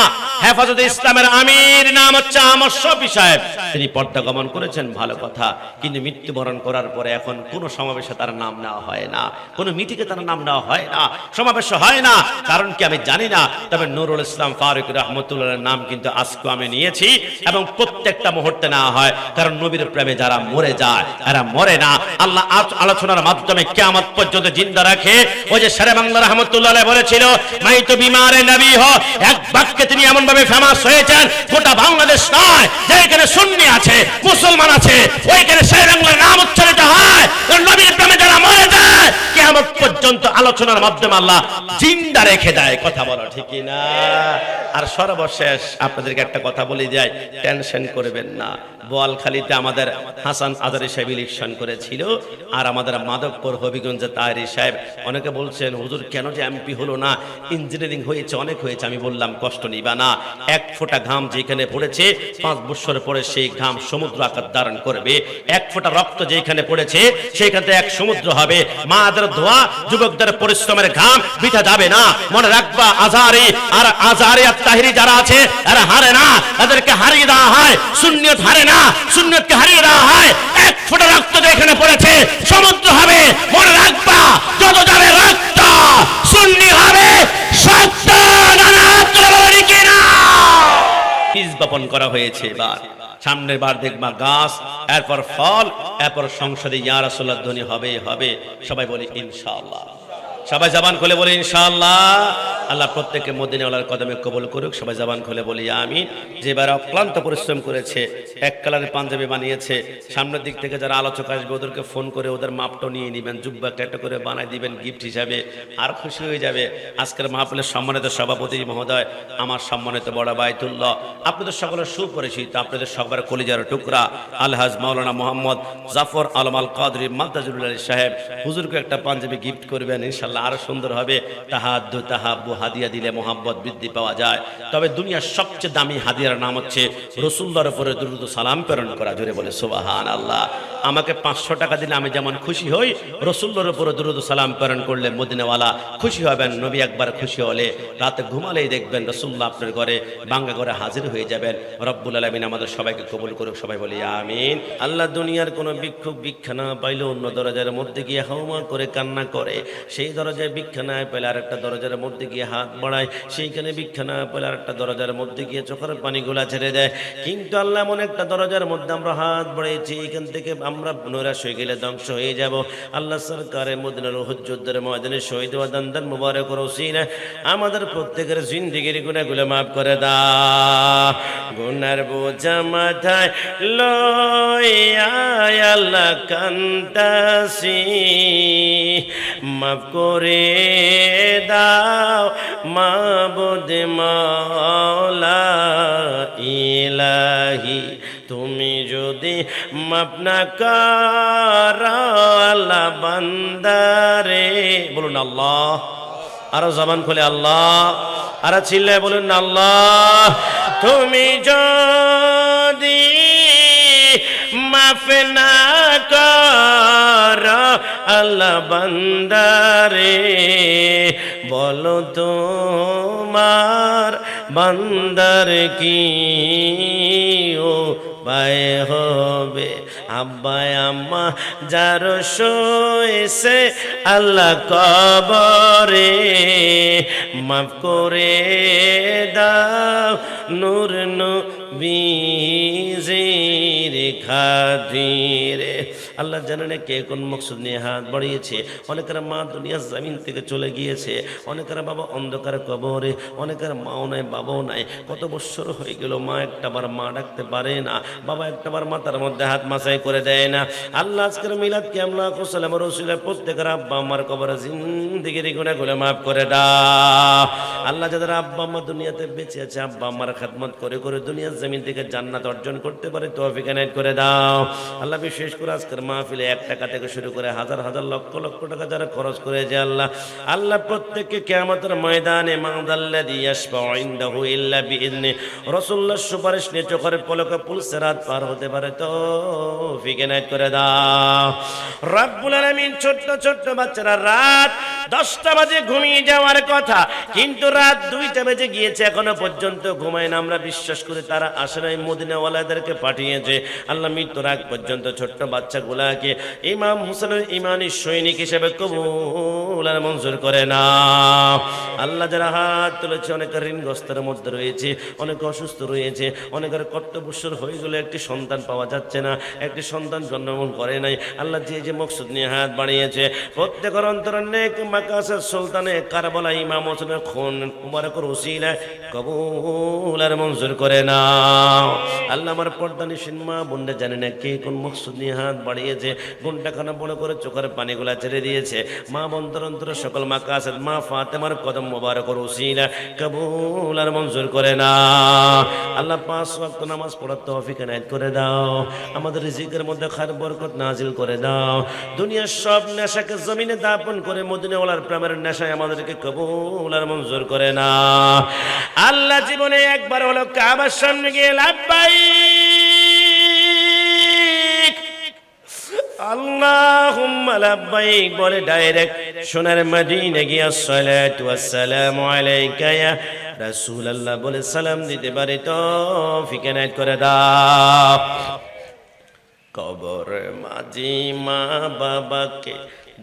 হেফাজতে ইসলামের আমির নাম হচ্ছে আমর শফি সাহেব। তিনি পর্দা গমন করেছেন, ভালো কথা, কিন্তু মৃত্যুবরণ করার পরে এখন কোনো সমাবেশে তার নাম নেওয়া হয় না, কোনো মিটিংয়ে তার নাম নেওয়া হয় না, সমাবেশ হয় না। কারণ কি আমি জানি না, তবে নুরুল ইসলাম ফারুক রহমতুল্লাহর নাম কিন্তু আজকে আমি নিয়েছি এবং প্রত্যেকটা মুহূর্তে নেওয়া হয়। কারণ নবীর প্রেমে যারা মরে যায় এরা মরে না। আল্লাহ আলোচনার মাধ্যমে কিয়ামত পর্যন্ত জিন্দা রাখে। ওই যে শেরে বাংলা রহমতুল্লাহ বলেছিল, মাই তো বিমারে নবী হো, এক বাক্যে তিনি এমন ভাবে ফেমাস হয়েছেন, গোটা বাংলাদেশ নয়, যেখানে সুন্নি আছে, মুসলমান আছে, ওইখানে শেরে বাংলার নাম উচ্চারিত হয়। নবীর প্রেমে যারা মরে যায় কিয়ামত পর্যন্ত আলোচনার মাধ্যমে আল্লাহ জিন্দা রেখে দেয়। কথা বলো ঠিক না? আর সর্বশেষ আপনাদেরকে একটা কথা বলে যাই, টেনশন করবেন না। বোয়ালখালীতে আমাদের হাসান আজারি সাহেব ইলেকশন করেছিল, আর আমাদের মাধবপুর হবিগঞ্জে তাহেরি সাহেব। অনেকে বলছেন হুজুর কেন যে এমপি হলো না, ইঞ্জিনিয়ারিং হয়েছে, অনেক হয়েছে। আমি বললাম কষ্ট নিবা না, এক ফোঁটা ঘাম যেখানে পড়েছে 5 বছর পরে সেই ঘাম সমুদ্র আকার ধারণ করবে। এক ফোঁটা রক্ত যেখানে পড়েছে সেখান থেকে এক সমুদ্র হবে। মাদের দোয়া, যুবকদের পরিশ্রমের ঘাম বৃথা যাবে না। মনে রাখবা, আজহারি আর তাহেরি যারা আছে এরা হারে না, এদেরকে হারিয়ে দেওয়া হয়। সুন্নিয়ত হারে না, সুন্নিয়তকে হারিয়ে দেওয়া হয়। এক ফোঁটা রক্ত যেখানে পড়েছে সমুদ্র হবে। মনে রাখবা, যত যাবে রক্ত সুন্নি হবে সত্য। বীজ বপন করা হয়েছে। এবার সামনের বার দেখবা গাছ, এরপর ফল, এরপর সংসদে ইয়া রাসূলুল্লাহ ধ্বনি হবে। সবাই বলি ইনশাআল্লাহ। সবাই জবান খুলে বলি ইনশাআল্লাহ। আল্লাহ প্রত্যেককে মদিনাওয়ালার কদমে কবুল করুক। সবাই জবান খুলে বলি আমিন। যেবার অক্লান্ত পরিশ্রম করেছে, এক কালারের পাঞ্জাবি বানিয়েছে, সামনের দিক থেকে যারা আলোচক আসবে ওদেরকে ফোন করে ওদের মাপটা নিয়ে নেবেন, জুব্বা একটা করে বানাই দিবেন গিফট হিসাবে, আর খুশি হয়ে যাবে। আজকের মাহফিলের সম্মানিত সভাপতি মহোদয়, আমার সম্মানিত বড় বাইতুল্লাহ, আপনাদের সকলের সুপরিচিত, আপনাদের সবার কলিজার টুকরা আলহাজ মাওলানা মোহাম্মদ জাফর আলম আল কাদরি মাদ্দাজুল আলী সাহেব, হুজুরকে একটা পাঞ্জাবি গিফট করবেন, ইনশাআল্লাহ আরো সুন্দর হবে। তাহাদ্দু তাহাব্বু, হাদিয়া দিলে মোহাব্বত বৃদ্ধি পাওয়া যায়। তবে দুনিয়ার সবচেয়ে দামি হাদিয়ার নাম হচ্ছে রাসূলুল্লাহর উপরে দুরূদ ও সালাম প্রেরণ করা। জোরে বলে সুবহানাল্লাহ। আমাকে 500 টাকা দিলে আমি যেমন খুশি হই, রাসূলুল্লাহর উপরে দুরূদ ও সালাম প্রেরণ করলে মদিনাওয়ালা খুশি হবেন। নবী একবার খুশি হলে রাতে ঘুমালেই দেখবেন রাসূলুল্লাহ আপনার ঘরে, বাঙ্গা ঘরে হাজির হয়ে যাবেন। রব্বুল আলামিন আমাদের সবাইকে কবুল করুক। সবাই বলি আমিন। আল্লাহ দুনিয়ার কোনো ভিক্ষুক ভিক্ষা না পাইলে অন্য দরজার মধ্যে গিয়ে হাউমা করে কান্না করে, সেই দরজায় ভিক্ষা না পেলে আরেকটা দরজার মধ্যে গিয়ে হাত বাড়ায়, সেইখানে ভিক্ষা না পেলে আরেকটা দরজার মধ্যে গিয়ে চোখের পানিগুলা ছেড়ে দেয়। কিন্তু আল্লাহ এমন একটা দরজার মধ্যে আমরা হাত বাড়িয়েছি, এখান থেকে আমরা নৈরাশ হয়ে গেলে ধ্বংস হয়ে যাব। আল্লাহ সরকারে মদিনার হুজ্জতের ময়দানে শহীদ ওয়া দান্দান মুবারক রসিলা আমাদের প্রত্যেকের জিন্দেগির গুনাহগুলো মাফ করে দাও। গুনার বোঝা মাথায় লইয়া আল্লাহ কান্তাসি, মাফ করে দাও মাবুদ মাওলা ইলাহি। তুমি যদি মাফ না করো আল্লাহ বান্দারে, বলুন আল্লাহ। আরো জবান খুলে আল্লাহ, আরো চিল্লায় বলুন আল্লাহ। তুমি যদি মাফ না করো আল্লাহ বান্দারে, বলো তোমার বান্দার কি ও পায় হবে। আব্বা আম্মা যার শোয়েছে আল্লাহ কবরে, মাফ করে দাও নূর বিজির খাদিরে। আল্লাহ জানেন কে কোন মকসুদ নিয়ে হাত বাড়িয়েছে। অনেকের মা দুনিয়ার জমিন থেকে চলে গিয়েছে, অনেকের বাবা অন্ধকার কবরে, অনেকের মাও নাই বাবাও নাই। কত বছর হয়ে গেল মা একটাবার মা ডাকতে পারে না, বাবা একটাবার মাথার মধ্যে হাত মাসাই করে দেয় না। আল্লাহ আজকের মিলাদ কিয়ামলা কুসালাম রসুলের প্রত্যেকের আব্বা আমার কবরে জিন্দেগির গুনাহগুলো মাফ করে দাও। আল্লাহ যাদের আব্বা আম্মা দুনিয়াতে বেঁচে আছে, আব্বা আম্মার খেদমত করে করে দুনিয়ার জমিন থেকে জান্নাত অর্জন করতে পারে তৌফিক এনায়েত করে দাও। আল্লাহ বিশেষ করে আজকের মাহফিলে 1 টাকা থেকে শুরু করে হাজার হাজার লক্ষ লক্ষ টাকা যারা খরচ করেছে আল্লাহ, আল্লাহ প্রত্যেককে কিয়ামতের ময়দানে মাদাল্লাযী ইয়াশফাউ ইনদাহু ইল্লা বিইذনি রাসূলুল্লাহর সুপারিশ নিয়ে চোখের পলকে পুল সিরাত পার হতে পারে তৌফিক এনায়েত করে দাও। রব্বুল আলামিন ছোট্ট ছোট্ট বাচ্চারা রাত 10টা বাজে ঘুমিয়ে যাওয়ার কথা, কিন্তু রাত 2টা বেজে গিয়েছে এখনো পর্যন্ত ঘুমায় না। আমরা বিশ্বাস করি তারা আশরাই মদিনাওয়ালাদেরকে পাঠিয়েছে। আল্লাহ মৃত্যুর আগ পর্যন্ত ছোট্ট বাচ্চাগুলাকে ইমাম হুসেনের ইমানি সৈনিক হিসেবে কবুল আর মঞ্জুর করে না। আল্লাহ যারা হাত তুলেছে অনেকের ঋণগ্রস্তের মধ্যে রয়েছে, অনেকে অসুস্থ রয়েছে, অনেকের কত বছর হয়ে গেলে একটি সন্তান পাওয়া যাচ্ছে না, একটি সন্তান জন্মগ্রহণ করে নাই। আল্লাহ যে যে মকসুদ নিয়ে হাত বাড়িয়েছে প্রত্যেকের অন্তরে নেক মাকাসের সুলতানে কারবালা ইমাম হোসেনের খুন মুবারকের উসিলায় কবুল আর মঞ্জুর করে নাও। আল্লাহ আমার পর্দানিশীন মা বোনরা জানে না কে কোন মকসুদ নিয়ে হাত বাড়িয়েছে, ঘন্টাখানা বড় করে চোখের পানিগুলা ছেড়ে দিয়েছে। মা বন্ধর অন্তরে সকল মাকাসের মা ফাতেমার কদম মুবারকের উসিলায় কবুল আর মঞ্জুর করে নাও। আল্লাহ 5 ওয়াক্ত নামাজ পড়ার তৌফিক এনায়েত করে দাও। আমাদের রিজিকের মধ্যে খায়ের বরকত নাজিল করে দাও। দুনিয়ার সব নেশাকে জমিনে দাপন করে মদিনাওয়ালার প্রেমের নেশায় আমাদেরকে কবুল আর মঞ্জুর করে না। আল্লাহ জীবনে একবার হলো কাবার সামনে গিয়ে লাব্বাইক আল্লাহুম্মা লাব্বাইক বলে ডাইরেক্ট সোনার মদিনা গিয়ে আসসালাতু ওয়াসসালামু আলাইকা ইয়া রাসূলুল্লাহ বলে সালাম দিতে পারে তৌফিক এনায়েত করে দাও। কবর মাঝে মা বাবাকে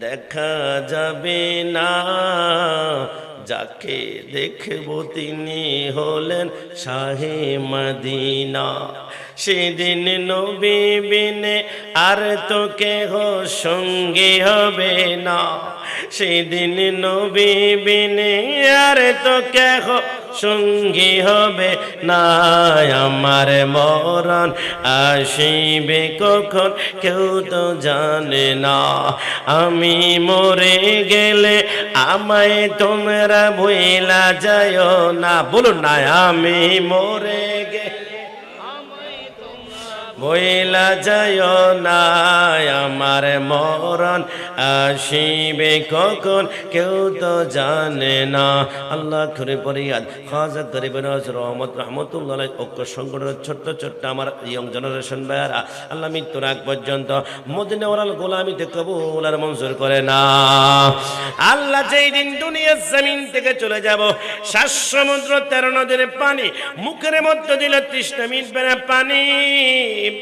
দেখা যাবে না, যাকে দেখব তিনি হলেন শাহে মদিনা। সেদিন নবী বিনে আর তো কেহ সঙ্গী হবে না, সেদিন নবী বিনে আর তো কেহ সঙ্গী হবে না। আমার মরণ আসিবে কখন কেউ তো জানে না, আমি মরে গেলে আমায় তোমরা ভুইলা যাও না। বলুন না, আমি মরে গেলে ভুইলা যাও না, আমার মরণ আসিবে কখন কেউ তো জানে না। আল্লাহ করে পরিয়াদ খাজা গরিব নওয়াজ রহমত রহমতুল্লাহ ঐক্য সংগঠনের ছোট্ট ছোট্ট আমার ইয়ং জেনারেশন ভাইয়ারা আল্লাহ মৃত্যুর আগ পর্যন্ত মদিনাওয়ালার গোলামিতে কবুল আর মঞ্জুর করে না। আল্লাহ যেই দিন দুনিয়ার জমিন থেকে চলে যাব, 7 সমুদ্র 13 নদীর পানি মুখের মধ্যে দিলে তৃষ্ণা মিটবে না। পানি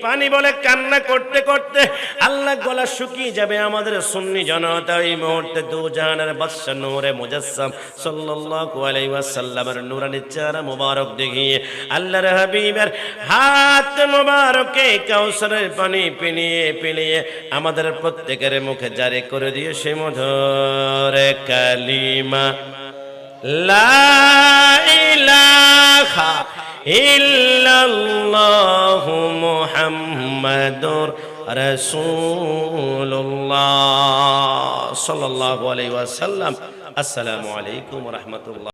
পানি বলে কান্না করতে করতে আল্লাহ গলা শুকিয়ে যাবে। আমাদের সুন্নি জনতা এই মুহূর্তে দুজাহানের বাদশা নূরে মুজাসসাম সাল্লাল্লাহু আলাইহি ওয়াসাল্লামের নূরানি চেহারা মুবারক দেখিয়ে আল্লাহর হাবিবের হাত মুবারকে কাউসারের পানি পিনিয়ে পিনিয়ে আমাদের প্রত্যেকের মুখে জারি করে দিয়ে সে মধুর কালিমা লা ইলাহা ইল্লাল্লাহু মুহাম্মাদুর রাসূলুল্লাহ সাল্লাল্লাহু আলাইহি ওয়াসাল্লাম। আসসালামু আলাইকুম ওয়া রাহমাতুল্লাহ।